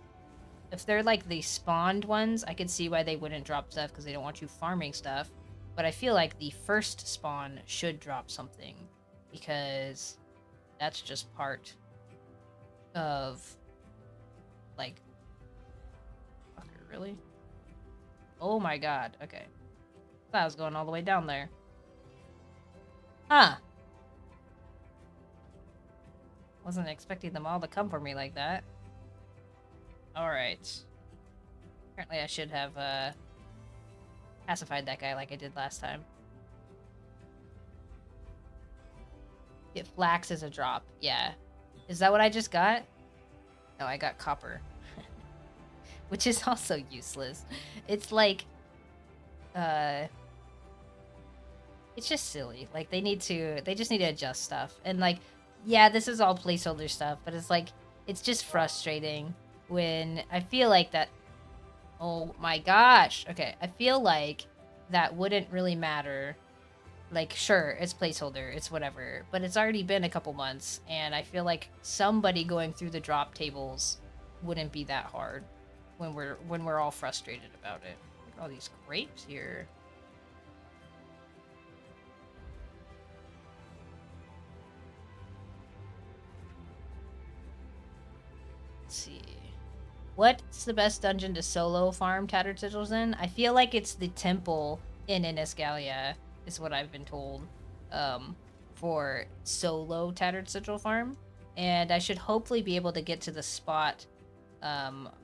If they're like the spawned ones, I could see why they wouldn't drop stuff because they don't want you farming stuff. But I feel like the first spawn should drop something because that's just part of, like... Fucker, really? Oh my god, okay. Thought I was going all the way down there. Huh. Wasn't expecting them all to come for me like that. Alright. Apparently I should have, pacified that guy like I did last time. Get flax as a drop. Yeah. Is that what I just got? No, I got copper. Which is also useless. It's like, it's just silly. Like they just need to adjust stuff. And like, yeah, this is all placeholder stuff, but it's like it's just frustrating when I feel like that. Oh my gosh. Okay, I feel like that wouldn't really matter. Like, sure, it's placeholder, it's whatever, but it's already been a couple months, and I feel like somebody going through the drop tables wouldn't be that hard when we're all frustrated about it. Look at all these grapes here. Let's see. What's the best dungeon to solo farm Tattered Sigils in? I feel like it's the temple in Inisgalia, is what I've been told, for solo Tattered Sigil farm. And I should hopefully be able to get to the spot.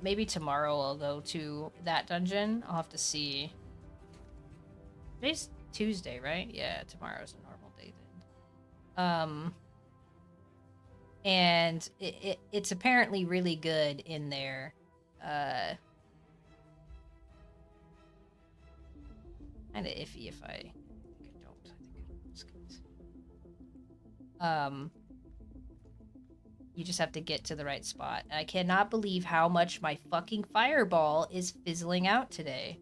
Maybe tomorrow I'll go to that dungeon. I'll have to see. Today's Tuesday, right? Yeah, tomorrow's a normal day then. And it's apparently really good in there. Kind of iffy if I don't. I think it's good. You just have to get to the right spot. I cannot believe how much my fucking fireball is fizzling out today.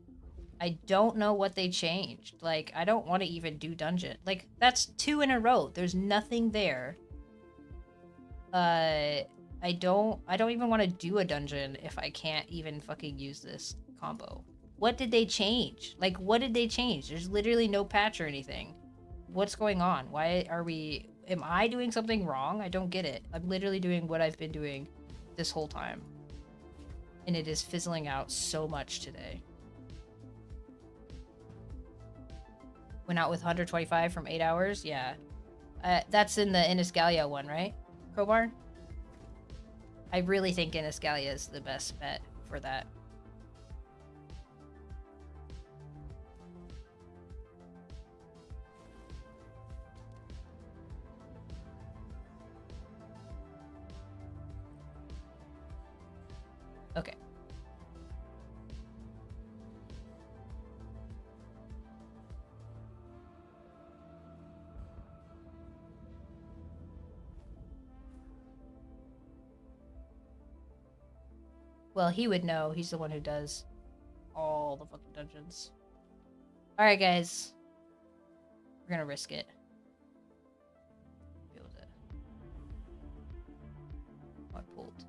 I don't know what they changed. Like, I don't want to even do dungeon. Like, that's 2 in a row. There's nothing there. I don't even want to do a dungeon if I can't even fucking use this combo. What did they change? Like, what did they change? There's literally no patch or anything. What's going on? Why are we... Am I doing something wrong? I don't get it. I'm literally doing what I've been doing this whole time. And it is fizzling out so much today. Went out with 125 from 8 hours? Yeah. That's in the Inisgalia one, right? Crowbar? I really think Inisgalia is the best bet for that. Okay. Well, he would know. He's the one who does all the fucking dungeons. Alright, guys. We're gonna risk it. Oh, I pulled.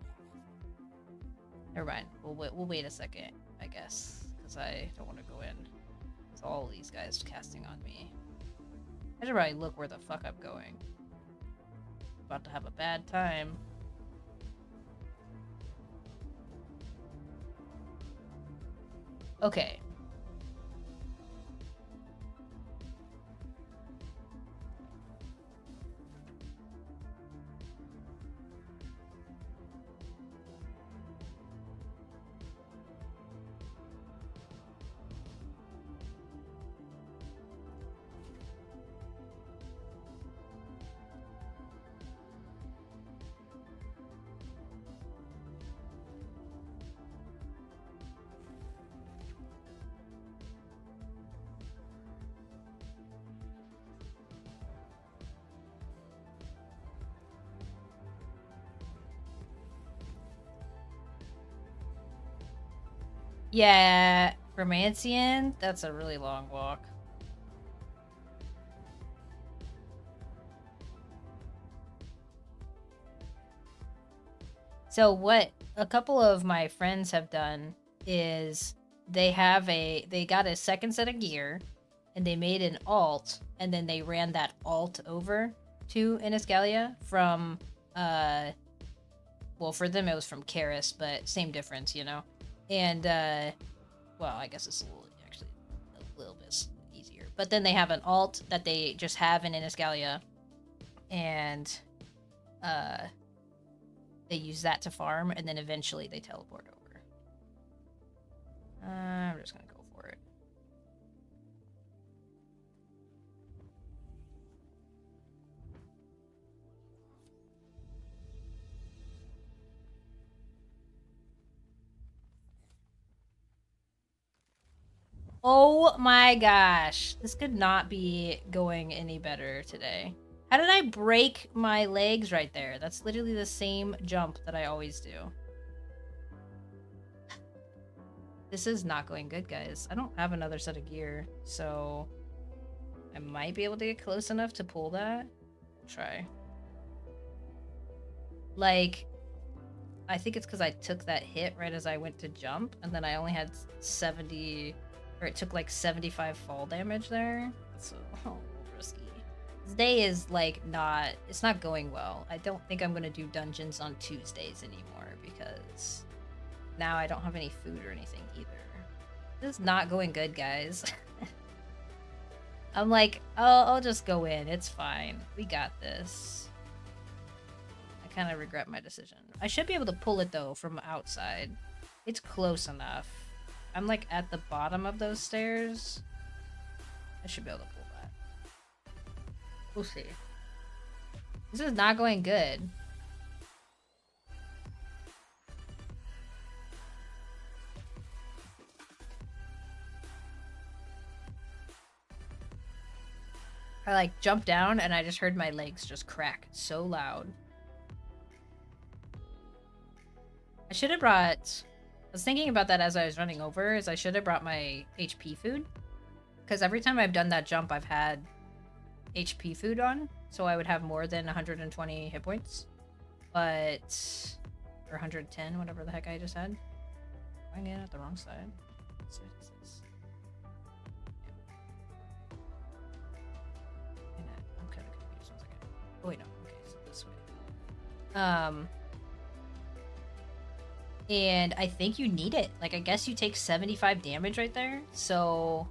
Never mind. We'll wait a second, I guess. Because I don't want to go in with all these guys casting on me. I should probably look where the fuck I'm going. About to have a bad time. Okay. Yeah, Romancian? That's a really long walk. So what a couple of my friends have done is they got a second set of gear and they made an alt and then they ran that alt over to Inisgalia from well, for them it was from Karis, but same difference, you know. And well, I guess it's actually a little bit easier. But then they have an alt that they just have in Inisgalia, and they use that to farm, and then eventually they teleport over. I'm just gonna go for it. Oh my gosh. This could not be going any better today. How did I break my legs right there? That's literally the same jump that I always do. This is not going good, guys. I don't have another set of gear, so I might be able to get close enough to pull that. I'll try. Like, I think it's because I took that hit right as I went to jump, and then I only had 70, or it took like 75 fall damage there. So, risky. This day is like it's not going well. I don't think I'm gonna do dungeons on Tuesdays anymore because now I don't have any food or anything either. This is not going good, guys. I'm like, I'll just go in. It's fine. We got this. I kind of regret my decision. I should be able to pull it though from outside. It's close enough. I'm like at the bottom of those stairs. I should be able to pull that. We'll see. This is not going good. I like jumped down and I just heard my legs just crack so loud. I should have brought... I was thinking about that as I was running over, is I should have brought my HP food. Because every time I've done that jump, I've had HP food on. So I would have more than 120 hit points. But... Or 110, whatever the heck I just had. Going in at the wrong side. Let's see what this is. I'm kind of confused. 1 second. Oh wait, no. Okay, so this way. And I think you need it. Like, I guess you take 75 damage right there. So...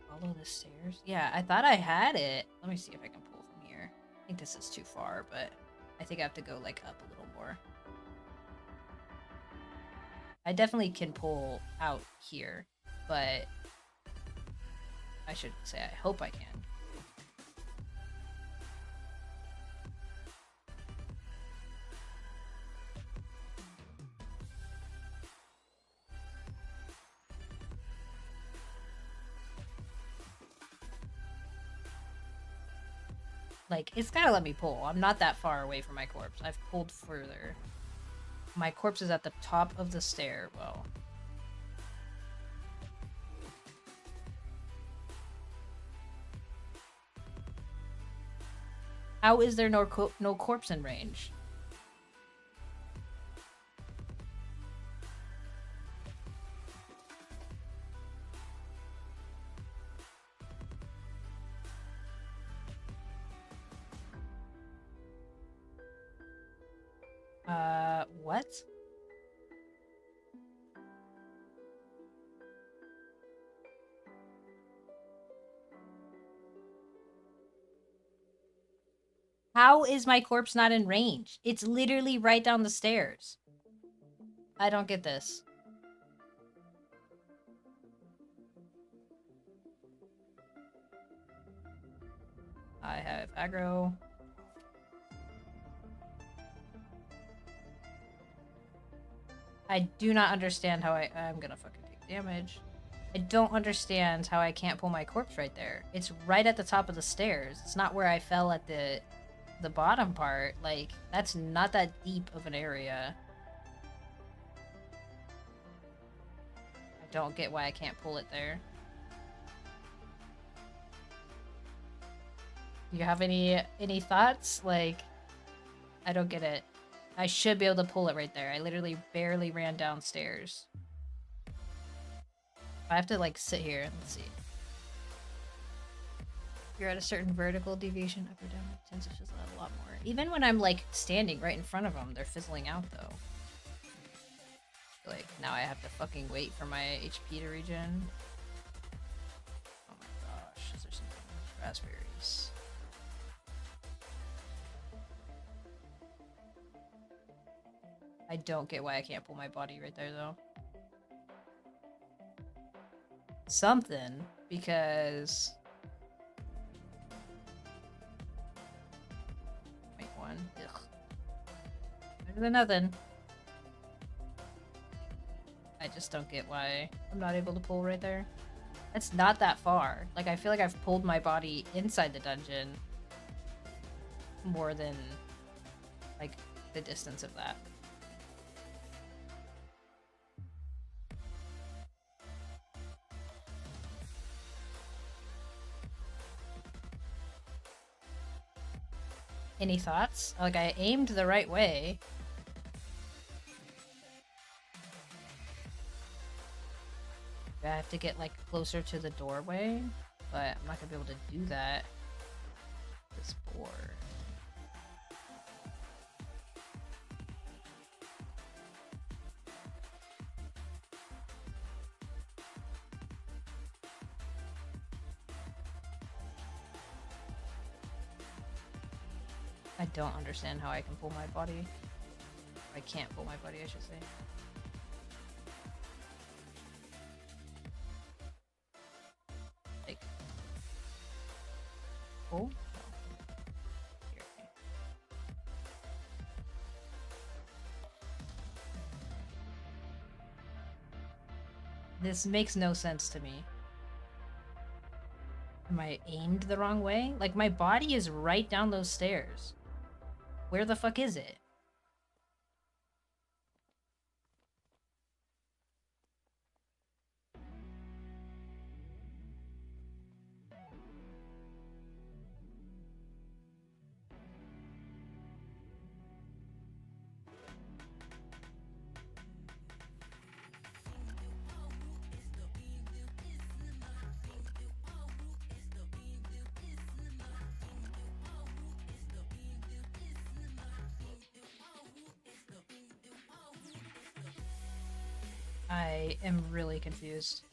Follow the stairs? Yeah, I thought I had it. Let me see if I can pull from here. I think this is too far, but I think I have to go, like, up a little more. I definitely can pull out here, but... I should say I hope I can. Like, it's gotta let me pull. I'm not that far away from my corpse. I've pulled further. My corpse is at the top of the stairwell. How is there no corpse in range? What? How is my corpse not in range? It's literally right down the stairs. I don't get this. I have aggro. I do not understand how I'm gonna fucking take damage. I don't understand how I can't pull my corpse right there. It's right at the top of the stairs. It's not where I fell at the bottom part. Like, that's not that deep of an area. I don't get why I can't pull it there. You have any thoughts? Like, I don't get it. I should be able to pull it right there. I literally barely ran downstairs. I have to, like, sit here. Let's see. You're at a certain vertical deviation, up or down, it tends to fizzle out a lot more. Even when I'm, like, standing right in front of them, they're fizzling out, though. Like, now I have to fucking wait for my HP to regen. Oh my gosh, is there something? Raspberries. I don't get why I can't pull my body right there, though. Something, because... Wait, one. Ugh. Better than nothing. I just don't get why I'm not able to pull right there. That's not that far. Like, I feel like I've pulled my body inside the dungeon more than, like, the distance of that. Any thoughts? Like, I aimed the right way. I have to get, like, closer to the doorway, but I'm not gonna be able to do that. This board. I don't understand how I can pull my body. I can't pull my body, I should say. Like, oh, no. Here. This makes no sense to me. Am I aimed the wrong way? Like, my body is right down those stairs. Where the fuck is it? I am really confused.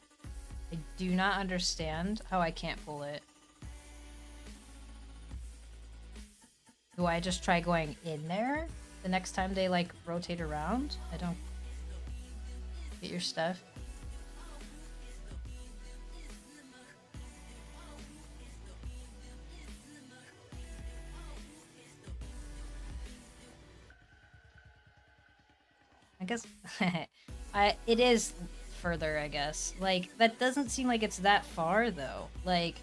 I do not understand how I can't pull it. Do I just try going in there the next time they, like, rotate around? I don't get your stuff. I guess it is further, I guess. Like, that doesn't seem like it's that far, though. Like,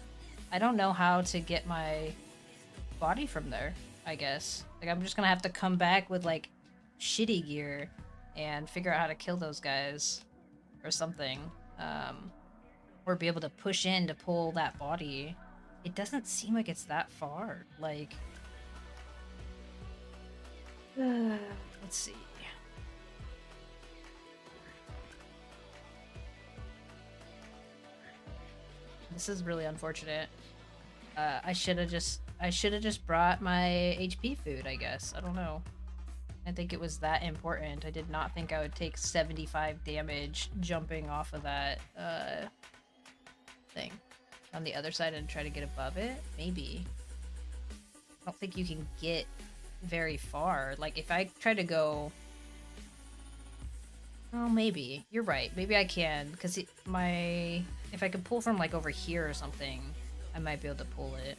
I don't know how to get my body from there, I guess. Like, I'm just gonna have to come back with, like, shitty gear and figure out how to kill those guys or something. Or be able to push in to pull that body. It doesn't seem like it's that far. Like, let's see. This is really unfortunate. I should have just brought my HP food, I guess. I don't know. I think it was that important. I did not think I would take 75 damage jumping off of that thing on the other side and try to get above it. Maybe. I don't think you can get very far. Like, if I try to go... Oh, maybe. You're right. Maybe I can, because if I could pull from, like, over here or something, I might be able to pull it.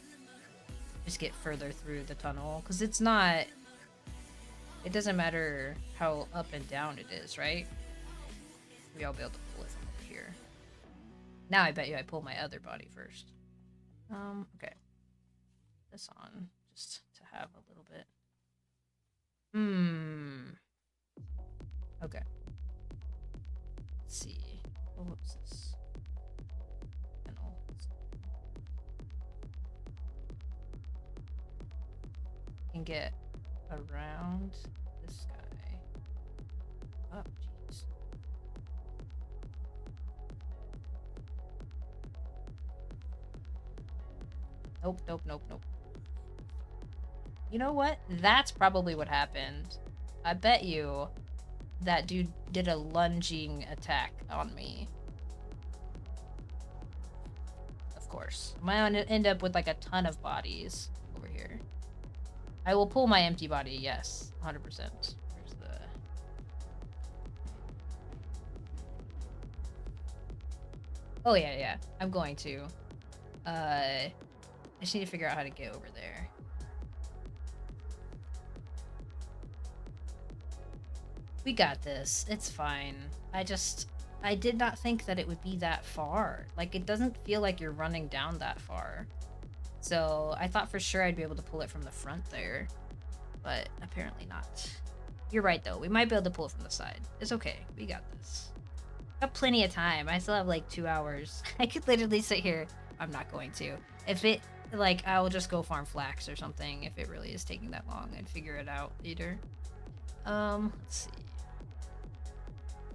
Just get further through the tunnel, because it's not... It doesn't matter how up and down it is, right? Maybe I'll be able to pull it from over here. Now I bet you I pull my other body first. Okay. This on, just to have a little bit. Okay. Let's see. What was this? Can get around this guy. Oh, jeez. Nope, nope, nope, nope. You know what? That's probably what happened. I bet you that dude did a lunging attack on me. Of course. I'm gonna end up with, like, a ton of bodies over here. I will pull my empty body, yes. 100%. Where's the... Oh, yeah, yeah. I'm going to. I just need to figure out how to get over there. We got this. It's fine. I just... I did not think that it would be that far. Like, it doesn't feel like you're running down that far. So I thought for sure I'd be able to pull it from the front there, but apparently not. You're right though, we might be able to pull it from the side. It's okay, we got this. Got plenty of time. I still have like 2 hours. I could literally sit here. I'm not going to. If it, like, I will just go farm flax or something if it really is taking that long and figure it out later. Let's see.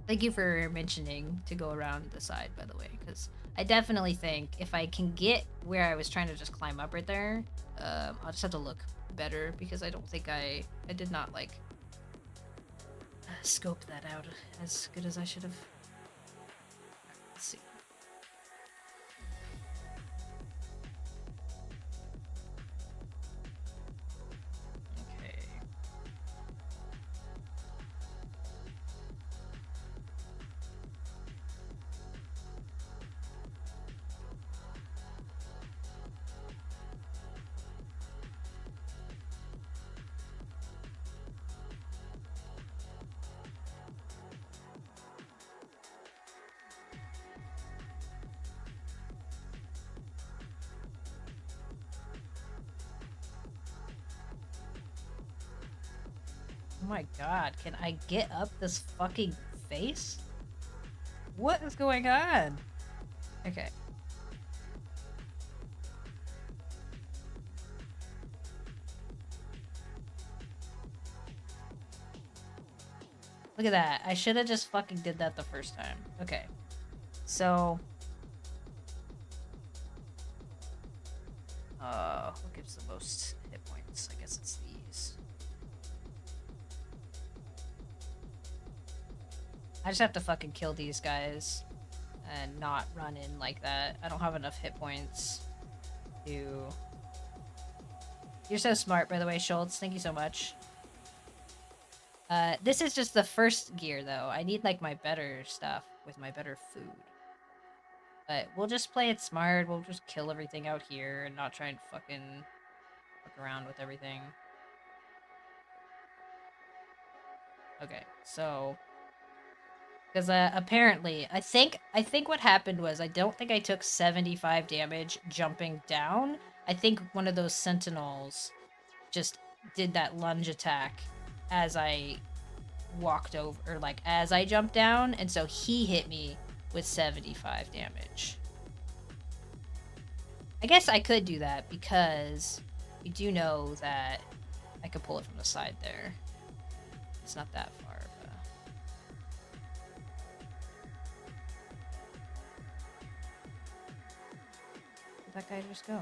Thank you for mentioning to go around the side, by the way, because I definitely think if I can get where I was trying to just climb up right there, I'll just have to look better because I don't think I did not, like, scope that out as good as I should have. Let's see. Okay. Oh my god, can I get up this fucking face? What is going on? Okay. Look at that. I should have just fucking did that the first time. Okay. So... who gives the most hit points? I guess it's these. I just have to fucking kill these guys and not run in like that. I don't have enough hit points to... You're so smart, by the way, Schultz. Thank you so much. This is just the first gear, though. I need, like, my better stuff with my better food. But we'll just play it smart. We'll just kill everything out here and not try and fucking fuck around with everything. Okay, so... Because apparently, I think what happened was I don't think I took 75 damage jumping down. I think one of those sentinels just did that lunge attack as I walked over, or like as I jumped down, and so he hit me with 75 damage. I guess I could do that because we do know that I could pull it from the side there. It's not that far. That guy just go?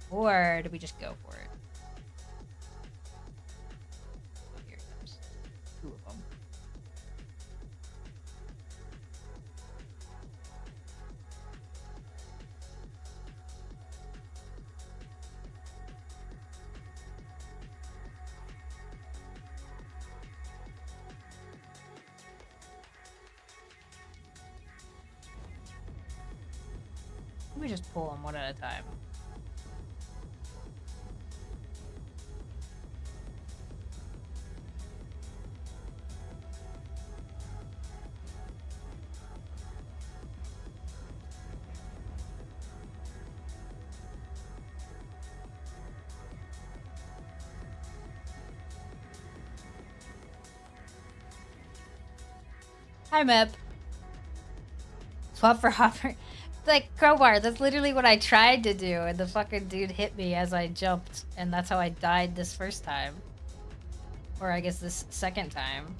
Or do we just go for it? Oh, here it comes. 2 of them. Let me just pull them one at a time. Hi, Mep. Swap for Hopper. Like, crowbar, that's literally what I tried to do, and the fucking dude hit me as I jumped, and that's how I died this first time. Or I guess this second time.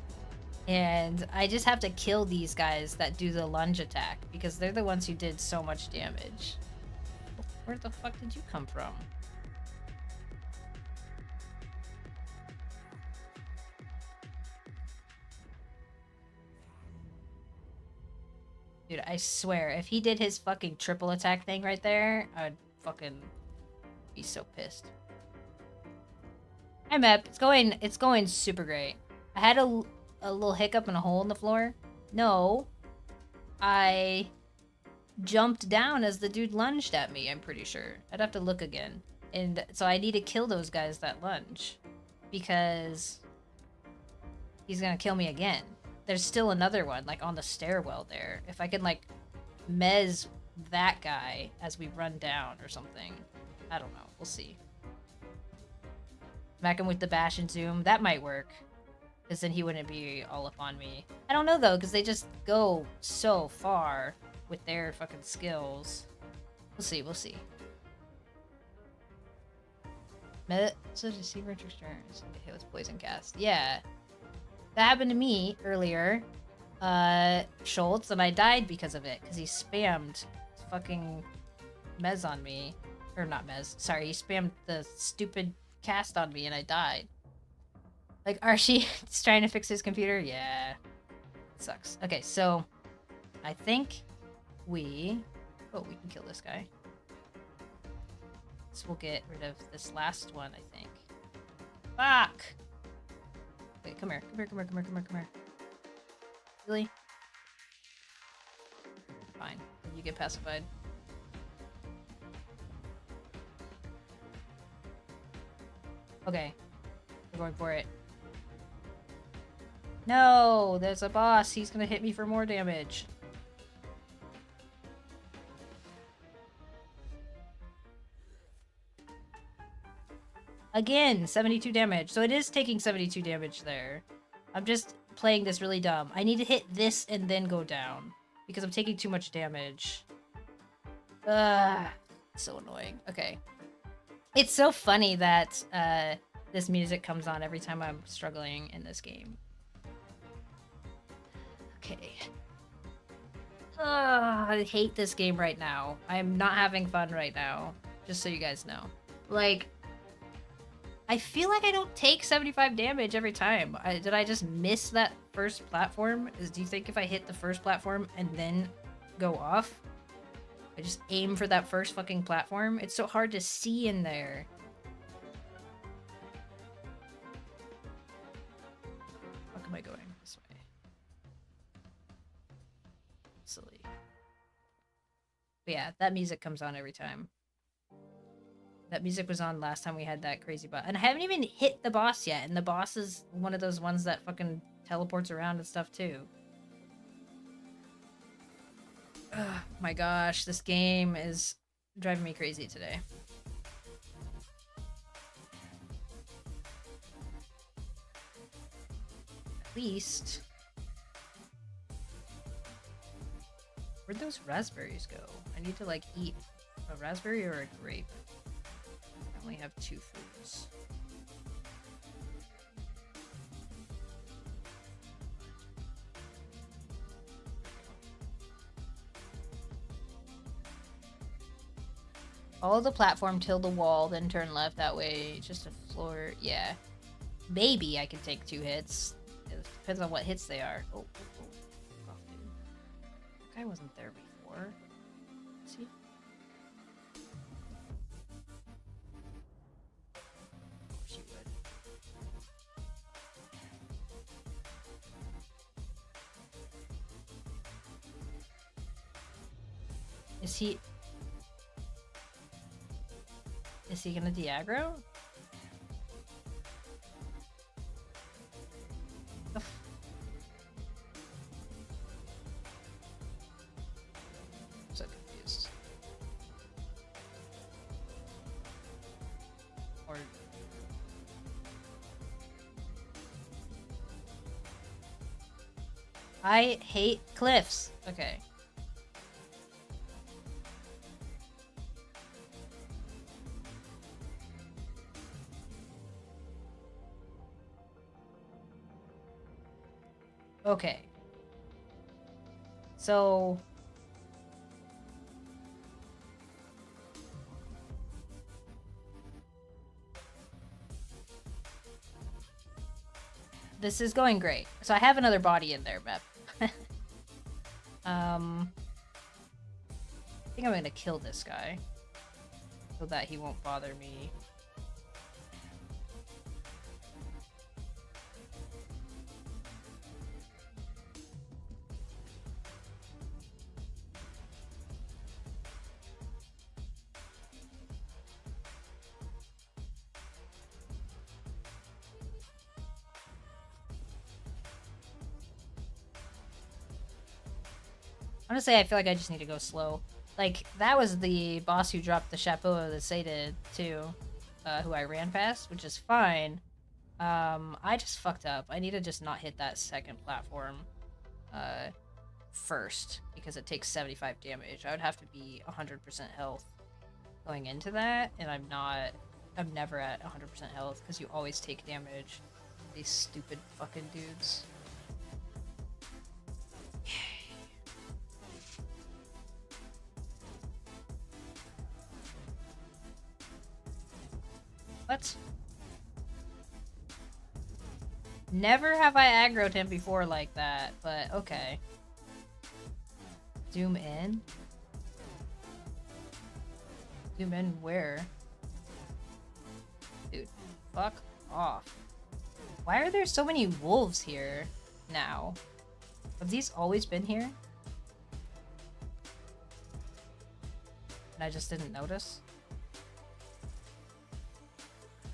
And I just have to kill these guys that do the lunge attack, because they're the ones who did so much damage. Where the fuck did you come from? Dude, I swear, if he did his fucking triple attack thing right there, I would fucking be so pissed. Hi, Mep. It's going super great. I had a little hiccup and a hole in the floor. No. I jumped down as the dude lunged at me, I'm pretty sure. I'd have to look again. And so I need to kill those guys that lunge. Because he's gonna kill me again. There's still another one, like, on the stairwell there. If I can, like, mez that guy as we run down or something. I don't know. We'll see. Smack him with the bash and zoom. That might work. Because then he wouldn't be all up on me. I don't know, though, because they just go so far with their fucking skills. We'll see, we'll see. So deceiver returns. Get hit with poison cast. Yeah. That happened to me earlier. Schultz, and I died because of it. Because he spammed fucking mez on me. Or not mez. Sorry, he spammed the stupid cast on me and I died. Like, Archie is trying to fix his computer? Yeah. It sucks. Okay, so I think we... Oh, we can kill this guy. So we'll get rid of this last one, I think. Fuck! Wait, come here. Come here, come here, come here, come here, come here. Really? Fine. You get pacified. Okay. We're going for it. No! There's a boss. He's gonna hit me for more damage. Again, 72 damage. So it is taking 72 damage there. I'm just playing this really dumb. I need to hit this and then go down. Because I'm taking too much damage. Ugh. So annoying. Okay. It's so funny that this music comes on every time I'm struggling in this game. Okay. I hate this game right now. I'm not having fun right now. Just so you guys know. Like... I feel like I don't take 75 damage every time. Did I just miss that first platform? Do you think if I hit the first platform and then go off, I just aim for that first fucking platform? It's so hard to see in there. How am I going this way? Silly. But yeah, that music comes on every time. That music was on last time we had that crazy boss. And I haven't even hit the boss yet. And the boss is one of those ones that fucking teleports around and stuff too. Oh my gosh, this game is driving me crazy today. At least... Where'd those raspberries go? I need to like eat a raspberry or a grape. I only have 2 foods. Follow the platform till the wall, then turn left. That way, just a floor. Yeah. Maybe I can take 2 hits. It depends on what hits they are. Oh, oh, dude. That guy wasn't there before. Is he? She would. Is he gonna de-aggro? I'm so confused. Or I hate cliffs. Okay. Okay. So... This is going great. So I have another body in there, Mep. I think I'm gonna kill this guy. So that he won't bother me. Honestly, I feel like I just need to go slow. Like, that was the boss who dropped the chapeau of the Sata, too. Who I ran past, which is fine. I just fucked up. I need to just not hit that second platform, first, because it takes 75 damage. I would have to be 100% health going into that, and I'm never at 100% health, because you always take damage. These stupid fucking dudes. What? Never have I aggroed him before like that, but okay. Zoom in? Zoom in where? Dude, fuck off. Why are there so many wolves here now? Have these always been here? And I just didn't notice?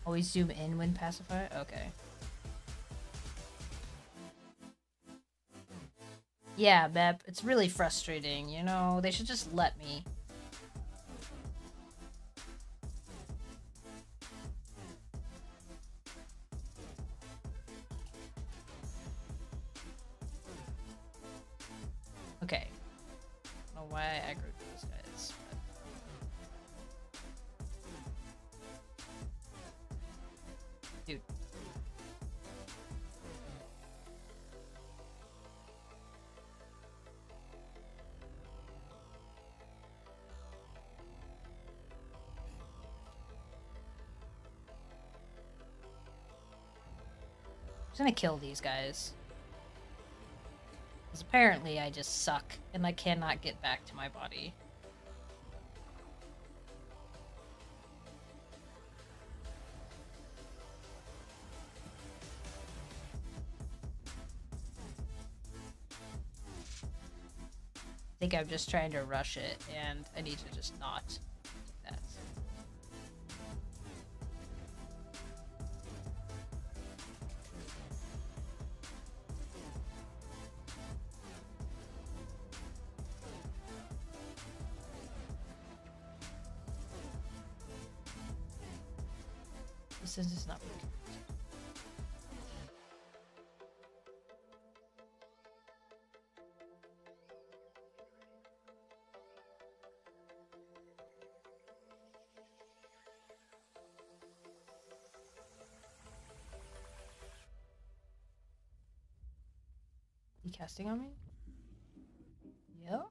Always zoom in when pacify? Okay. Yeah, Bep, it's really frustrating, you know? They should just let me. Okay. I don't know why I aggroed these guys, but... Dude. I'm just gonna kill these guys. Because apparently I just suck, and I cannot get back to my body. I think I'm just trying to rush it, and I need to just not do that. This is just not working. You casting on me? Yep.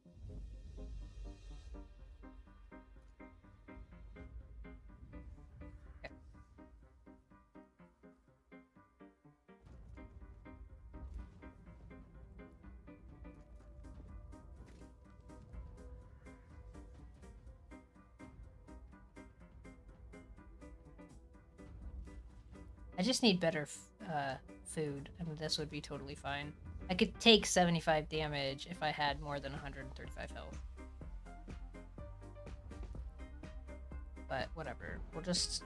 Okay. I just need better food, and this would be totally fine. I could take 75 damage if I had more than 135 health. But whatever, we'll just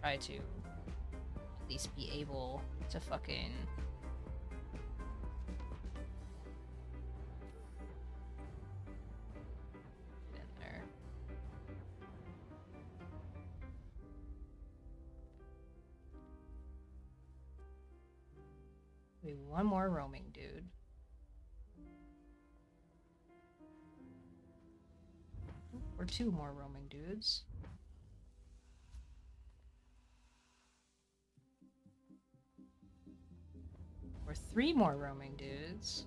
try to at least be able to fucking... get in there. Maybe one more roaming dude. Or two more roaming dudes. Or three more roaming dudes.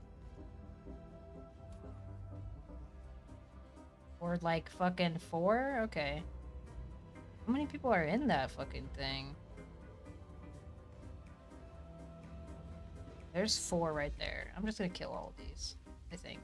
Or like fucking four? Okay. How many people are in that fucking thing? There's four right there. I'm just gonna kill all of these, I think.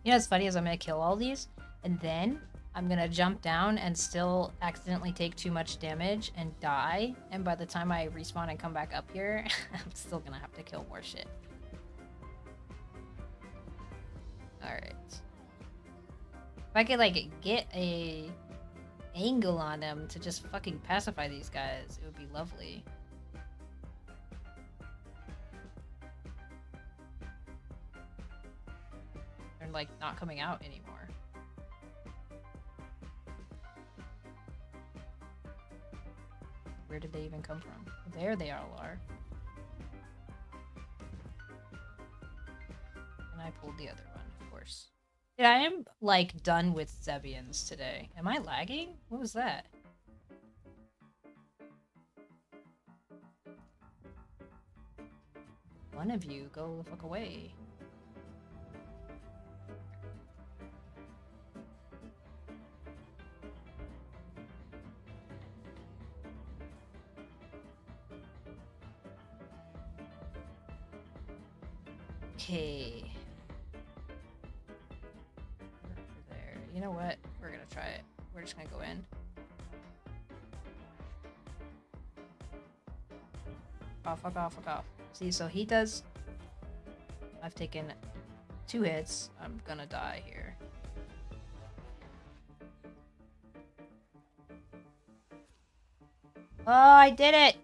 You know what's funny is I'm gonna kill all these, and then I'm gonna jump down and still accidentally take too much damage and die, and by the time I respawn and come back up here, I'm still gonna have to kill more shit. Alright. If I could, like, get a angle on them to just fucking pacify these guys, it would be lovely. They're, like, not coming out anymore. Where did they even come from? There they all are. And I pulled the other one, of course. Dude, I am, like, done with Zebians today. Am I lagging? What was that? One of you, go the fuck away. Okay. There. You know what? We're gonna try it. We're just gonna go in. Fuck off, fuck off. See, so he does... I've taken 2 hits. I'm gonna die here. Oh, I did it!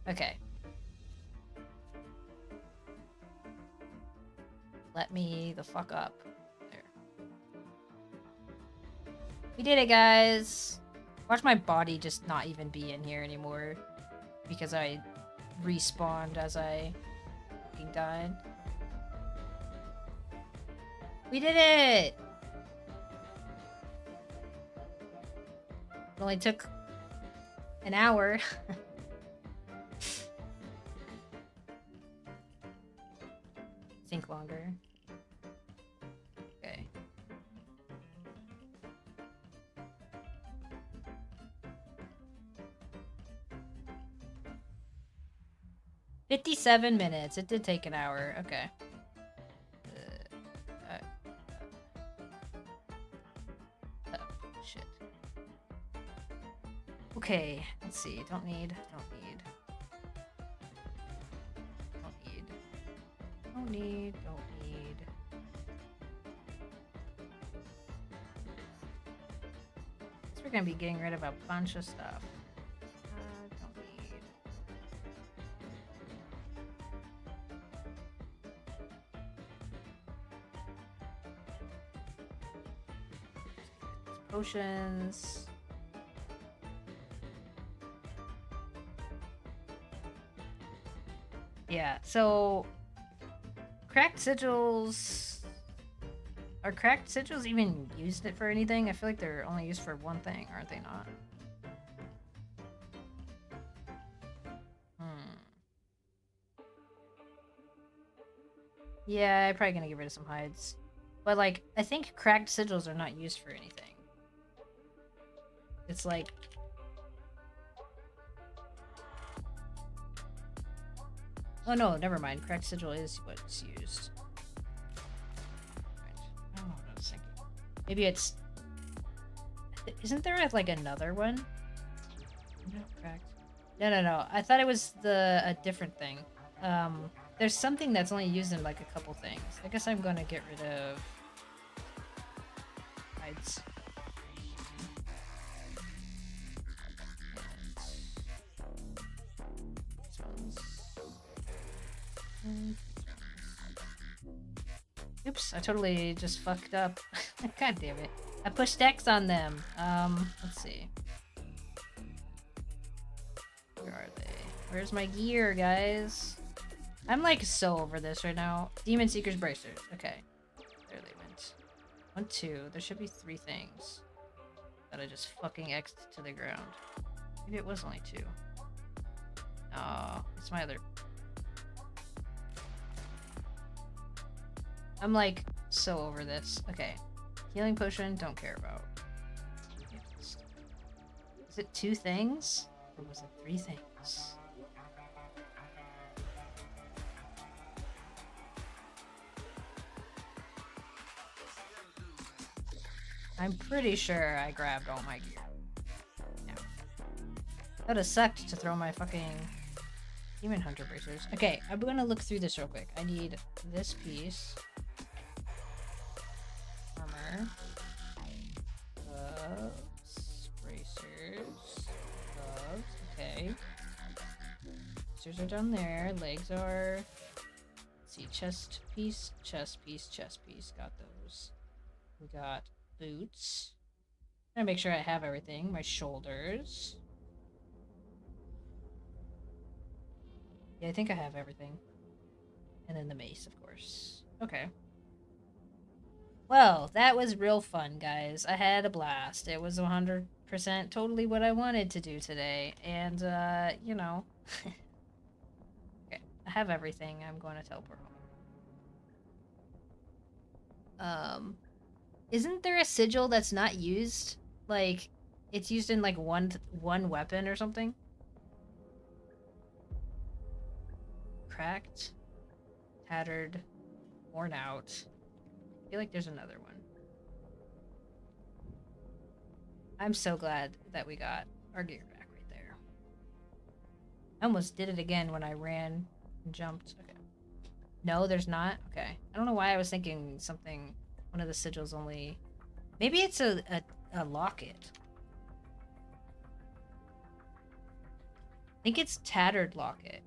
Okay. Let me the fuck up. There. We did it, guys! Watch my body just not even be in here anymore. Because I respawned as I fucking died. We did it! It only took an hour. Think longer. Okay. "57 minutes. It did take an hour. Okay. Shit. Okay, let's see. Don't need. Guess we're gonna be getting rid of a bunch of stuff. Don't need. Potions. Yeah, so cracked sigils. Are cracked sigils even used it for anything? I feel like they're only used for one thing, aren't they not? Yeah, I'm probably gonna get rid of some hides. But, like, I think cracked sigils are not used for anything. It's like... Oh no, never mind. Cracked sigil is what's used. I don't know what I was thinking. Maybe it's... Isn't there, like, another one? No, cracked. No. I thought it was a different thing. There's something that's only used in, like, a couple things. I guess I'm gonna get rid of... hides. Oops, I totally just fucked up. God damn it. I pushed X on them. Let's see. Where are they? Where's my gear, guys? I'm like so over this right now. Demon Seeker's Bracers. Okay. There they went. 1, 2. There should be 3 things that I just fucking X'd to the ground. Maybe it was only 2. Oh, it's my other... I'm like so over this. Okay. Healing potion, don't care about. Is it 2 things? Or was it 3 things? I'm pretty sure I grabbed all my gear. Yeah. That would have sucked to throw my fucking Demon Hunter bracers. Okay, I'm gonna look through this real quick. I need this piece. Armor. Gloves. Bracers. Gloves. Okay. Bracers are down there. Legs are... Let's see. Chest piece. Chest piece. Chest piece. Got those. We got boots. I'm gonna make sure I have everything. My shoulders. Yeah, I think I have everything. And then the mace, of course. Okay. Well, that was real fun, guys. I had a blast. It was 100% totally what I wanted to do today. And, you know. Okay, I have everything. I'm going to teleport home. Isn't there a sigil that's not used? Like, it's used in, like, one weapon or something? Cracked. Tattered. Worn out. I feel like there's another one. I'm so glad that we got our gear back right there. I almost did it again when I ran and jumped. Okay. No, there's not? Okay. I don't know why I was thinking something... One of the sigils only... Maybe it's a locket. I think it's tattered locket.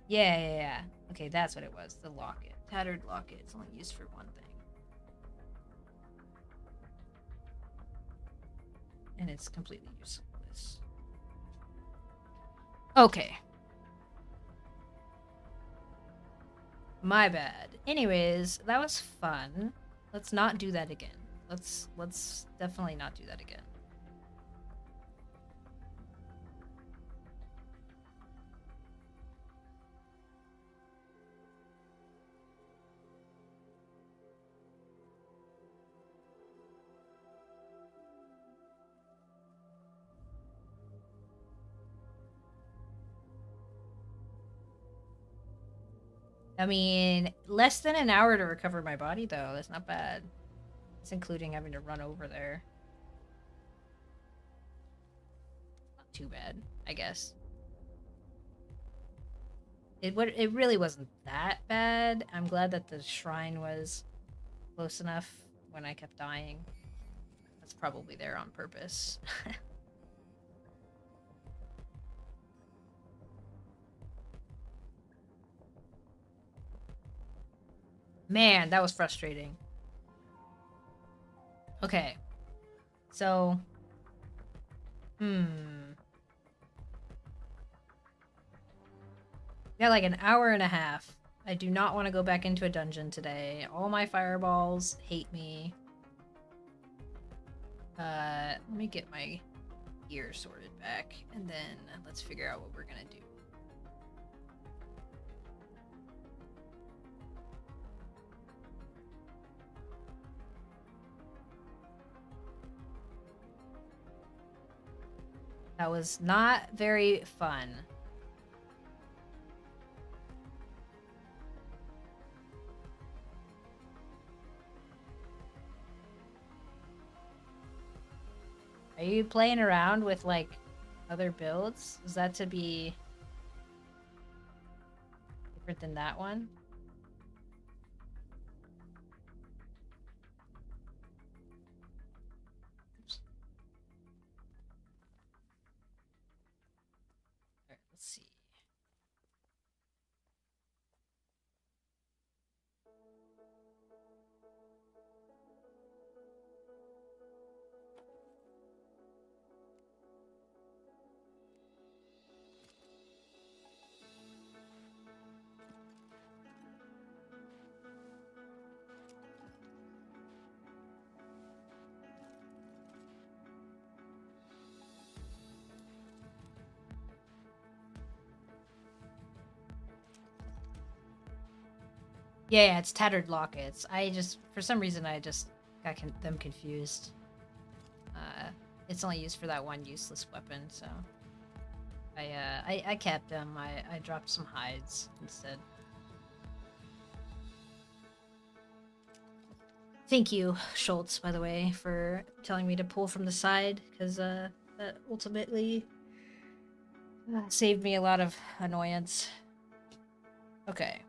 Yeah. Okay, that's what it was. The locket. Tattered locket. It's only used for one thing. And it's completely useless. Okay. My bad. Anyways, that was fun. Let's not do that again. Let's definitely not do that again. I mean, less than an hour to recover my body, though. That's not bad. It's including having to run over there. Not too bad, I guess. It really wasn't that bad. I'm glad that the shrine was close enough when I kept dying. That's probably there on purpose. Man, that was frustrating. Okay. So... Got like an hour and a half. I do not want to go back into a dungeon today. All my fireballs hate me. Let me get my gear sorted back, and then let's figure out what we're gonna do. That was not very fun. Are you playing around with, like, other builds? Is that to be different than that one? Oops. Alright, let's see. Yeah, it's tattered lockets. For some reason, I just got them confused. It's only used for that one useless weapon, so I kept them. I dropped some hides instead. Thank you, Schultz, by the way, for telling me to pull from the side, because that ultimately saved me a lot of annoyance. Okay.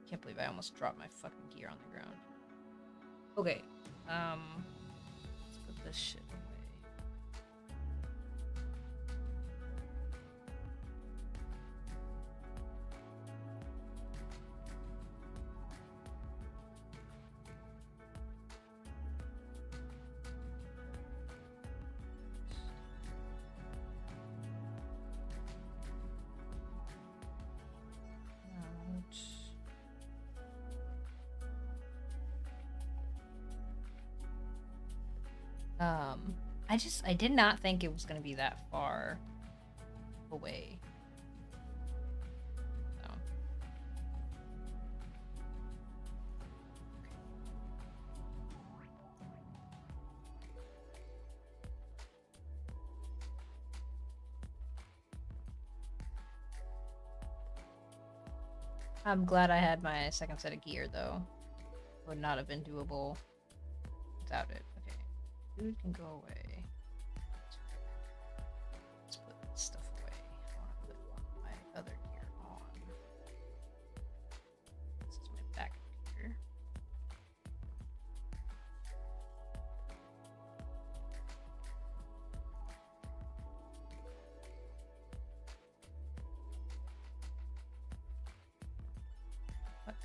Can't believe I almost dropped my fucking gear on the ground. Okay. Let's put this shit away. I did not think it was gonna be that far away. So. I'm glad I had my second set of gear, though. Would not have been doable without it. Okay. Food can go away. Let's put this stuff away. I want to put my other gear on. This is my backup gear. What?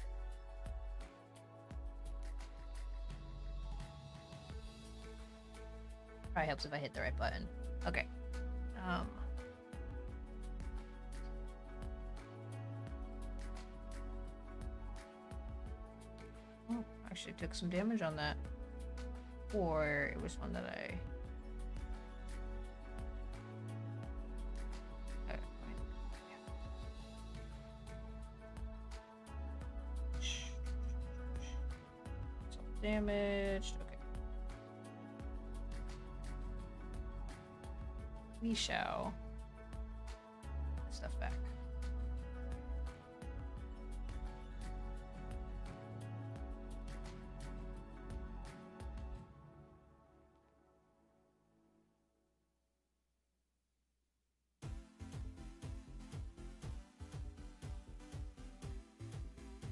Probably helps if I hit the right button. Okay. Oh, actually took some damage on that. Or it was one that I... Damaged. Okay. We shall put stuff back.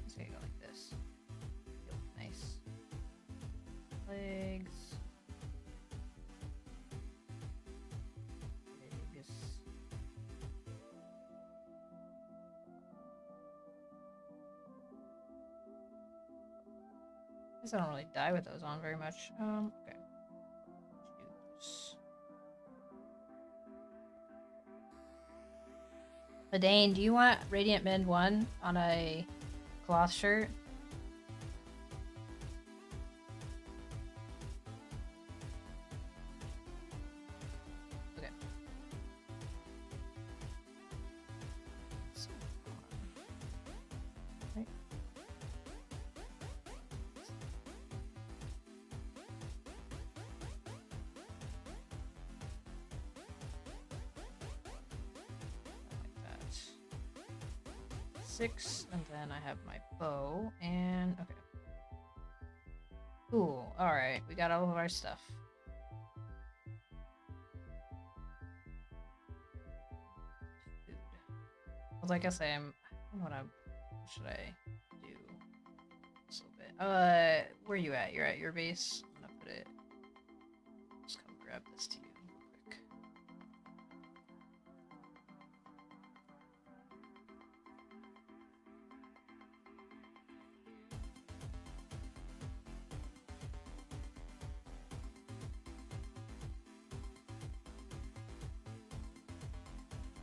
Let's go like this. Nice. Legs. Legs. I guess I don't really die with those on very much. Okay. Shoes. Ladane, do you want Radiant Mend 1 on a cloth shirt? Okay. Right. Like that. 6, and then I have my bow, and okay. Cool. Alright, we got all of our stuff. Food. Well, I guess I don't know what should I do? This little bit. Where you at? You're at your base? I'm gonna put it... Just come grab this to you real quick.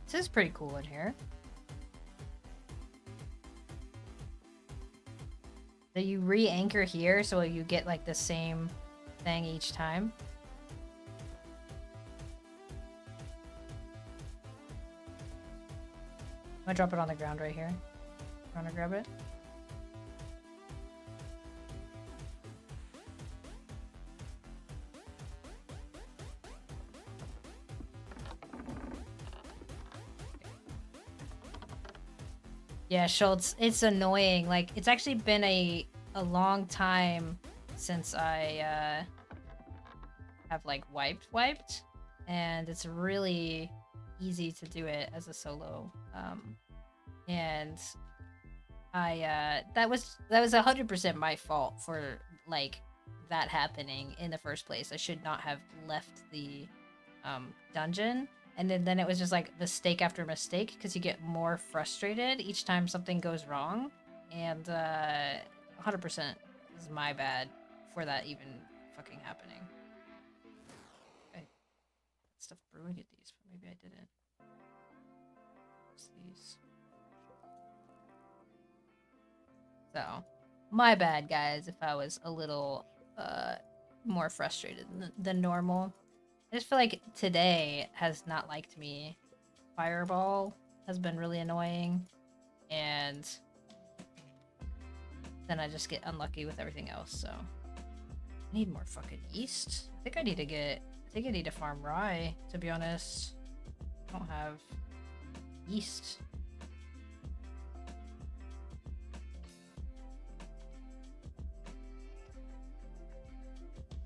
This is pretty cool in here. That you re-anchor here so you get like the same thing each time. I'm gonna drop it on the ground right here. Wanna grab it? Yeah, Schultz, it's annoying. Like, it's actually been a long time since I have like wiped, and it's really easy to do it as a solo. And that was 100% my fault for like that happening in the first place. I should not have left the dungeon. And then it was just like mistake after mistake because you get more frustrated each time something goes wrong. And 100% is my bad for that even fucking happening. Okay. Stuff brewing at these, but maybe I didn't. What's these? So, my bad, guys, if I was a little more frustrated than normal. I just feel like today has not liked me. Fireball has been really annoying, and then I just get unlucky with everything else, so. I need more fucking yeast. I think I need to farm rye, to be honest. I don't have yeast.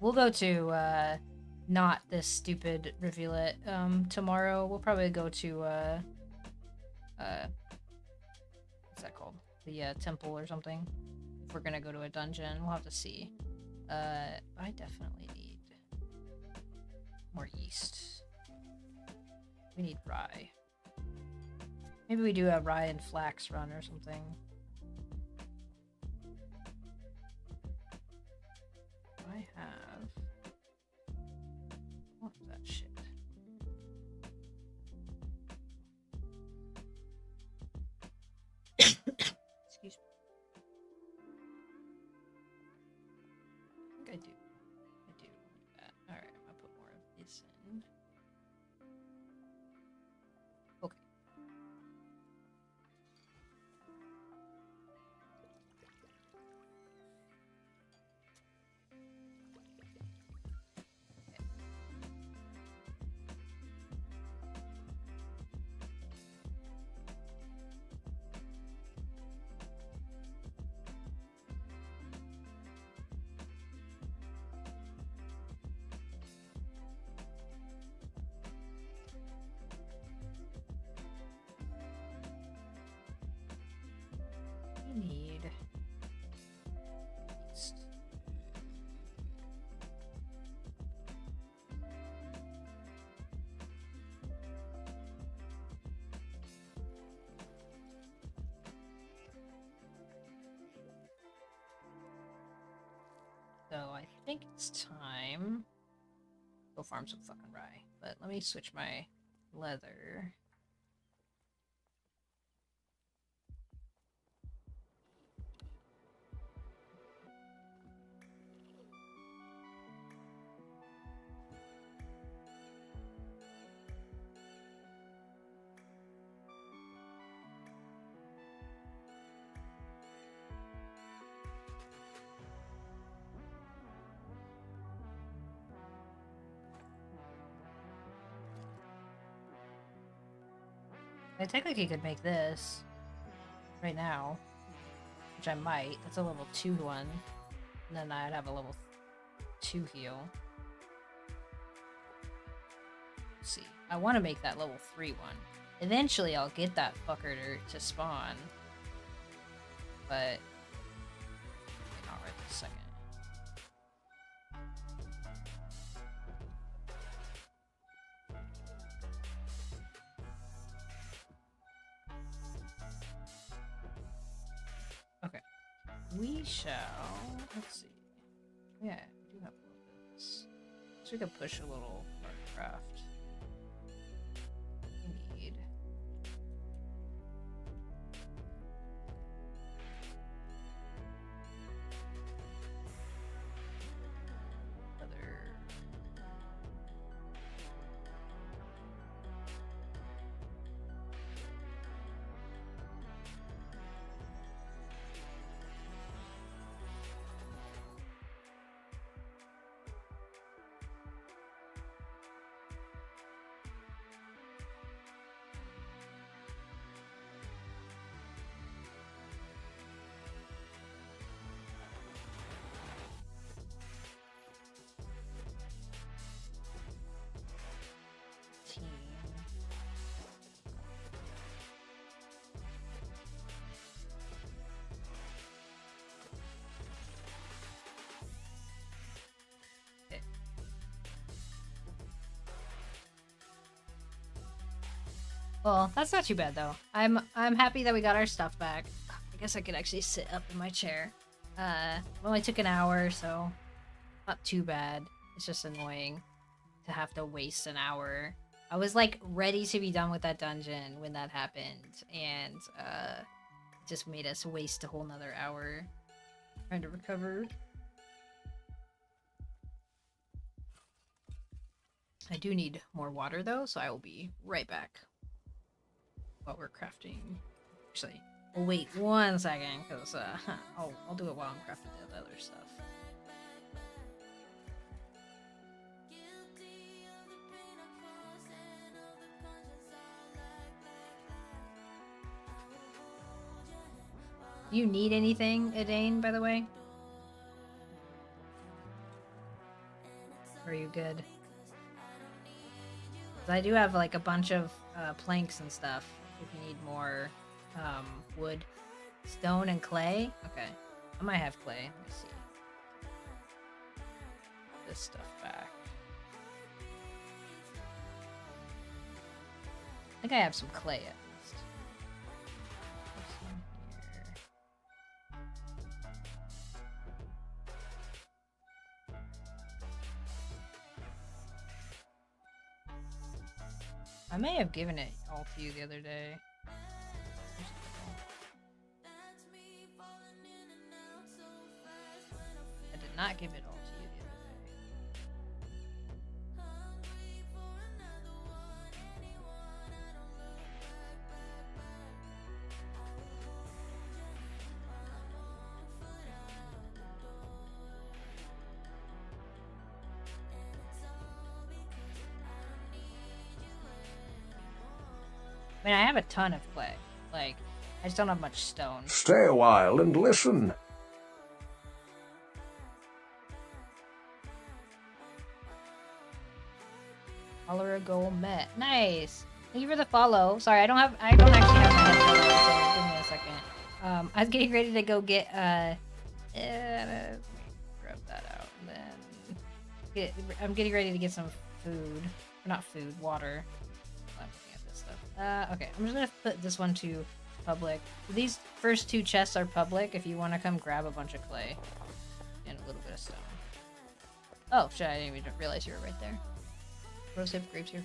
We'll go to not this stupid reveal it tomorrow. We'll probably go to what's that called? The temple or something. If we're gonna go to a dungeon, we'll have to see. I definitely need more yeast. We need rye. Maybe we do a rye and flax run or something. I have what's that shit? Excuse me. I think I do. I do like that. Alright, I'll put more of this in. Okay. We need yeast. So I think it's time. Go farm some fucking rye. But let me switch my leather. I technically could make this right now, which I might. That's a level 2 one. And then I'd have a level 2 heal. Let's see. I want to make that level 3 one. Eventually I'll get that fucker to spawn. But not right this second. Okay. We shall... Let's see. Yeah, we do have a little bit of this. So we could push a little craft. We need... other... Well, that's not too bad though. I'm happy that we got our stuff back. I guess I could actually sit up in my chair. It only took an hour, so not too bad. It's just annoying to have to waste an hour. I was like ready to be done with that dungeon when that happened, and it just made us waste a whole nother hour trying to recover. I do need more water though, so I will be right back while we're crafting. Actually, we'll wait 1 second because I'll do it while I'm crafting the other stuff. Do you need anything, Edane, by the way? Or are you good? 'Cause I do have like a bunch of planks and stuff if you need more wood. Stone and clay? Okay. I might have clay. Let me see. Put this stuff back. I think I have some clay at least. What's in here? I may have given it all to you the other day. I did not give it all to you the other day. I mean, I have a ton of clay. Like, I just don't have much stone. Stay a while and listen. Follower goal met. Nice. Thank you for the follow. Sorry, I don't actually have my headphones, so give me a second. I was getting ready to go get let me grab that out and then I'm getting ready to get some food. Not food, water. I'm looking at this stuff. Okay, I'm just gonna put this one to public. These first 2 chests are public if you want to come grab a bunch of clay and a little bit of stone. Oh shit, I didn't even realize you were right there. Rosehip grapes here.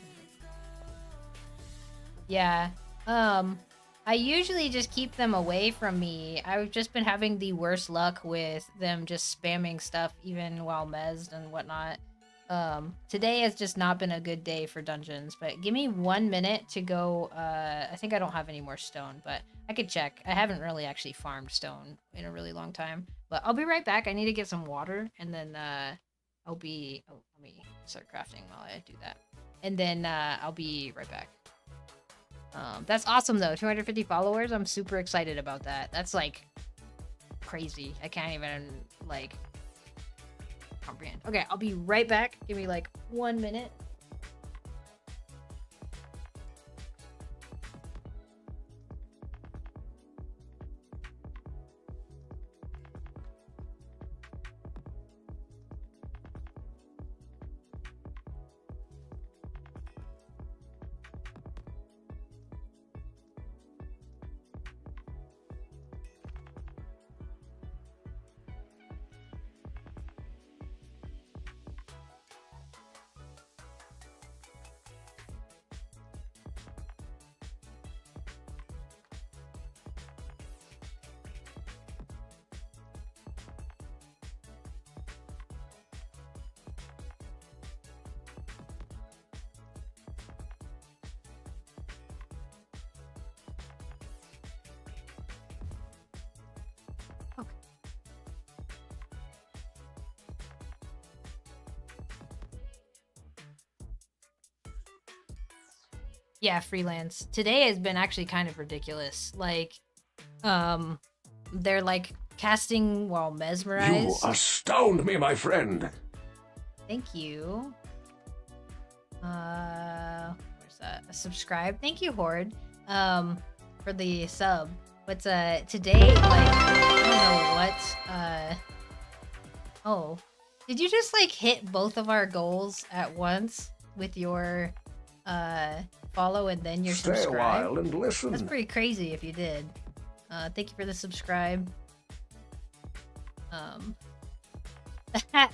Yeah. I usually just keep them away from me. I've just been having the worst luck with them just spamming stuff even while mezzed and whatnot. Today has just not been a good day for dungeons, but give me 1 minute to go. I think I don't have any more stone, but I could check. I haven't really actually farmed stone in a really long time, but I'll be right back. I need to get some water and then, I'll be, oh, let me start crafting while I do that. And then, I'll be right back. That's awesome though. 250 followers. I'm super excited about that. That's like crazy. I can't even like comprehend. Okay, I'll be right back. Give me like 1 minute. Yeah, freelance. Today has been actually kind of ridiculous. Like, they're like casting while mesmerized. You astound me, my friend. Thank you. Where's that? Subscribe. Thank you, Horde. For the sub. But today, like, I don't know what. Oh, did you just like hit both of our goals at once with your follow and then you're Stay a subscribed. while and listen. That's pretty crazy if you did. Thank you for the subscribe.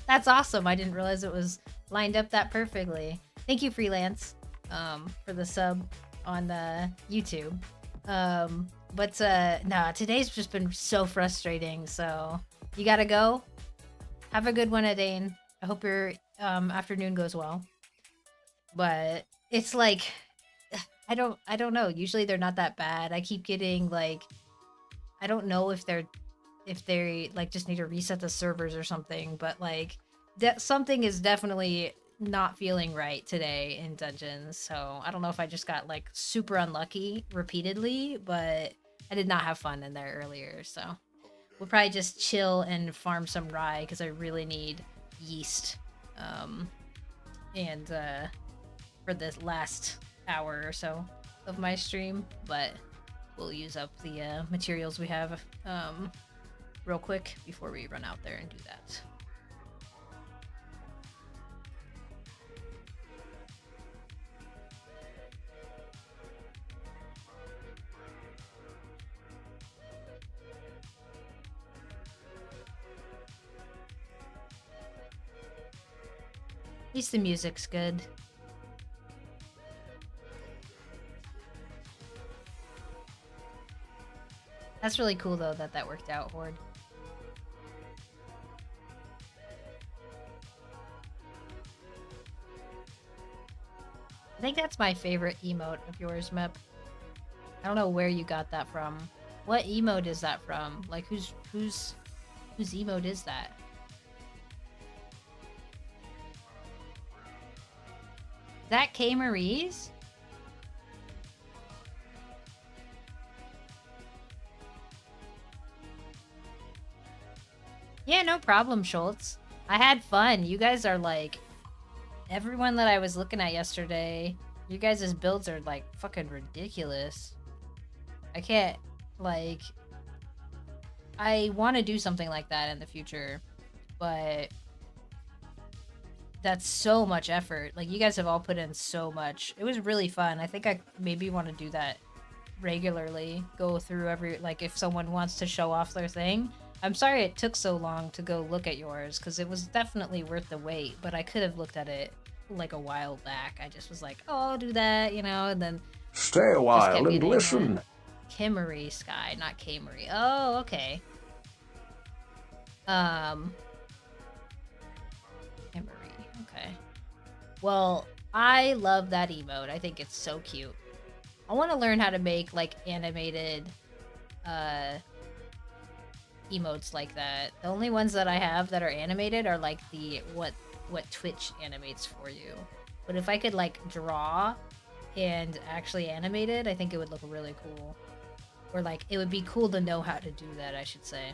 That's awesome. I didn't realize it was lined up that perfectly. Thank you, Freelance, for the sub on YouTube. But no, today's just been so frustrating. So you gotta go. Have a good one, Adane. I hope your afternoon goes well. But it's like, I don't know. Usually they're not that bad. I keep getting like, I don't know if they like just need to reset the servers or something, but like that something is definitely not feeling right today in dungeons. So I don't know if I just got like super unlucky repeatedly, but I did not have fun in there earlier. So we'll probably just chill and farm some rye because I really need yeast. And for this last hour or so of my stream, but we'll use up the materials we have real quick before we run out there and do that. At least the music's good. That's really cool though that worked out, Horde. I think that's my favorite emote of yours, Mep. I don't know where you got that from. What emote is that from? Like whose emote is that? Is that K Marie's? Yeah, no problem, Schultz. I had fun. You guys are like, everyone that I was looking at yesterday, you guys' builds are like fucking ridiculous. I can't, like, I want to do something like that in the future, but that's so much effort. Like, you guys have all put in so much. It was really fun. I think I maybe want to do that regularly. Go through every, like, if someone wants to show off their thing. I'm sorry it took so long to go look at yours, because it was definitely worth the wait, but I could have looked at it like a while back. I just was like, oh, I'll do that, you know, and then Stay a while and listen. Kimmery Sky, not K-Marie. Oh, okay. Kimmery, okay. Well, I love that emote. I think it's so cute. I want to learn how to make, like, animated, emotes like that. The only ones that I have that are animated are like the what Twitch animates for you. But if I could like draw and actually animate it, I think it would look really cool. Or like it would be cool to know how to do that, I should say.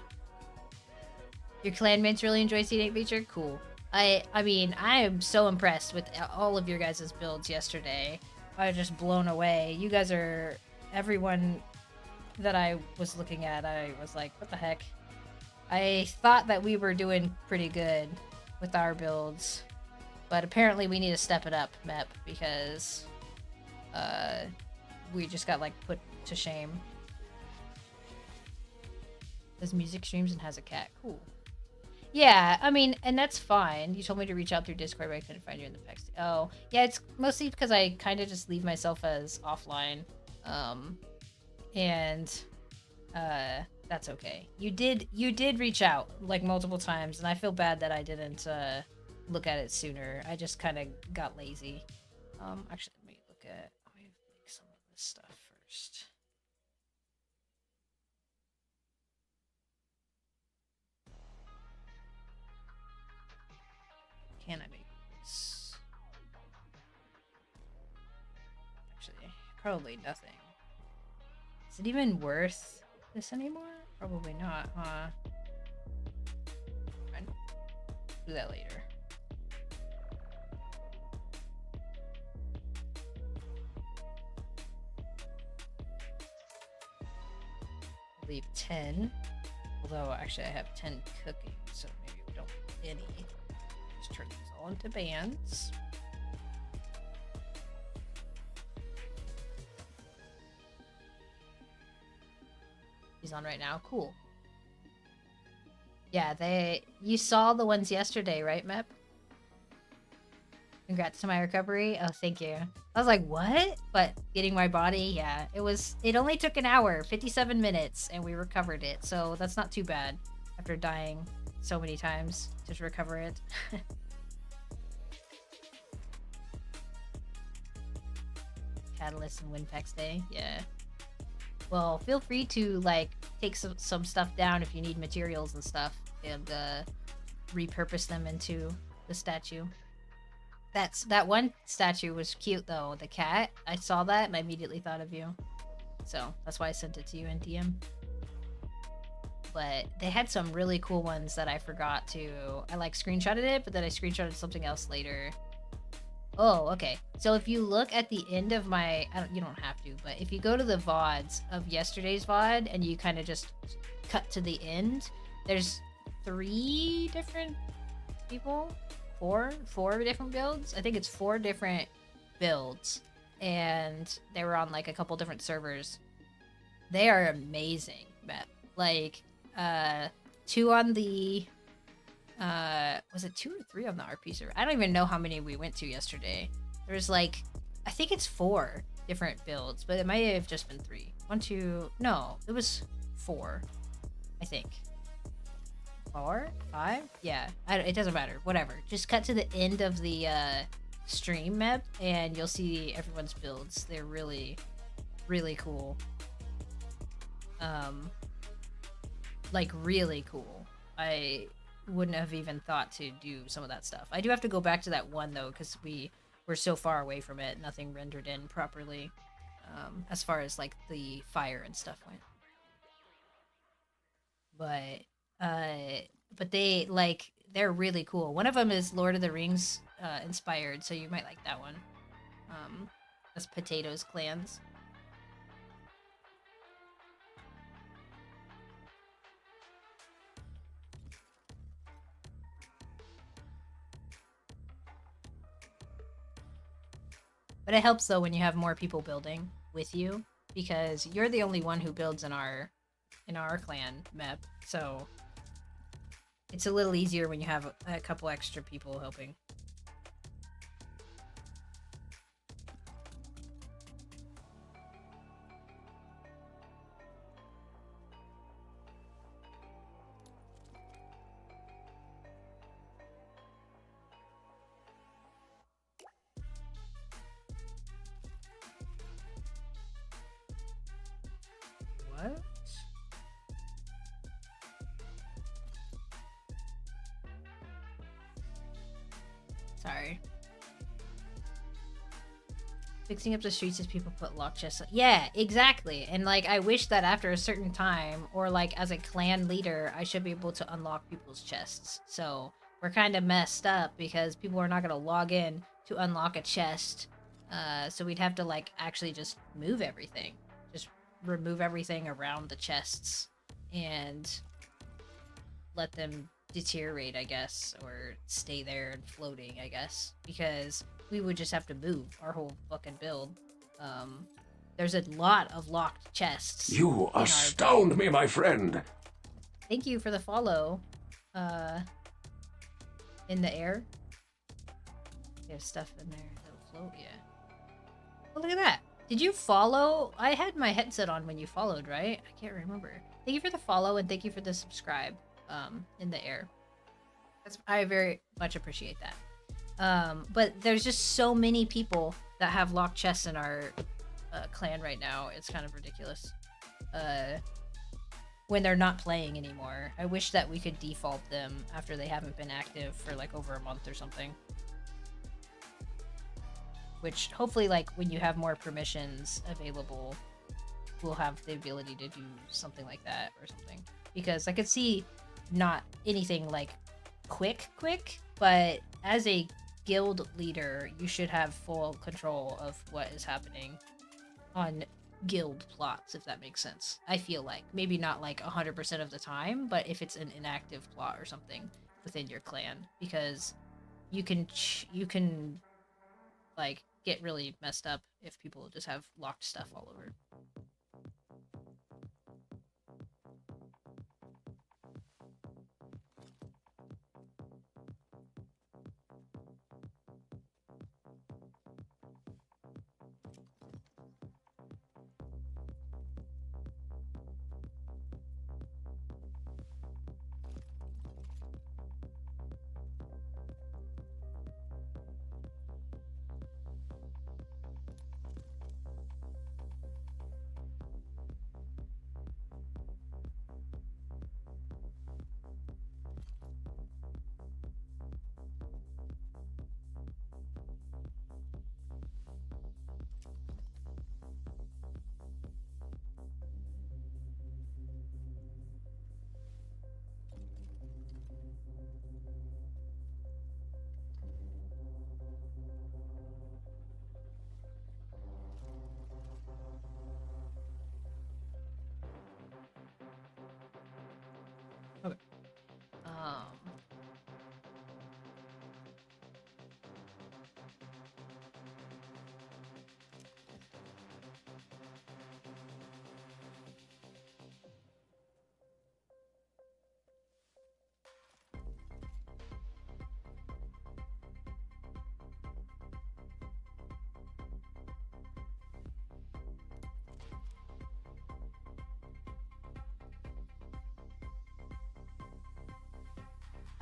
Your clanmates really enjoy C8 feature? Cool. I mean, I am so impressed with all of your guys' builds yesterday. I was just blown away. You guys are everyone that I was looking at, I was like, what the heck? I thought that we were doing pretty good with our builds, but apparently we need to step it up, Mep, because we just got like put to shame. Does music streams and has a cat. Cool. Yeah, I mean, and that's fine. You told me to reach out through Discord, but I couldn't find you in the Pax Dei. Oh, yeah, it's mostly because I kind of just leave myself as offline. And that's okay. You did reach out like multiple times, and I feel bad that I didn't look at it sooner. I just kind of got lazy. Actually, let me make some of this stuff first. Can I make this? Actually, probably nothing. Is it even worth this anymore? Probably not, huh? Fine. Do that later. Leave 10. Although, actually, I have 10 cooking, so maybe we don't need any. Just turn these all into bands. is on right now. Cool. Yeah, you saw the ones yesterday, right, Mep? Congrats to my recovery. Oh, thank you. I was like, what? But getting my body, yeah. It only took an hour, 57 minutes, and we recovered it. So that's not too bad after dying so many times to recover it. Catalyst and win Pax Day, yeah. Well, feel free to like take some stuff down if you need materials and stuff, and repurpose them into the statue. That one statue was cute though, the cat. I saw that and I immediately thought of you. So that's why I sent it to you in DM. But they had some really cool ones that I forgot to. I like screenshotted it, but then I screenshotted something else later. Oh, okay. So if you look at the end of my, you don't have to, but if you go to the VODs of yesterday's VOD and you kind of just cut to the end, there's 3 different people, four different builds. I think it's 4 different builds, and they were on like a couple different servers. They are amazing, but like 2 on the was it 2 or 3 on the RP server? I don't even know how many we went to yesterday. There's like, I think it's 4 different builds, but it might have just been 3. 1, 2, no, it was 4, I think. 4, 5, yeah, it doesn't matter, whatever. Just cut to the end of the stream map and you'll see everyone's builds. They're really, really cool. Like really cool. I wouldn't have even thought to do some of that stuff. I do have to go back to that one though, because we were so far away from it, nothing rendered in properly, as far as like the fire and stuff went. But they're really cool. One of them is Lord of the Rings inspired, so you might like that one. That's Potatoes Clans. But it helps though when you have more people building with you, because you're the only one who builds in our clan map. So it's a little easier when you have a couple extra people helping. What? Sorry. Fixing up the streets as people put lock chests. Yeah, exactly. And like, I wish that after a certain time, or like as a clan leader, I should be able to unlock people's chests. So we're kind of messed up because people are not going to log in to unlock a chest. So we'd have to like actually just move everything. Just remove everything around the chests and let them deteriorate, I guess, or stay there and floating, I guess, because we would just have to move our whole fucking build. There's a lot of locked chests. You astound me, my friend. Thank you for the follow. In the air. There's stuff in there that'll float, yeah. Oh, look at that. Did you follow? I had my headset on when you followed, right? I can't remember. Thank you for the follow and thank you for the subscribe in the air. I very much appreciate that. But there's just so many people that have locked chests in our clan right now. It's kind of ridiculous. When they're not playing anymore. I wish that we could default them after they haven't been active for like over a month or something. Which hopefully, like, when you have more permissions available, we'll have the ability to do something like that or something. Because I could see not anything like quick, but as a guild leader, you should have full control of what is happening on guild plots, if that makes sense. I feel like maybe not like 100% of the time, but if it's an inactive plot or something within your clan, because you can like get really messed up if people just have locked stuff all over.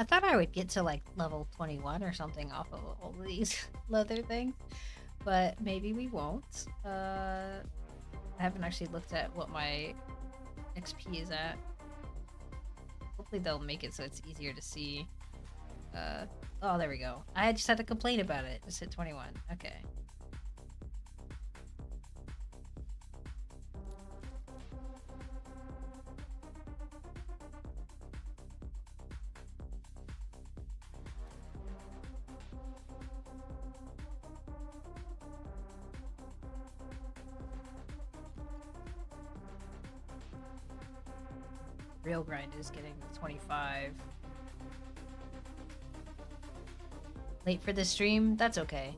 I thought I would get to like level 21 or something off of all these leather things, but maybe we won't. I haven't actually looked at what my XP is at. Hopefully they'll make it so it's easier to see. Oh, there we go. I just had to complain about it. Just hit 21. Okay. Real grind is getting to 25. Late for the stream? That's okay.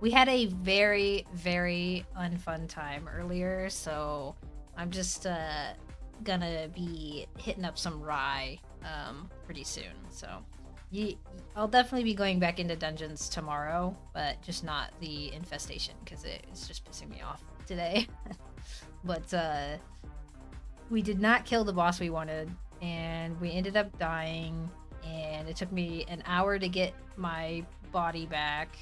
We had a very, very unfun time earlier, so I'm just gonna be hitting up some rye pretty soon. So I'll definitely be going back into dungeons tomorrow, but just not the infestation because it's just pissing me off today. But we did not kill the boss we wanted, and we ended up dying, and it took me an hour to get my body back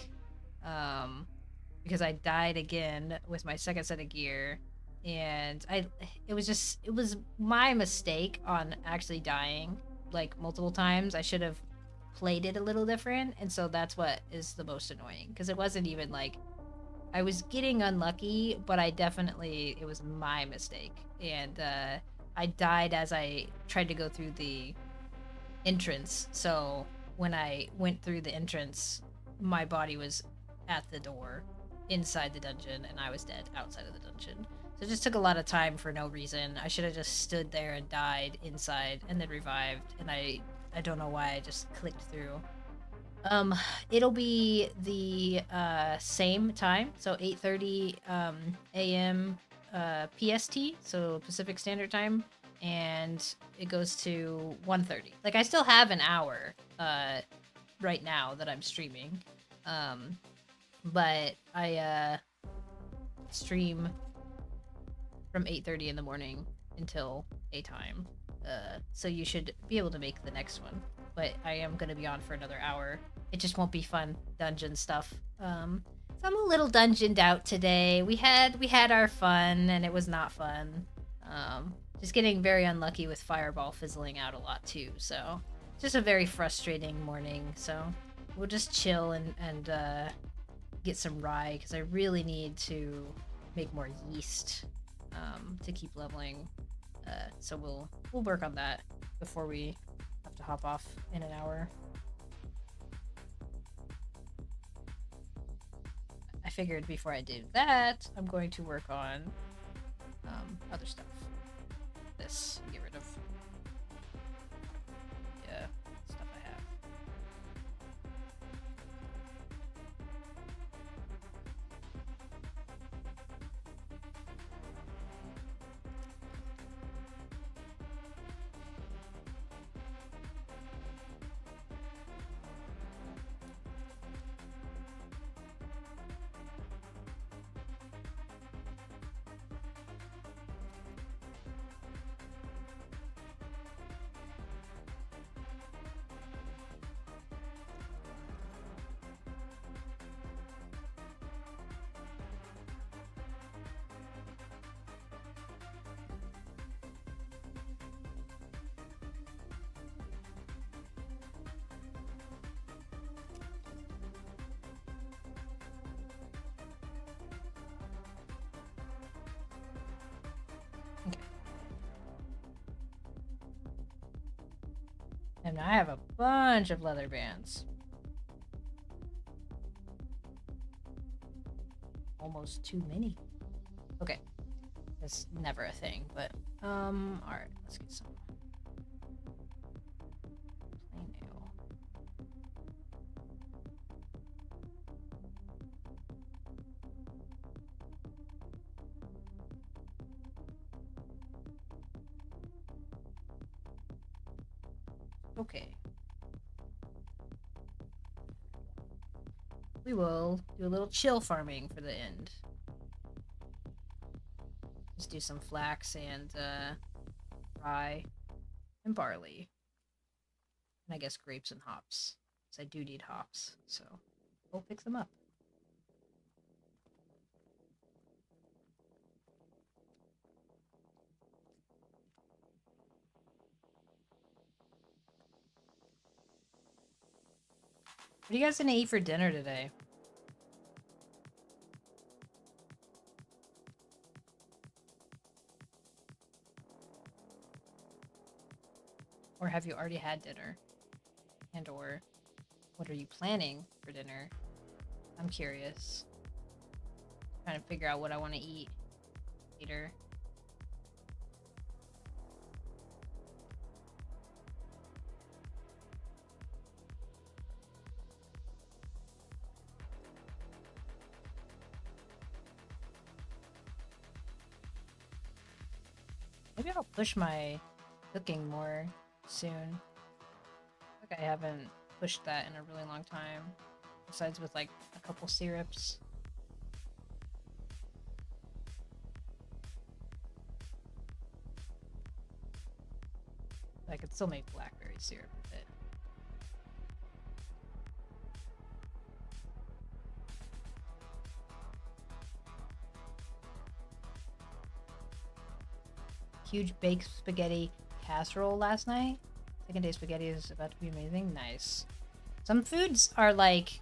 because I died again with my second set of gear, and it was my mistake on actually dying like multiple times. I should have played it a little different, and so that's what is the most annoying because it wasn't even like I was getting unlucky, but it was my mistake. And I died as I tried to go through the entrance. So when I went through the entrance, my body was at the door inside the dungeon, and I was dead outside of the dungeon. So it just took a lot of time for no reason. I should have just stood there and died inside and then revived. And I don't know why I just clicked through. It'll be the same time, so 8:30 a.m. PST, so Pacific Standard Time, and it goes to 1:30. Like I still have an hour right now that I'm streaming. But I stream from 8:30 in the morning until a time. So you should be able to make the next one. But I am going to be on for another hour. It just won't be fun dungeon stuff. So I'm a little dungeoned out today. We had our fun, and it was not fun. Just getting very unlucky with Fireball fizzling out a lot too. So just a very frustrating morning. So we'll just chill and get some rye because I really need to make more yeast to keep leveling. So we'll work on that before we have to hop off in an hour. I figured before I do that, I'm going to work on other stuff. This, get rid of stuff I have. And I have a bunch of leather bands. Almost too many. Okay. That's never a thing, but alright, let's get some plain ale. Okay. We will do a little chill farming for the end. Just do some flax and rye and barley. And I guess grapes and hops. Because I do need hops, so we'll pick them up. What are you guys gonna eat for dinner today? Or have you already had dinner? And or what are you planning for dinner? I'm curious. Trying to figure out what I want to eat later. Maybe I'll push my cooking more soon. Like I haven't pushed that in a really long time. Besides with like a couple syrups. I could still make blackberry syrup with it. Huge baked spaghetti casserole last night. Second day spaghetti is about to be amazing. Nice. Some foods are like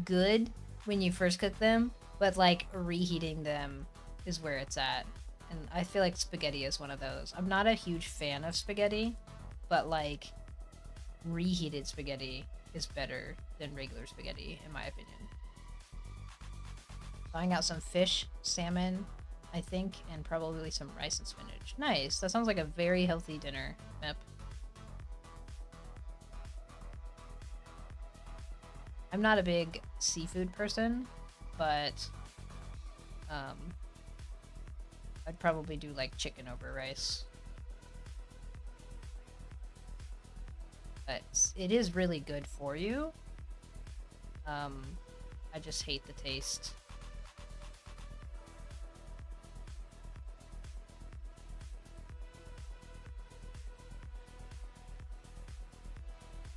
good when you first cook them, but like reheating them is where it's at. And I feel like spaghetti is one of those. I'm not a huge fan of spaghetti, but like reheated spaghetti is better than regular spaghetti in my opinion. Buying out some fish, salmon, I think, and probably some rice and spinach. Nice. That sounds like a very healthy dinner, Mep. I'm not a big seafood person, but I'd probably do like chicken over rice. But it is really good for you. I just hate the taste.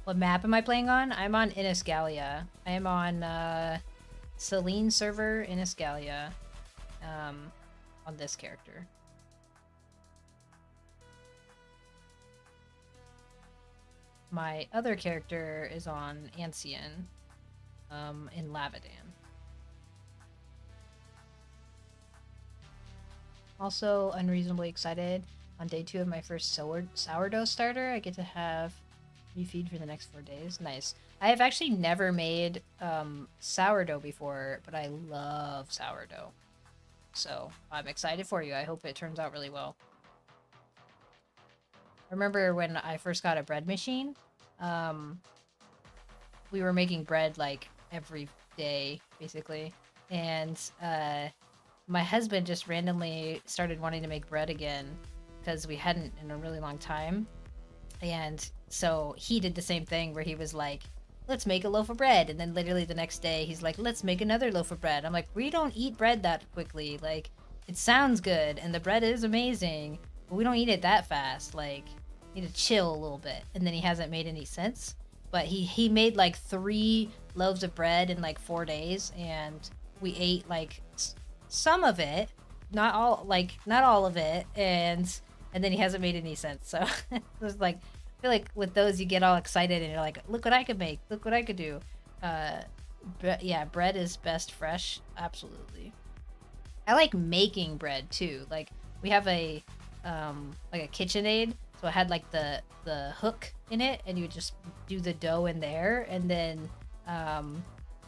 What map am I playing on? I'm on Inisgalia. I am on Celine server Inisgalia. On this character. My other character is on Ancien, in Lavadan. Also, unreasonably excited. On day 2 of my first sourdough starter, I get to have refeed for the next 4 days. Nice. I have actually never made sourdough before, but I love sourdough. So I'm excited for you. I hope it turns out really well. I remember when I first got a bread machine, we were making bread like every day, basically. And my husband just randomly started wanting to make bread again because we hadn't in a really long time. And so he did the same thing where he was like, let's make a loaf of bread. And then literally the next day, he's like, let's make another loaf of bread. I'm like, we don't eat bread that quickly. Like, it sounds good, and the bread is amazing, but we don't eat it that fast. Like, you need to chill a little bit. And then he hasn't made any since. But he made, like, 3 loaves of bread in, like, 4 days, and we ate, like, some of it. Not all of it. And then he hasn't made any since. So, it was like... I feel like with those you get all excited and you're like, look what I could make, look what I could do. Yeah, bread is best fresh. Absolutely. I like making bread too. Like we have a like a KitchenAid, so it had like the hook in it, and you would just do the dough in there, and then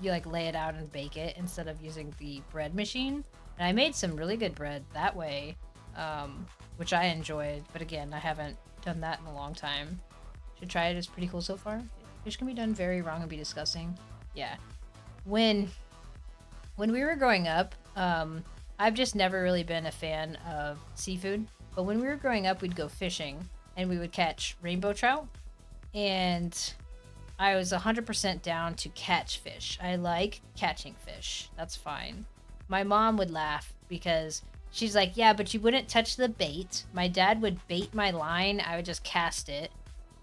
you like lay it out and bake it instead of using the bread machine. And I made some really good bread that way, which I enjoyed. But again, I haven't done that in a long time. Should try it. It's pretty cool so far. Fish can be done very wrong and be disgusting. Yeah. When we were growing up, I've just never really been a fan of seafood. But when we were growing up, we'd go fishing and we would catch rainbow trout. And I was 100% down to catch fish. I like catching fish. That's fine. My mom would laugh because she's like, yeah, but you wouldn't touch the bait. My dad would bait my line. I would just cast it.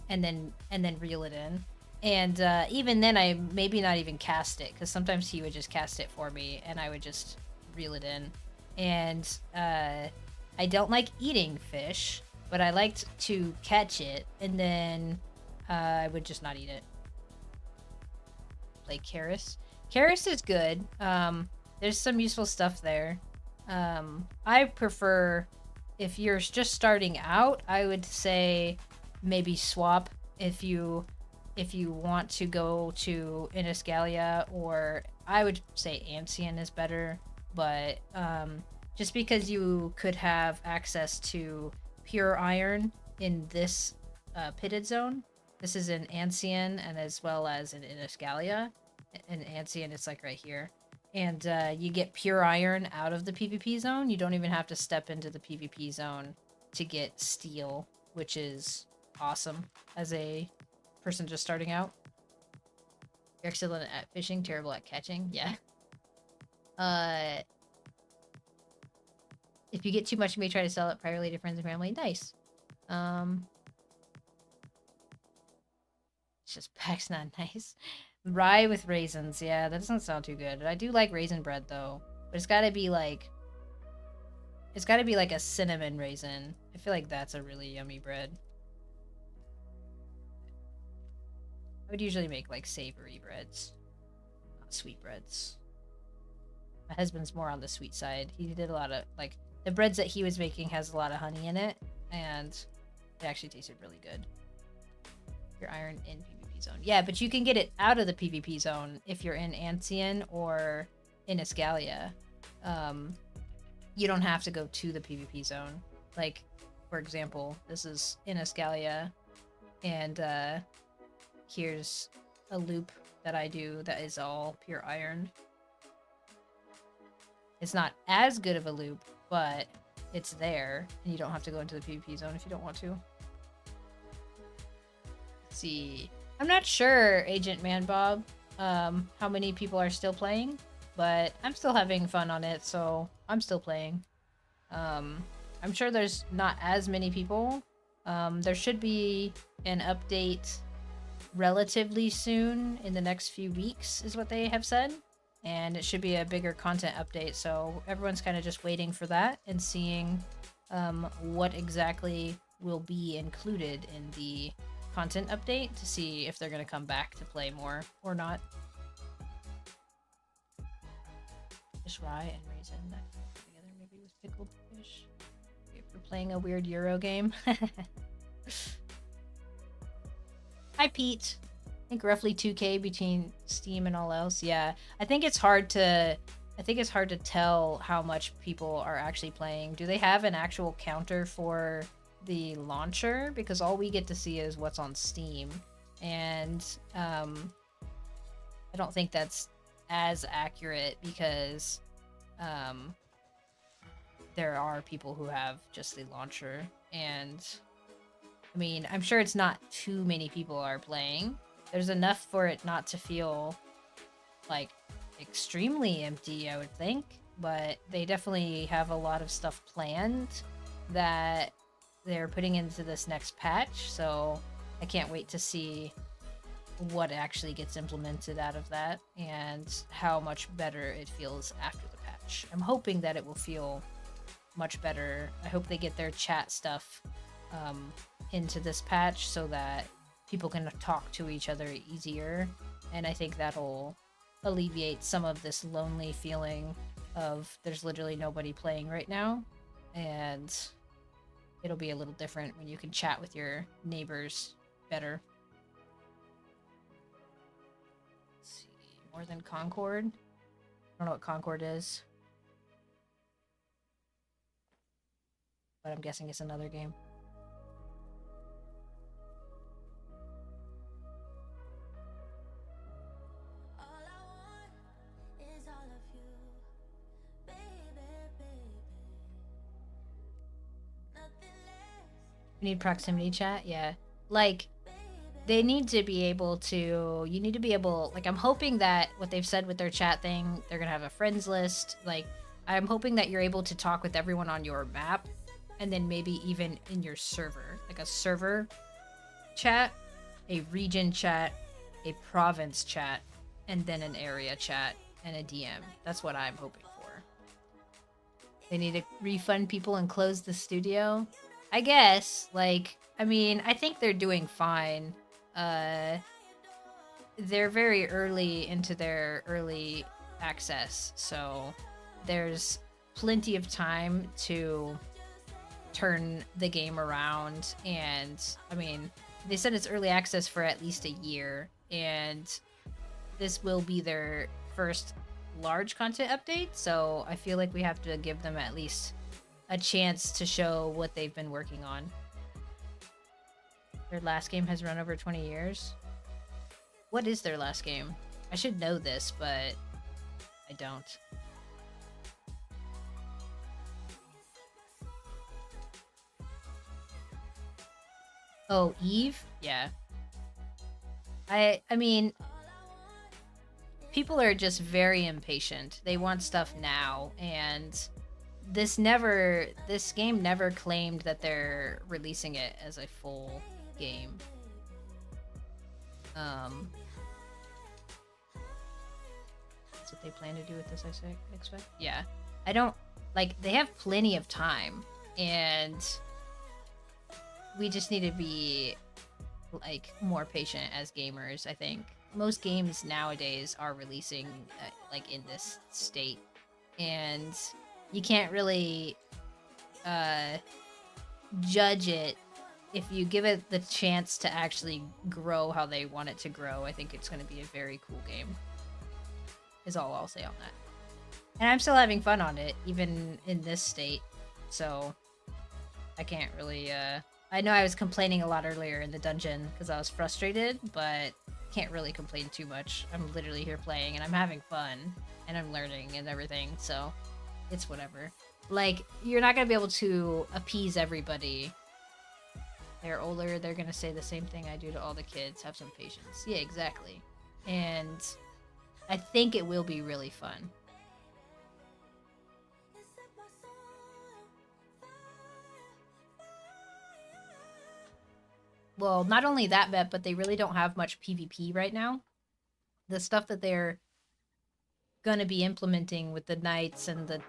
and then reel it in. And even then, I maybe not even cast it, because sometimes he would just cast it for me, and I would just reel it in. And I don't like eating fish, but I liked to catch it, and then I would just not eat it. Play Karis. Karis is good. There's some useful stuff there. I prefer, if you're just starting out, I would say maybe swap if you want to go to Iniscalia, or I would say Ancien is better, but just because you could have access to pure iron in this pitted zone. This is in Ancien, and as well as in Iniscalia. In Ancien, it's like right here. And you get pure iron out of the PvP zone. You don't even have to step into the PvP zone to get steel, which is awesome as a person just starting out. You're excellent at fishing, terrible at catching. Yeah. If you get too much, you may try to sell it privately to friends and family. Nice. It's just Pax not nice. Rye with raisins. Yeah, that doesn't sound too good. I do like raisin bread though, but it's gotta be like a cinnamon raisin. I feel like that's a really yummy bread. I would usually make like savory breads, not sweet breads. My husband's more on the sweet side. He did a lot of like the breads that he was making has a lot of honey in it, and it actually tasted really good. Your iron in PvP zone. Yeah, but you can get it out of the PvP zone if you're in Ancien or in Iniscalia. You don't have to go to the PvP zone. Like, for example, this is Iniscalia, and here's a loop that I do that is all pure iron. It's not as good of a loop, but it's there, and you don't have to go into the PvP zone if you don't want to. Let's see. I'm not sure, Agent Man Bob, how many people are still playing, but I'm still having fun on it, so I'm still playing. I'm sure there's not as many people. There should be an update relatively soon, in the next few weeks, is what they have said. And it should be a bigger content update, so everyone's kind of just waiting for that and seeing what exactly will be included in the content update to see if they're going to come back to play more or not. Just rye and raisin that together, maybe with pickled fish. If we're playing a weird Euro game. Hi, Pete. I think roughly 2K between Steam and all else. Yeah, I think it's hard to tell how much people are actually playing. Do they have an actual counter for the launcher? Because all we get to see is what's on Steam, and I don't think that's as accurate, because there are people who have just the launcher, and I mean, I'm sure it's not too many people are playing. There's enough for it not to feel like extremely empty, I would think, but they definitely have a lot of stuff planned that they're putting into this next patch, so I can't wait to see what actually gets implemented out of that and how much better it feels after the patch. I'm hoping that it will feel much better. I hope they get their chat stuff into this patch so that people can talk to each other easier, and I think that'll alleviate some of this lonely feeling of there's literally nobody playing right now, and it'll be a little different when you can chat with your neighbors better. Let's see, more than Concord? I don't know what Concord is, but I'm guessing it's another game. Need proximity chat, yeah. Like, they need to be able to, you need to be able, like, I'm hoping that what they've said with their chat thing, they're gonna have a friends list. Like, I'm hoping that you're able to talk with everyone on your map, and then maybe even in your server, like a server chat, a region chat, a province chat, and then an area chat and a DM. That's what I'm hoping for. They need to refund people and close the studio. I guess, like, I mean, I think they're doing fine. They're very early into their early access, so there's plenty of time to turn the game around. And I mean, they said it's early access for at least a year, and this will be their first large content update, so I feel like we have to give them at least a chance to show what they've been working on. Their last game has run over 20 years. What is their last game? I should know this, but I don't. Oh, Eve? Yeah. I mean, people are just very impatient. They want stuff now, and this game never claimed that they're releasing it as a full game. That's what they plan to do with this, I expect. Yeah. I don't, like, they have plenty of time, and we just need to be, like, more patient as gamers, I think. Most games nowadays are releasing, like, in this state, and you can't really judge it. If you give it the chance to actually grow how they want it to grow, I think it's going to be a very cool game, is all I'll say on that. And I'm still having fun on it, even in this state, so I can't really, I know I was complaining a lot earlier in the dungeon because I was frustrated, but can't really complain too much. I'm literally here playing, and I'm having fun, and I'm learning and everything, so it's whatever. Like, you're not going to be able to appease everybody. They're older, they're gonna say the same thing I do to all the kids. Have some patience. Yeah, exactly. And I think it will be really fun. Well, not only that, but they really don't have much PvP right now. The stuff that they're gonna be implementing with the Knights and the,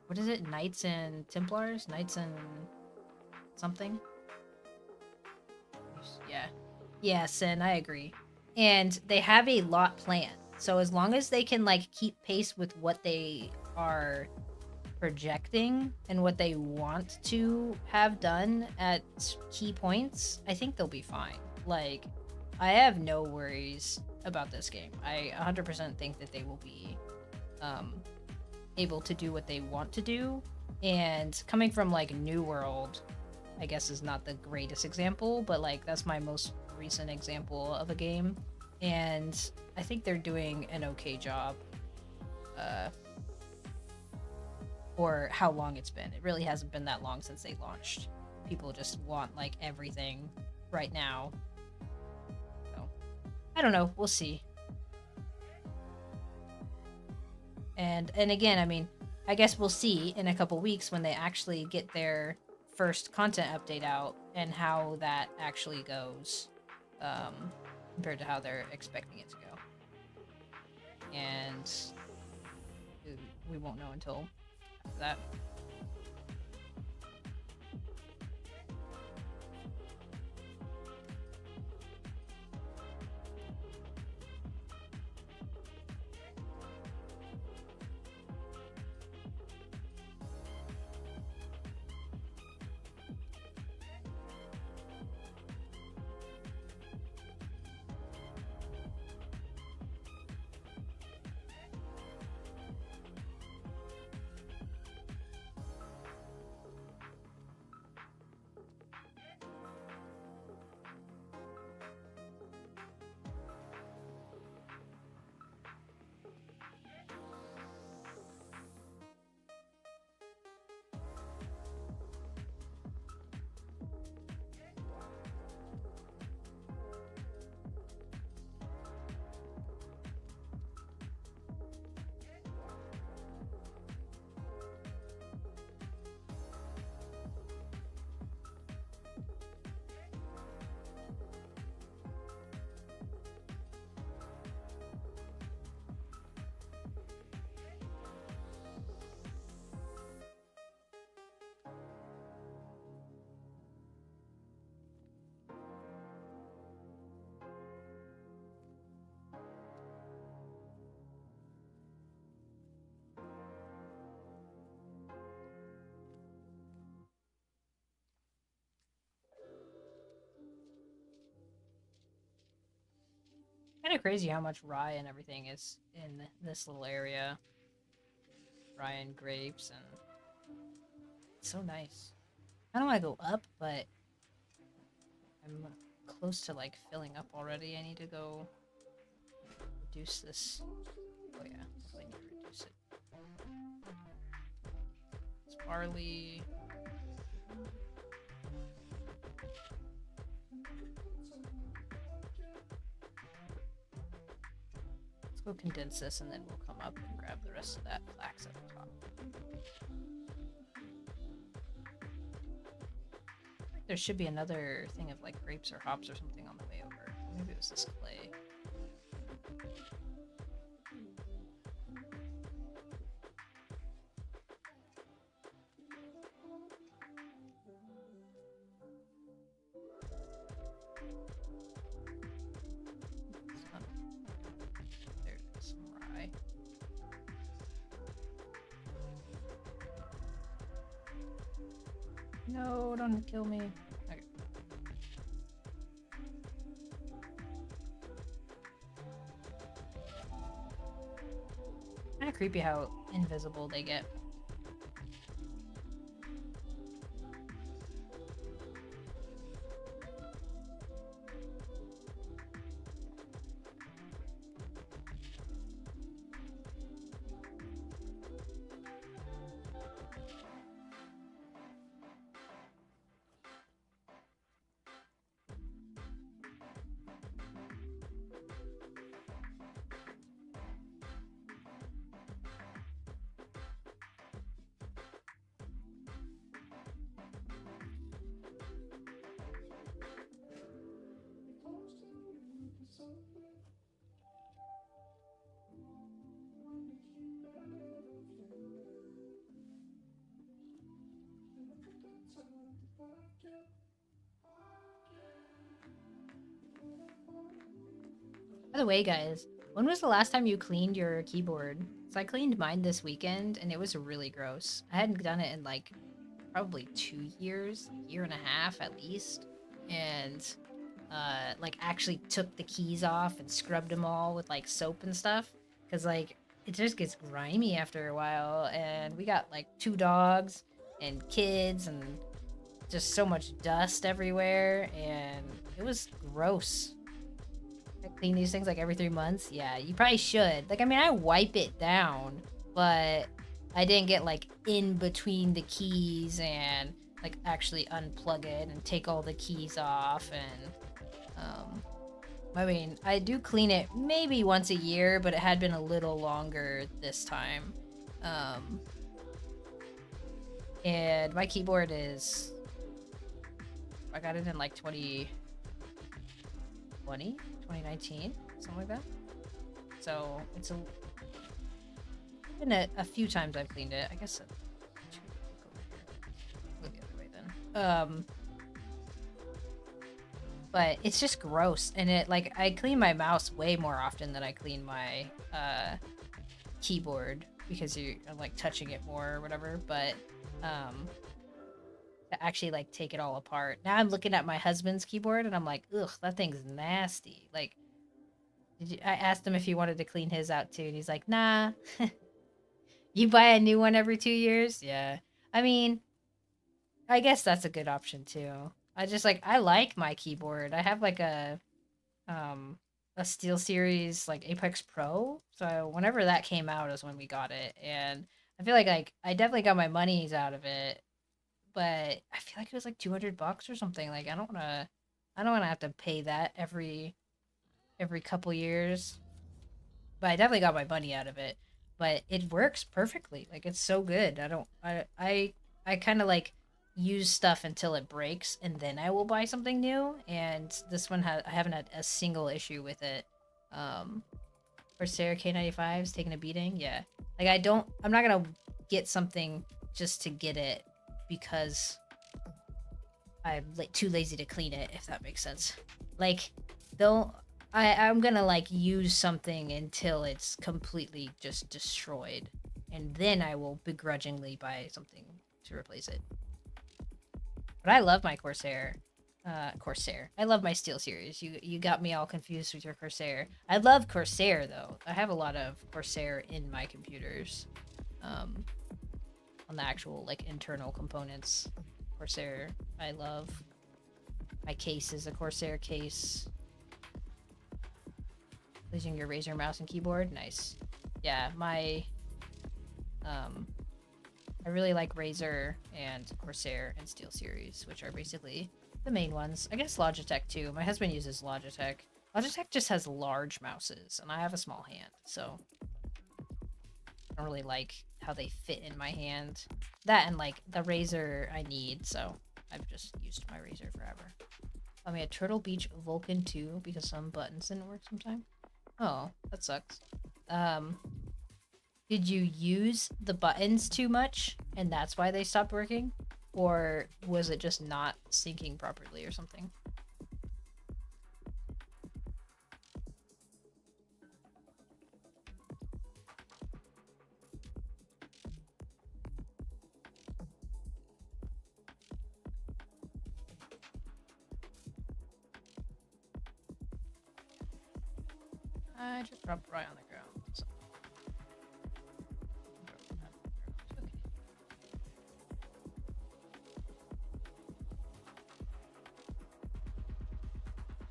what is it? Knights and Templars? Knights and something? Yeah. Yeah, Sin, I agree. And they have a lot planned. So as long as they can, like, keep pace with what they are projecting and what they want to have done at key points, I think they'll be fine. Like, I have no worries about this game. I 100% think that they will be able to do what they want to do. And coming from, like, New World, I guess is not the greatest example, but, like, that's my most recent example of a game. And I think they're doing an okay job for how long it's been. It really hasn't been that long since they launched. People just want, like, everything right now. So, I don't know. We'll see. And again, I mean, I guess we'll see in a couple weeks when they actually get their first content update out and how that actually goes compared to how they're expecting it to go. And we won't know until after that. Kind of crazy how much rye and everything is in this little area. Rye and grapes, and it's so nice. I don't want to go up, but I'm close to like filling up already. I need to go reduce this. Oh yeah, definitely need to reduce it. It's barley. Let's go condense this, and then we'll come up and grab the rest of that flax at the top. There should be another thing of like grapes or hops or something on the way over. Maybe it was this clay. There it is, some rye. No, don't kill me. Okay. Kind of creepy how invisible they get. By the way, guys, when was the last time you cleaned your keyboard? So I cleaned mine this weekend, and it was really gross. I hadn't done it in like probably 2 years, year and a half at least, and like actually took the keys off and scrubbed them all with like soap and stuff, because like it just gets grimy after a while. And we got like 2 dogs and kids and just so much dust everywhere, and it was gross. I clean these things like every 3 months. Yeah, you probably should. Like, I mean, I wipe it down, but I didn't get like in between the keys and like actually unplug it and take all the keys off. And I mean, I do clean it maybe once a year, but it had been a little longer this time. And my keyboard is, I got it in like 2019, something like that. So it's been a few times I've cleaned it. I guess go the other way then. But it's just gross, and it like I clean my mouse way more often than I clean my keyboard, because you're like touching it more or whatever. But to actually like take it all apart. Now I'm looking at my husband's keyboard and I'm like, ugh, that thing's nasty. Like, I asked him if he wanted to clean his out too, and he's like, nah. You buy a new one every 2 years? Yeah. I mean, I guess that's a good option too. I like my keyboard. I have like a Steel Series like Apex Pro. So whenever that came out is when we got it, and I feel like I definitely got my monies out of it, but I feel like it was like $200 or something. Like I don't wanna have to pay that every couple years. But I definitely got my money out of it. But it works perfectly. Like it's so good. I kind of like use stuff until it breaks, and then I will buy something new. And this one I haven't had a single issue with it. Corsair K95 is taking a beating. Yeah. Like I'm not gonna get something just to get it because I'm too lazy to clean it, if that makes sense. Like, I'm gonna like use something until it's completely just destroyed, and then I will begrudgingly buy something to replace it. But I love my Corsair. Corsair. I love my Steel series. You got me all confused with your Corsair. I love Corsair though. I have a lot of Corsair in my computers. On the actual like internal components. Corsair, I love. My case is a Corsair case. Using your Razer mouse and keyboard, nice. Yeah, my I really like Razer and Corsair and Steel series, which are basically the main ones. I guess Logitech too. My husband uses Logitech. Logitech just has large mouses, and I have a small hand, so I don't really like how they fit in my hand. That and like the Razer I need, so I've just used my Razer forever. I mean, a Turtle Beach Vulcan 2 because some buttons didn't work sometime. Oh, that sucks. Did you use the buttons too much and that's why they stopped working? Or was it just not syncing properly or something? I just dropped right on the ground. So. Okay.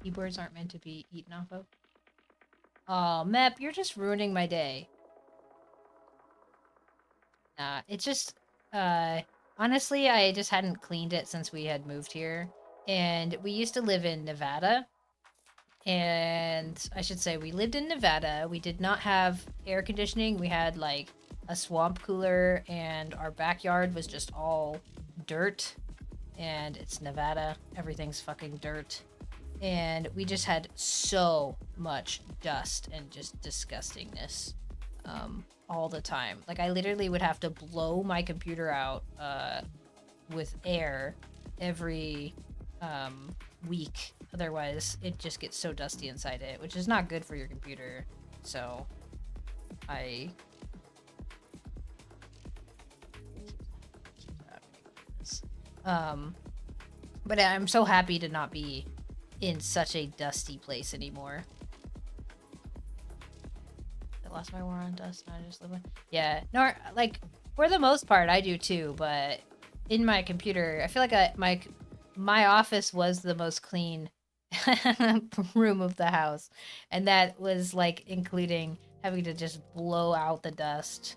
Keyboards aren't meant to be eaten off of. Oh, Mep, you're just ruining my day. Nah, it's just, honestly, I just hadn't cleaned it since we had moved here. And we used to live in Nevada. And I should say we lived in Nevada. We did not have air conditioning. We had like a swamp cooler and our backyard was just all dirt. And it's Nevada. Everything's fucking dirt. And we just had so much dust and just disgustingness all the time. Like I literally would have to blow my computer out with air every week. Otherwise, it just gets so dusty inside it, which is not good for your computer. So, but I'm so happy to not be in such a dusty place anymore. I lost my war on dust, and I just live with. Yeah, no, like for the most part, I do too. But in my computer, I feel like my office was the most clean room of the house, and that was like including having to just blow out the dust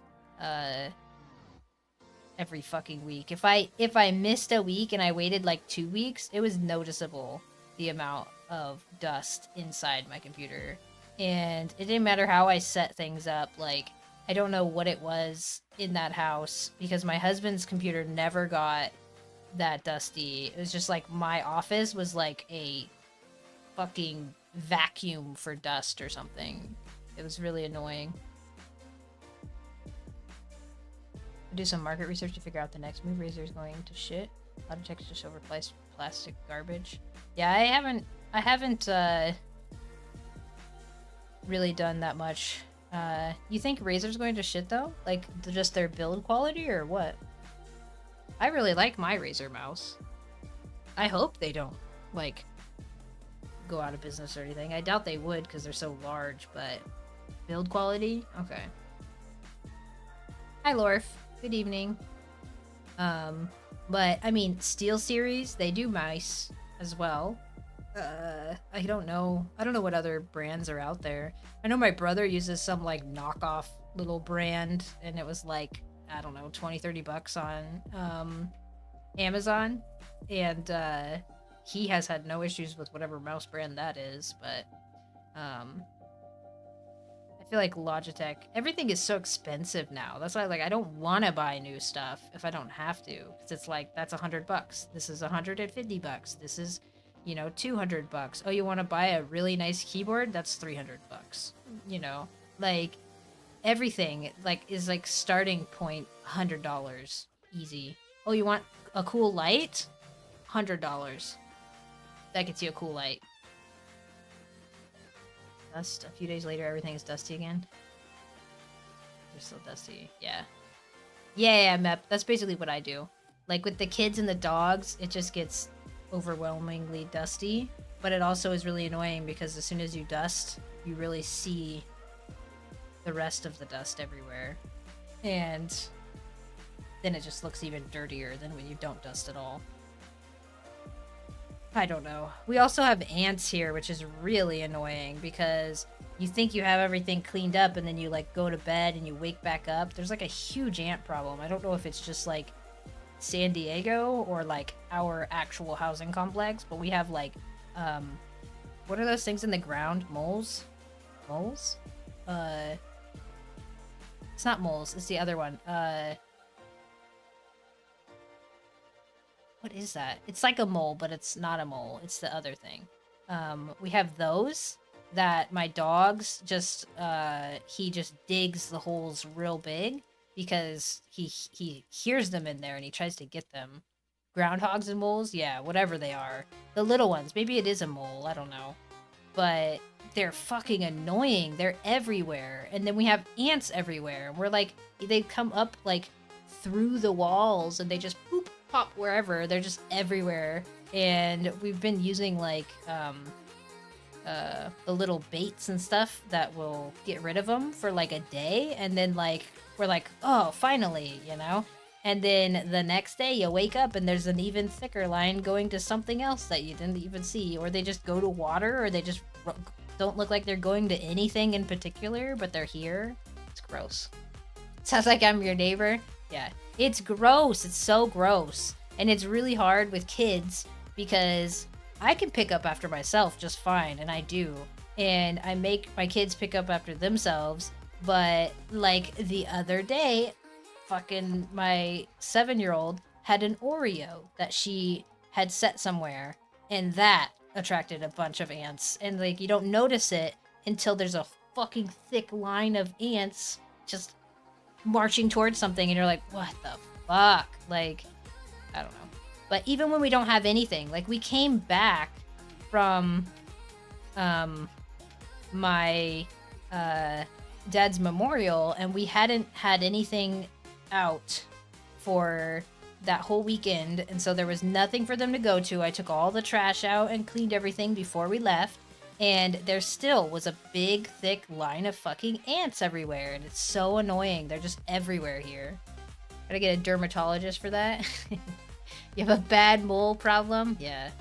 every fucking week. If I missed a week and I waited like 2 weeks, it was noticeable the amount of dust inside my computer. And it didn't matter how I set things up, like I don't know what it was in that house because my husband's computer never got that dusty. It was just like my office was like a fucking vacuum for dust or something. It was really annoying. Do some market research to figure out the next move. Razer is going to shit. A lot of checks just overpriced plastic garbage. Yeah, I haven't really done that much. You think Razer's going to shit though? Like just their build quality or what? I really like my Razer mouse. I hope they don't like go out of business or anything. I doubt they would because they're so large, but build quality? Okay. Hi Lorf. Good evening. But I mean, Steel series, they do mice as well. I don't know what other brands are out there. I know my brother uses some like knockoff little brand and it was like, I don't know, 20-30 bucks on Amazon, and he has had no issues with whatever mouse brand that is, but I feel like Logitech, everything is so expensive now. That's why like I don't want to buy new stuff if I don't have to, because it's like that's $100. This is $150. This is, you know, $200. Oh, you want to buy a really nice keyboard? That's $300. You know, like everything like is like starting point $100 easy. Oh, you want a cool light? $100. That gets you a cool light. Dust. A few days later, everything is dusty again. They're still dusty. Yeah. Yeah, Mep. That's basically what I do. Like with the kids and the dogs, it just gets overwhelmingly dusty, but it also is really annoying because as soon as you dust, you really see the rest of the dust everywhere. And then it just looks even dirtier than when you don't dust at all. I don't know. We also have ants here, which is really annoying because you think you have everything cleaned up and then you like go to bed and you wake back up. There's like a huge ant problem. I don't know if it's just like San Diego or like our actual housing complex, but we have like what are those things in the ground? Moles? Moles? It's not moles, it's the other one. What is that? It's like a mole, but it's not a mole. It's the other thing. We have those that my dogs just he just digs the holes real big because he hears them in there and he tries to get them. Groundhogs and moles, yeah, whatever they are. The little ones, maybe it is a mole, I don't know. But they're fucking annoying. They're everywhere. And then we have ants everywhere. We're like, they come up like through the walls and they just boop, pop wherever. They're just everywhere. And we've been using like the little baits and stuff that will get rid of them for like a day, and then like we're like, oh, finally, you know. And then the next day you wake up and there's an even thicker line going to something else that you didn't even see, or they just go to water, or they just don't look like they're going to anything in particular, but they're here. It's gross. Sounds like I'm your neighbor. Yeah, it's gross. It's so gross. And it's really hard with kids because I can pick up after myself just fine, and I do. And I make my kids pick up after themselves. But like the other day, fucking my 7-year-old had an Oreo that she had set somewhere, and that attracted a bunch of ants. And like you don't notice it until there's a fucking thick line of ants just marching towards something, and you're like, what the fuck? Like, I don't know. But even when we don't have anything, like we came back from my dad's memorial, and we hadn't had anything out for that whole weekend, and so there was nothing for them to go to. I took all the trash out and cleaned everything before we left, and there still was a big thick line of fucking ants everywhere, and it's so annoying. They're just everywhere here. Gotta get a dermatologist for that. You have a bad mole problem? Yeah.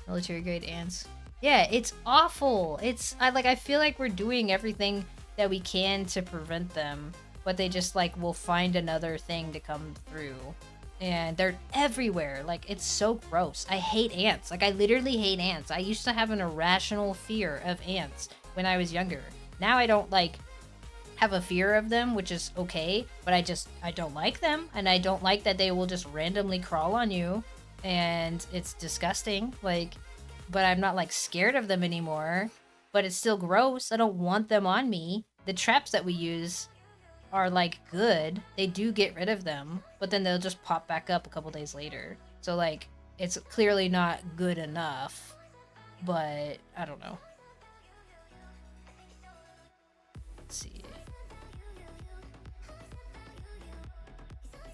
Military grade ants. Yeah, it's awful. I feel like we're doing everything that we can to prevent them, but they just like will find another thing to come through. And they're everywhere. Like, it's so gross. I hate ants. Like, I literally hate ants. I used to have an irrational fear of ants when I was younger. Now I don't like have a fear of them, which is okay, but I don't like them, and I don't like that they will just randomly crawl on you, and it's disgusting. Like, but I'm not like scared of them anymore, but it's still gross. I don't want them on me. The traps that we use are like good. They do get rid of them, but then they'll just pop back up a couple days later. So like, it's clearly not good enough, but I don't know. Let's see.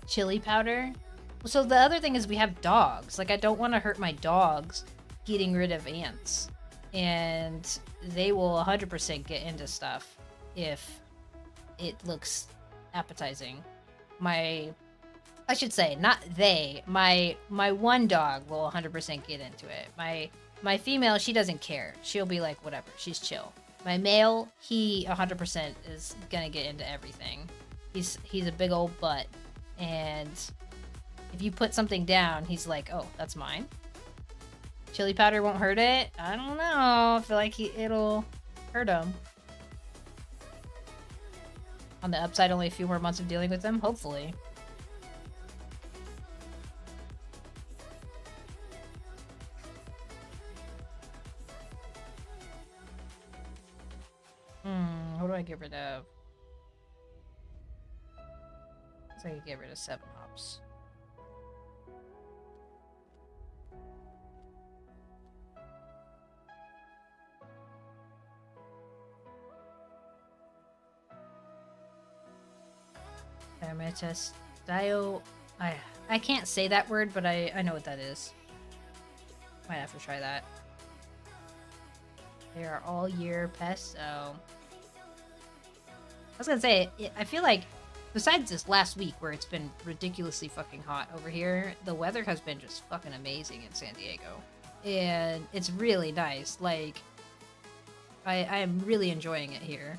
Chili powder. So the other thing is we have dogs. Like, I don't want to hurt my dogs getting rid of ants, and they will 100% get into stuff if it looks appetizing. I should say, not they. My one dog will 100% get into it. My female, she doesn't care. She'll be like, whatever. She's chill. My male, he 100% is gonna get into everything. He's a big old butt. And if you put something down, he's like, oh, that's mine. Chili powder won't hurt it? I don't know. I feel like it'll hurt him. On the upside, only a few more months of dealing with them, hopefully. What do I get rid of? I could get rid of 7 hops. I'm gonna test I can't say that word, but I know what that is. Might have to try that. They are all year pests, so... I was gonna say, I feel like, besides this last week where it's been ridiculously fucking hot over here, the weather has been just fucking amazing in San Diego. And it's really nice. Like, I am really enjoying it here.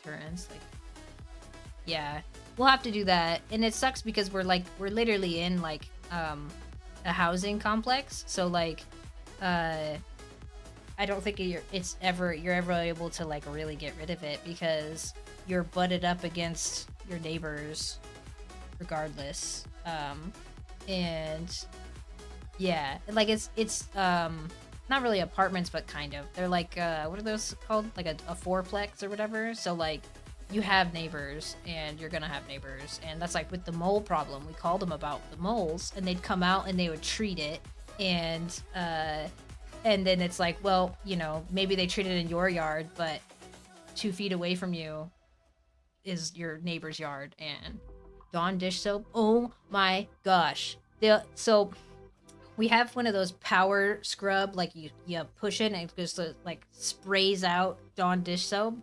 Turns, like... Yeah. We'll have to do that. And it sucks because we're literally in, like, a housing complex. So, like, I don't think you're ever able to like really get rid of it because you're butted up against your neighbors regardless. And yeah, like it's not really apartments, but kind of. They're like what are those called? Like a fourplex or whatever. So like you have neighbors and you're gonna have neighbors, and that's like with the mole problem. We called them about the moles, and they'd come out and they would treat it, and then it's like, well, you know, maybe they treat it in your yard, but 2 feet away from you is your neighbor's yard. And Dawn dish soap, oh my gosh. So we have one of those power scrub, like you push it and it just like sprays out Dawn dish soap.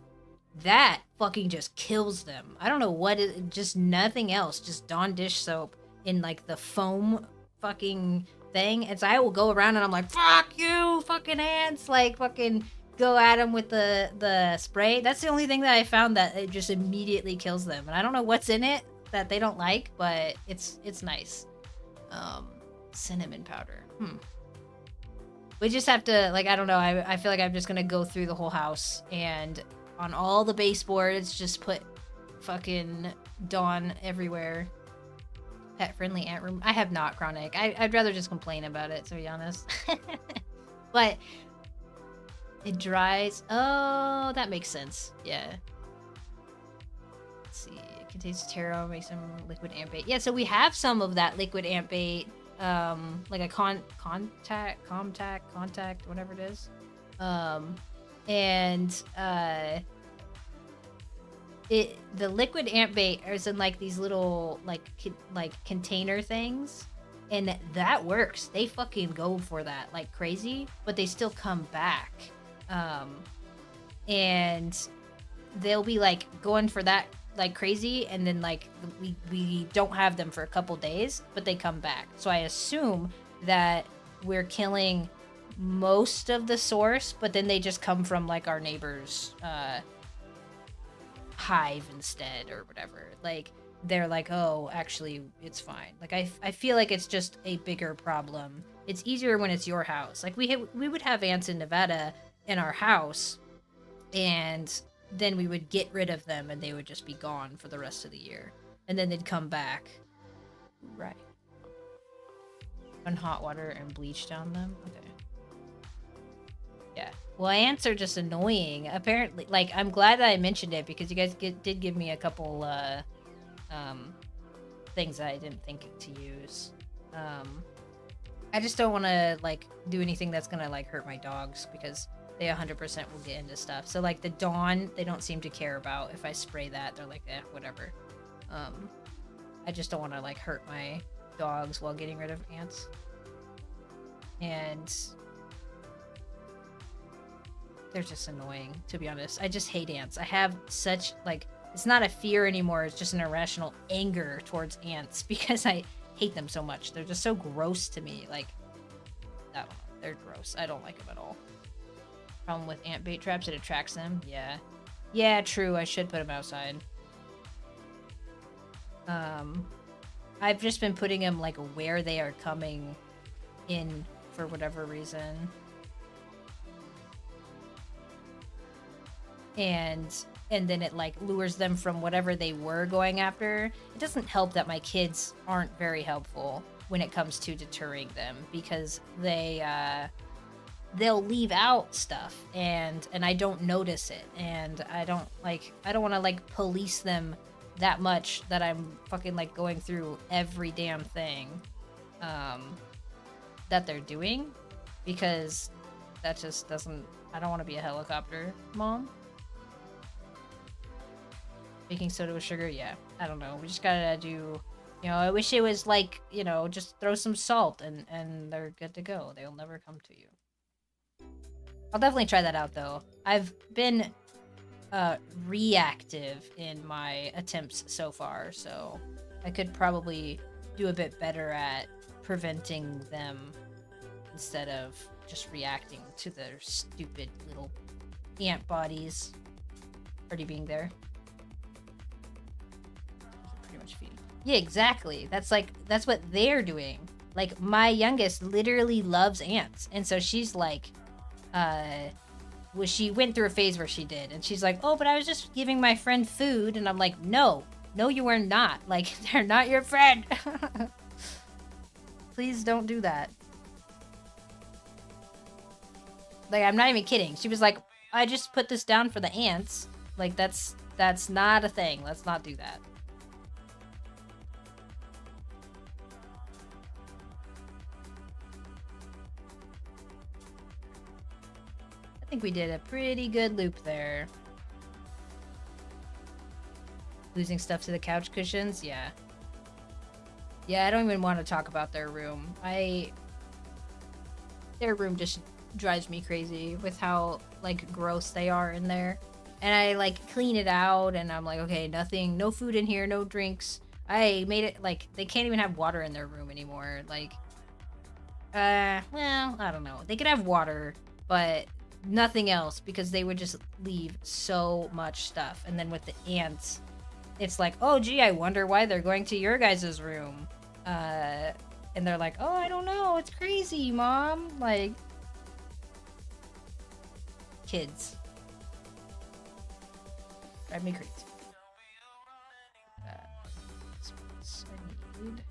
That fucking just kills them. I don't know what it, just nothing else, just Dawn dish soap in like the foam fucking thing. And so I will go around and I'm like, fuck you, fucking ants, like fucking go at them with the spray. That's the only thing that I found that it just immediately kills them. And I don't know what's in it that they don't like, but it's nice. Cinnamon powder. We just have to, like, I don't know, I feel like I'm just gonna go through the whole house and on all the baseboards just put fucking Dawn everywhere. Pet-friendly ant room. I have not chronic. I'd rather just complain about it, to be honest. But it dries. Oh, that makes sense. Yeah. Let's see. It contains taro, makes some liquid ant bait. Yeah, so we have some of that liquid ant bait. Like a contact, whatever it is. The liquid ant bait is in like these little like container things, and that works. They fucking go for that like crazy, but they still come back. And they'll be like going for that like crazy, and then like we don't have them for a couple days, but they come back. So I assume that we're killing most of the source, but then they just come from like our neighbors hive instead or whatever. Like they're like, oh, actually it's fine. Like I feel like it's just a bigger problem. It's easier when it's your house. Like we would have ants in Nevada in our house, and then we would get rid of them and they would just be gone for the rest of the year, and then they'd come back. Right. Run hot water and bleach down them. Okay. Yeah. Well, ants are just annoying. Apparently, like, I'm glad that I mentioned it because you guys did give me a couple things that I didn't think to use. I just don't want to like do anything that's gonna like hurt my dogs because they 100% will get into stuff. So like the Dawn, they don't seem to care about if I spray that. They're like, whatever. I just don't want to like hurt my dogs while getting rid of ants. And they're just annoying, to be honest. I just hate ants. I have such, like, it's not a fear anymore. It's just an irrational anger towards ants because I hate them so much. They're just so gross to me. Like, I don't know. They're gross. I don't like them at all. Problem with ant bait traps, it attracts them. Yeah. Yeah, true. I should put them outside. I've just been putting them, like, where they are coming in for whatever reason. And then it like lures them from whatever they were going after. It doesn't help that my kids aren't very helpful when it comes to deterring them because they'll leave out stuff and I don't notice it, and I don't want to like police them that much that I'm fucking like going through every damn thing that they're doing, because that just doesn't, I don't want to be a helicopter mom. Baking soda with sugar, yeah. I don't know. We just gotta do You know, I wish it was like, you know, just throw some salt and they're good to go. They'll never come to you. I'll definitely try that out though. I've been reactive in my attempts so far, so I could probably do a bit better at preventing them instead of just reacting to their stupid little ant bodies already being there. Pretty much feed. Yeah, exactly. That's what they're doing. Like, my youngest literally loves ants, and so she's like, well, she went through a phase where she did, and she's like, oh, but I was just giving my friend food, and I'm like, no, you were not. Like, they're not your friend. Please don't do that. Like, I'm not even kidding. She was like, I just put this down for the ants. Like, that's not a thing. Let's not do that. I think we did a pretty good loop there. Losing stuff to the couch cushions? Yeah. Yeah, I don't even want to talk about their room. Their room just drives me crazy with how, like, gross they are in there. And I, like, clean it out, and I'm like, okay, nothing, no food in here, no drinks. I made it, like, they can't even have water in their room anymore. Like, well, I don't know. They could have water, but nothing else, because they would just leave so much stuff. And then with the ants, it's like, oh, gee, I wonder why they're going to your guys' room. And they're like, oh, I don't know. It's crazy, Mom. Like, kids. Drive me crazy. I need.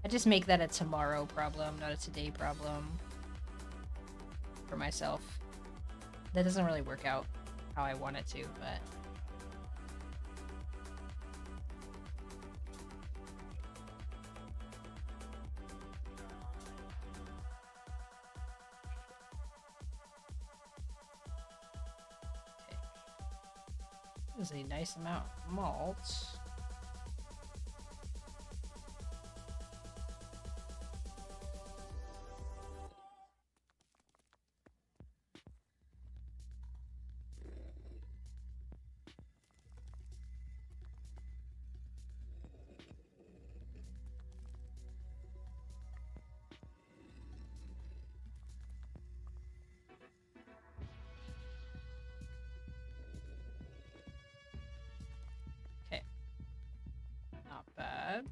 I just make that a tomorrow problem, not a today problem. For myself. That doesn't really work out how I want it to, but... This is a nice amount of malt. Not bad.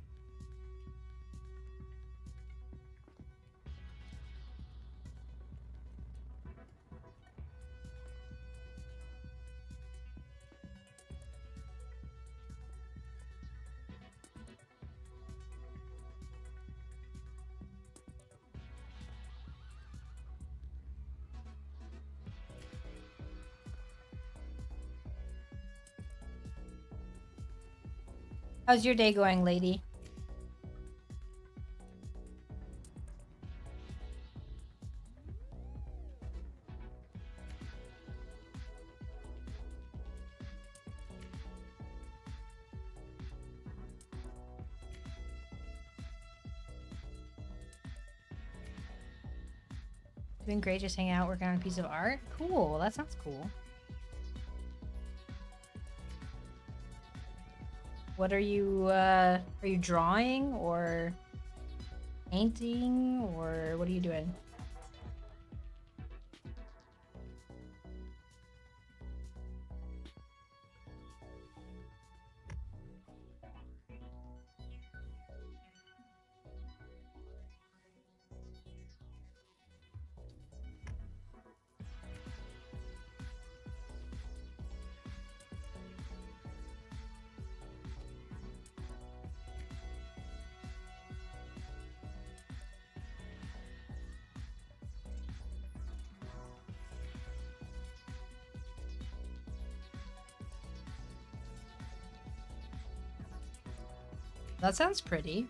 How's your day going, lady? Doing great, just hanging out, working on a piece of art. Cool, that sounds cool. What are you drawing or painting or what are you doing? That sounds pretty.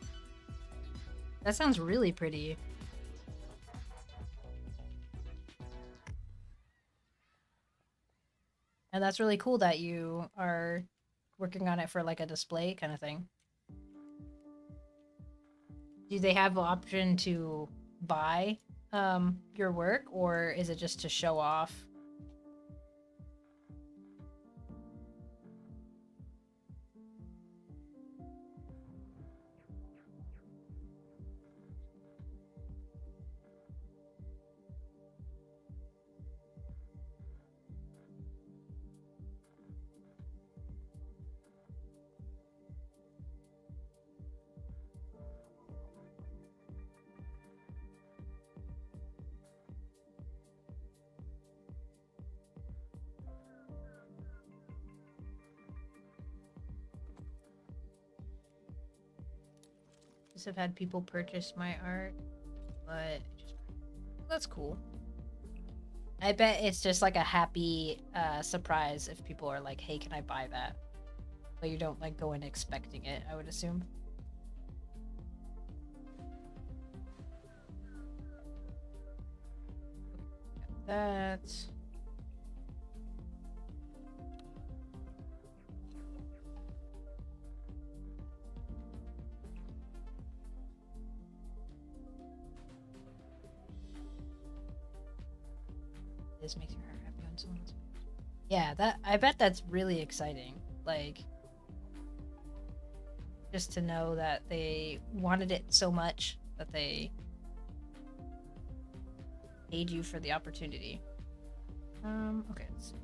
That sounds really pretty. And that's really cool that you are working on it for like a display kind of thing. Do they have the option to buy your work, or is it just to show off? Just have had people purchase my art, but that's cool. I bet it's just like a happy surprise if people are like, "Hey, can I buy that?" But you don't like go in expecting it, I would assume. That. This makes your heart happy when someone's. Yeah, that I bet that's really exciting. Like, just to know that they wanted it so much that they paid you for the opportunity. Okay. Let's see.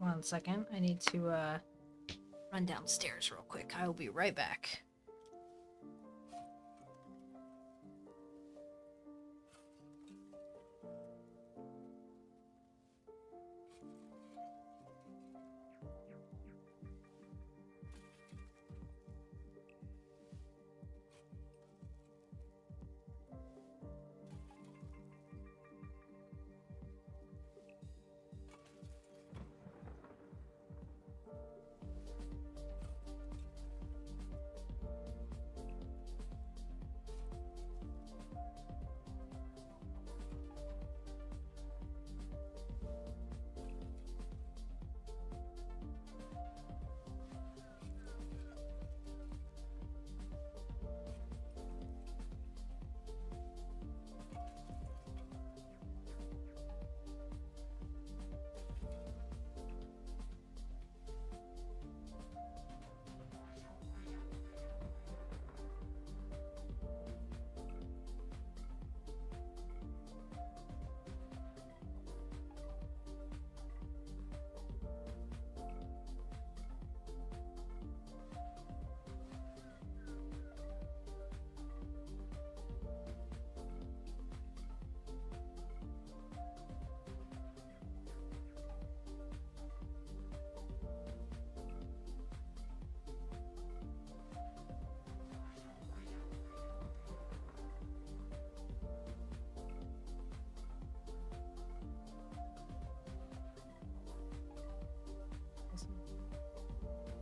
One second. I need to run downstairs real quick. I will be right back.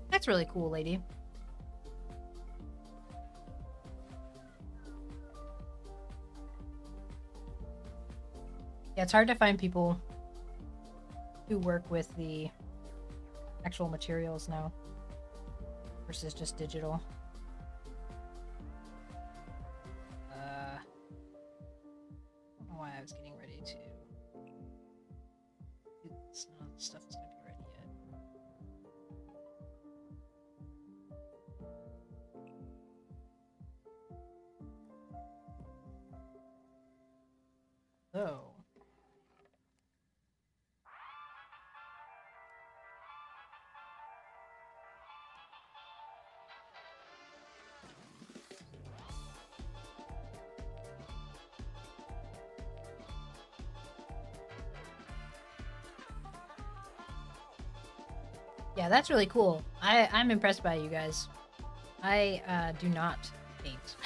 That's really cool, lady. Yeah, it's hard to find people who work with the actual materials now versus just digital. I don't know why I was getting ready to do this. None of the stuff is gonna be ready yet. Oh. Yeah, that's really cool. I'm impressed by you guys. I do not paint.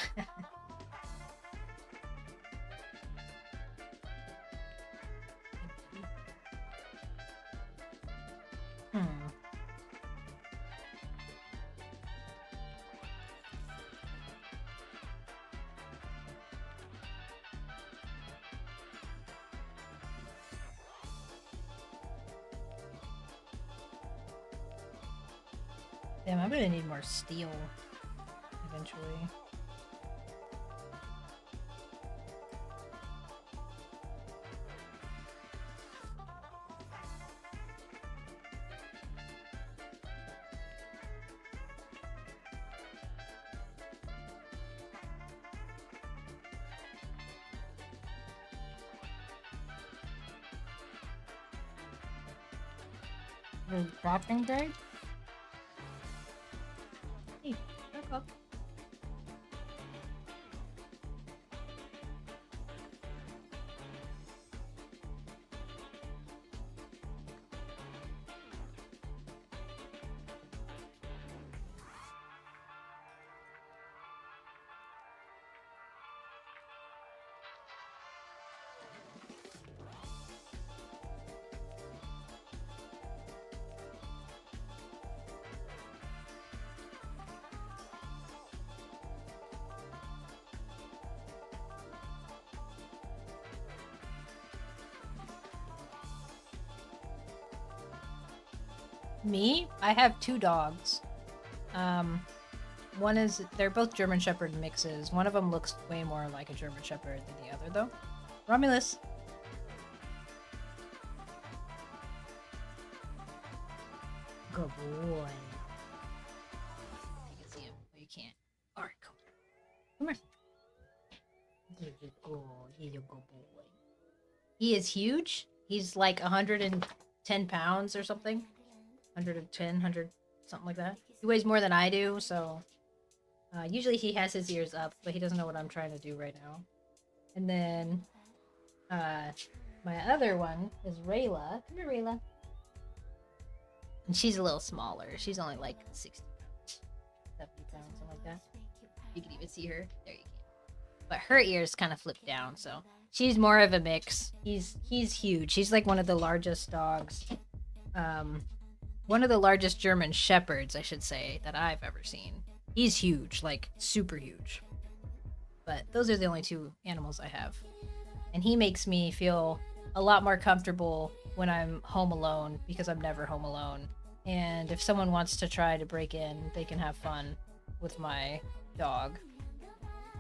Damn, I'm gonna need more steel eventually. The crafting grade? Hey, back up. Me? I have 2 dogs. One is, they're both German Shepherd mixes. One of them looks way more like a German Shepherd than the other, though. Romulus. Good boy. You can see him. Oh, you can't. Alright, come here. There you go. He's a good boy. He is huge. He's like 110 pounds or something. 110, 100, something like that. He weighs more than I do, so... usually he has his ears up, but he doesn't know what I'm trying to do right now. And then... my other one is Rayla. Come here, Rayla. And she's a little smaller. She's only like 60 pounds. 70 pounds, something like that. You can even see her. There you can. But her ears kind of flip down, so... She's more of a mix. He's huge. He's like one of the largest dogs. One of the largest German Shepherds, I should say, that I've ever seen. He's huge, like super huge. But those are the only 2 animals I have. And he makes me feel a lot more comfortable when I'm home alone, because I'm never home alone. And if someone wants to try to break in, they can have fun with my dog,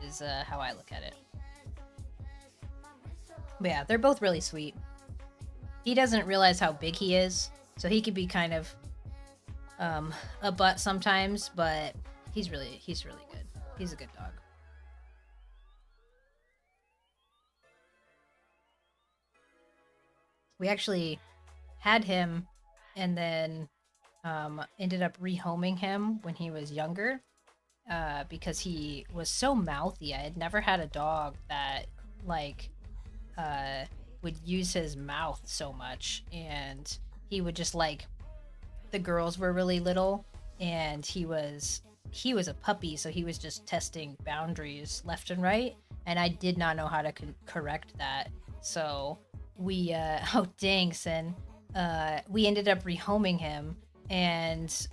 is how I look at it. But yeah, they're both really sweet. He doesn't realize how big he is, so he could be kind of a butt sometimes, but he's really good. He's a good dog. We actually had him and then ended up rehoming him when he was younger because he was so mouthy. I had never had a dog that like would use his mouth so much, and he would just like, the girls were really little and he was a puppy, so he was just testing boundaries left and right, and I did not know how to correct that. So we oh dang, Sin, we ended up rehoming him, and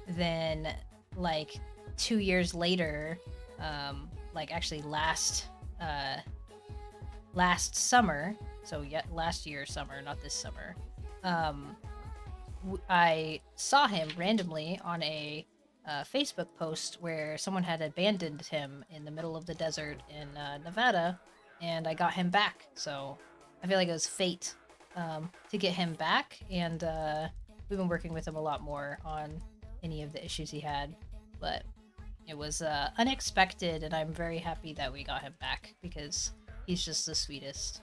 then like 2 years later, like actually last summer, so yet last year's summer, not this summer, I saw him randomly on a Facebook post where someone had abandoned him in the middle of the desert in Nevada, and I got him back. So I feel like it was fate to get him back, and we've been working with him a lot more on any of the issues he had. But it was unexpected, and I'm very happy that we got him back because he's just the sweetest.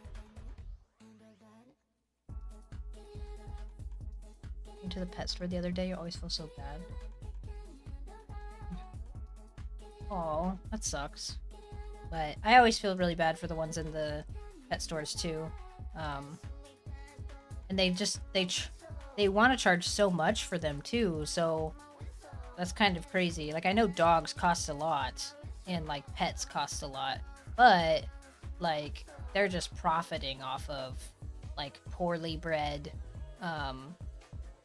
Into the pet store the other day, you always feel so bad. Oh, that sucks. But I always feel really bad for the ones in the pet stores too. And they want to charge so much for them too, so that's kind of crazy. Like, I know dogs cost a lot and like pets cost a lot, but like they're just profiting off of like poorly bred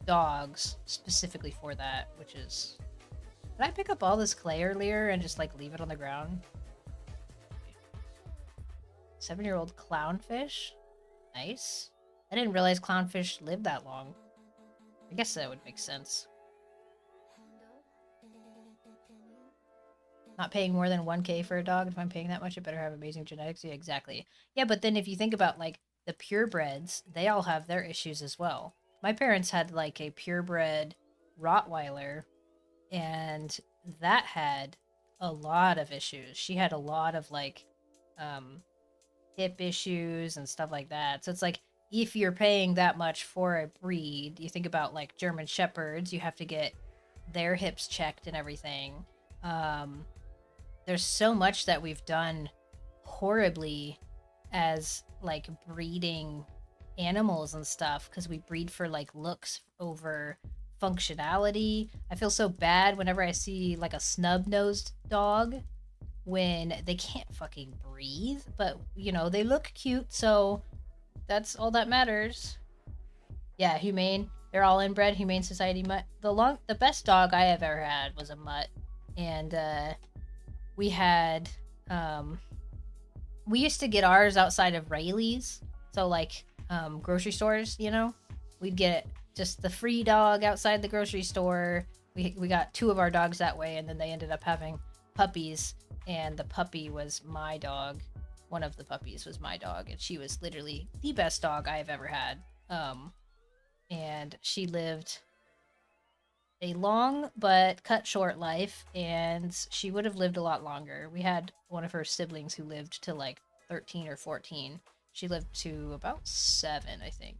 dogs specifically for that, which is... Did I pick up all this clay earlier and just like leave it on the ground? 7-year-old clownfish? Nice. I didn't realize clownfish lived that long. I guess that would make sense. Not paying more than 1K for a dog. If I'm paying that much, it better have amazing genetics. Yeah, exactly. Yeah, but then if you think about like the purebreds, they all have their issues as well. My parents had like a purebred Rottweiler, and that had a lot of issues. She had a lot of like um hip issues and stuff like that. So it's like if you're paying that much for a breed, you think about like German shepherds, you have to get their hips checked and everything. Um there's so much that we've done horribly as like breeding animals and stuff because we breed for like looks over functionality. I feel so bad whenever I see like a snub-nosed dog when they can't fucking breathe, but you know, they look cute, so that's all that matters. Yeah, humane. They're all inbred, humane society mutt. The best dog I have ever had was a mutt, and we had um we used to get ours outside of Rayleigh's, so like grocery stores, you know. We'd get just the free dog outside the grocery store. We got two of our dogs that way, and then they ended up having puppies, and the puppy was my dog. One of the puppies was my dog, and she was literally the best dog I have ever had. And she lived a long but cut short life, and she would have lived a lot longer. We had one of her siblings who lived to like 13 or 14. She lived to about 7, I think.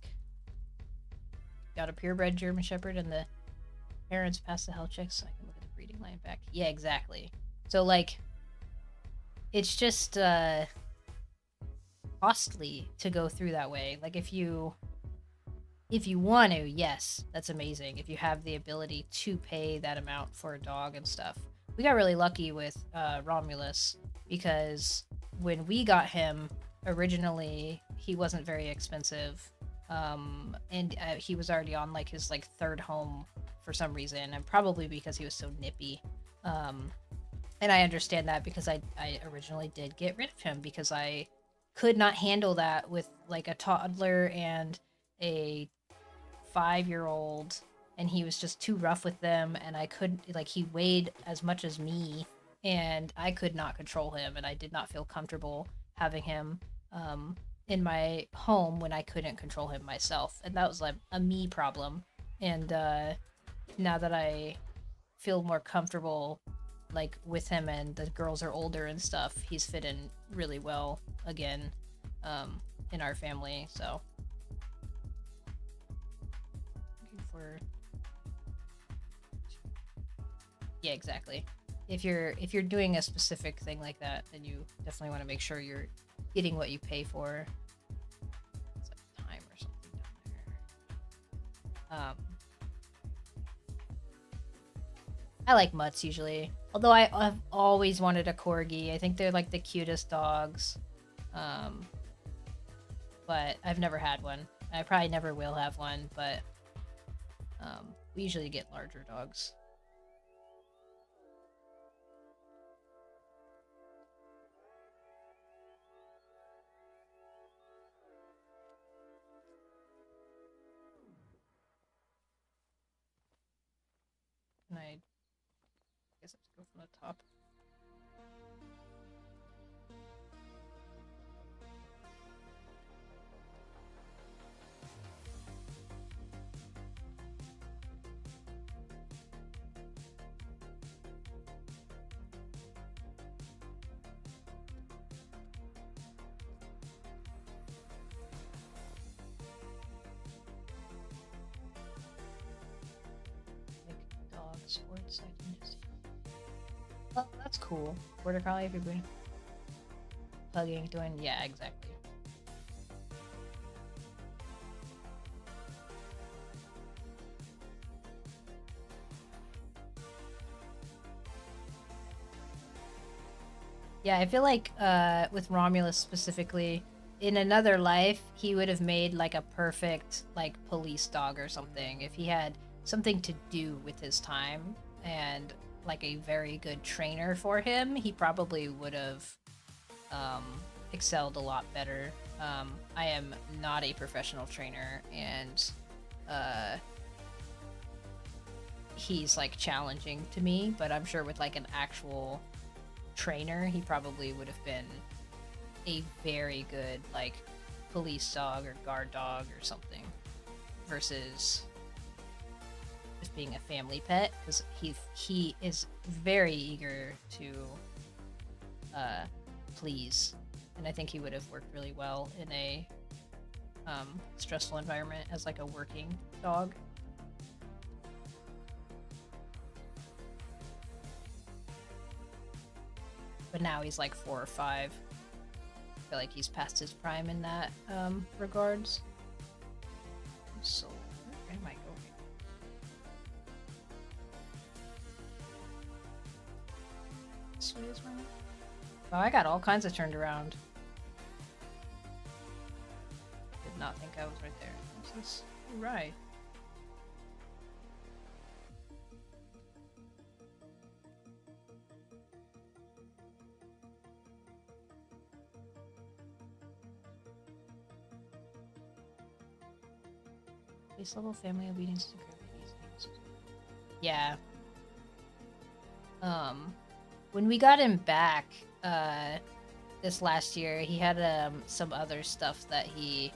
Got a purebred German Shepherd, and the parents passed the health checks so I can look at the breeding line back. Yeah, exactly. So, like, it's just costly to go through that way. Like, if you want to, yes, that's amazing. If you have the ability to pay that amount for a dog and stuff. We got really lucky with Romulus because when we got him originally, he wasn't very expensive, and he was already on like his like third home for some reason, and probably because he was so nippy. And I understand that because I originally did get rid of him because I could not handle that with like a toddler and a 5-year-old, and he was just too rough with them, and I couldn't, like, he weighed as much as me, and I could not control him, and I did not feel comfortable having him in my home when I couldn't control him myself, and that was like a me problem. And now that I feel more comfortable like with him and the girls are older and stuff, he's fit in really well again in our family. So for, yeah, exactly. If you're doing a specific thing like that, then you definitely want to make sure you're getting what you pay for. It's like time or something down there. I like mutts usually, although I've always wanted a corgi. I think they're like the cutest dogs, but I've never had one. I probably never will have one, but we usually get larger dogs. And I guess I have to go from the top. Dog sports, I can just. Well, that's cool. Border collie, if you're doing hugging, doing, yeah, exactly. Yeah, I feel like with Romulus specifically, in another life, he would have made like a perfect like police dog or something if he had something to do with his time and like a very good trainer for him. He probably would have excelled a lot better. I am not a professional trainer, and he's like challenging to me, but I'm sure with like an actual trainer, he probably would have been a very good, like, police dog or guard dog or something, versus just being a family pet, because he is very eager to please, and I think he would have worked really well in a stressful environment as like a working dog. But now he's like 4 or 5. I feel like he's past his prime in that regards. So where am I going? This way is right. Wow, I got all kinds of turned around. Did not think I was right there. What's this? Right. Base level family obedience to babies. Yeah. When we got him back, this last year, he had some other stuff that he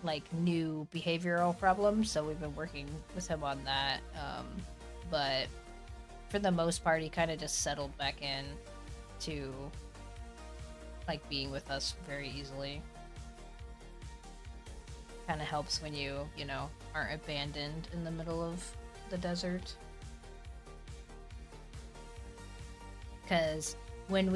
like new behavioral problems, so we've been working with him on that. But for the most part, he kind of just settled back in to like being with us very easily. Kind of helps when you know, aren't abandoned in the middle of the desert. Because when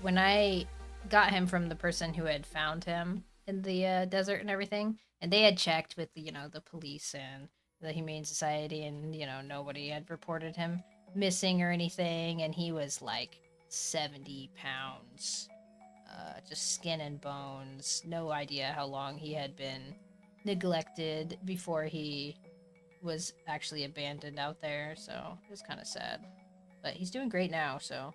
I got him from the person who had found him in the desert and everything, and they had checked with the police and the Humane Society, and nobody had reported him missing or anything, and he was like 70 pounds, just skin and bones. No idea how long he had been neglected before he was actually abandoned out there, so it was kind of sad. But he's doing great now, so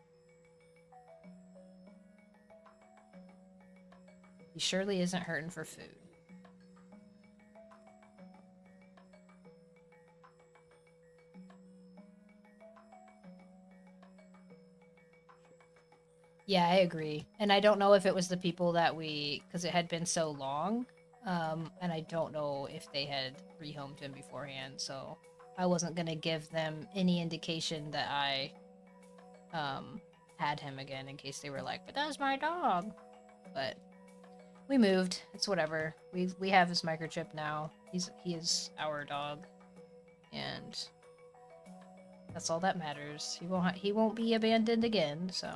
he surely isn't hurting for food. Yeah, I agree. And I don't know if it was the people that because it had been so long, and I don't know if they had rehomed him beforehand, so I wasn't going to give them any indication that I had him again in case they were like, but that's my dog. But we moved. It's whatever. We have his microchip now. He is our dog, and that's all that matters. He won't be abandoned again, so.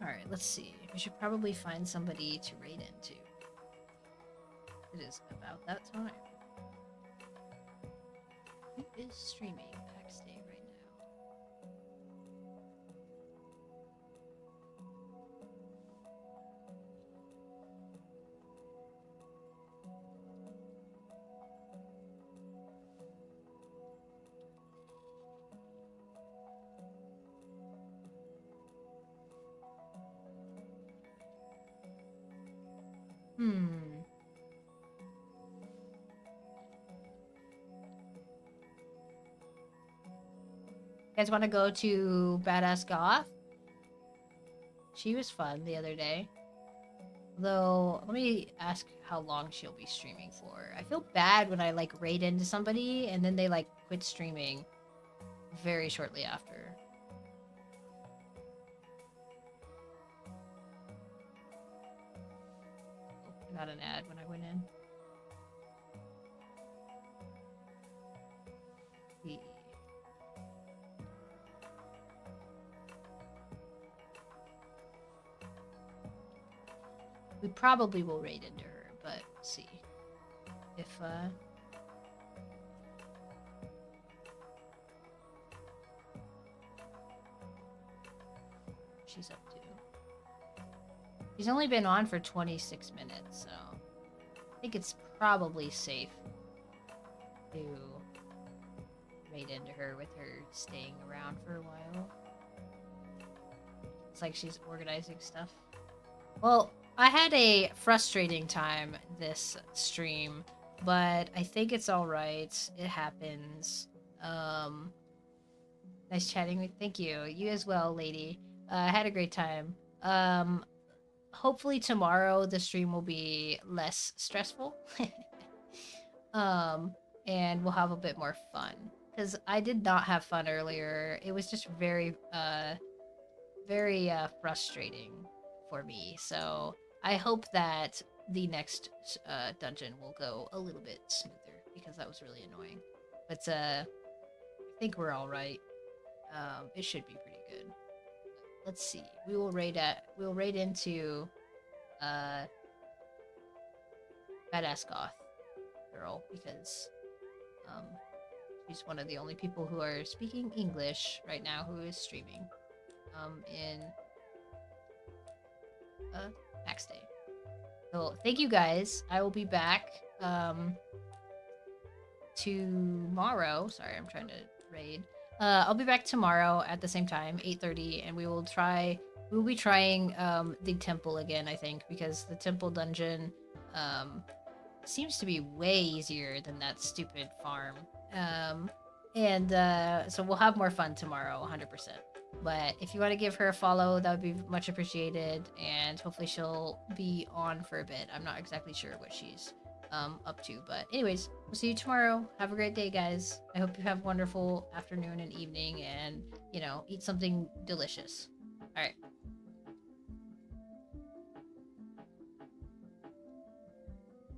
Alright, let's see. We should probably find somebody to raid into. It is about that time. Who is streaming Pax Dei right now? You guys want to go to Badass Goth? She was fun the other day. Though, let me ask how long she'll be streaming for. I feel bad when I, like, raid into somebody and then they, like, quit streaming very shortly after. I got an ad when I went in. We probably will raid into her, but we'll see if she's up to. She's only been on for 26 minutes, so I think it's probably safe to raid into her with her staying around for a while. It's like she's organizing stuff. Well, I had a frustrating time this stream but I think it's all right. It happens. Nice chatting with. Thank you. You as well, lady. I had a great time. Hopefully tomorrow the stream will be less stressful. um, and we'll have a bit more fun. Because I did not have fun earlier. It was just very frustrating for me. So I hope that the next dungeon will go a little bit smoother because that was really annoying. But I think we're all right. It should be pretty good. Let's see. We'll raid into Badass Goth girl because she's one of the only people who are speaking English right now who is streaming in Pax Day. So thank you guys. I will be back tomorrow. Sorry, I'm trying to raid. I'll be back tomorrow at the same time, 8:30, and we'll be trying the temple again, I think, because the temple dungeon seems to be way easier than that stupid farm. So we'll have more fun tomorrow, 100%. But if you want to give her a follow, that would be much appreciated, and hopefully she'll be on for a bit. I'm not exactly sure what she's up to, but anyways, we'll see you tomorrow. Have a great day, guys. I hope you have a wonderful afternoon and evening, and eat something delicious. All right.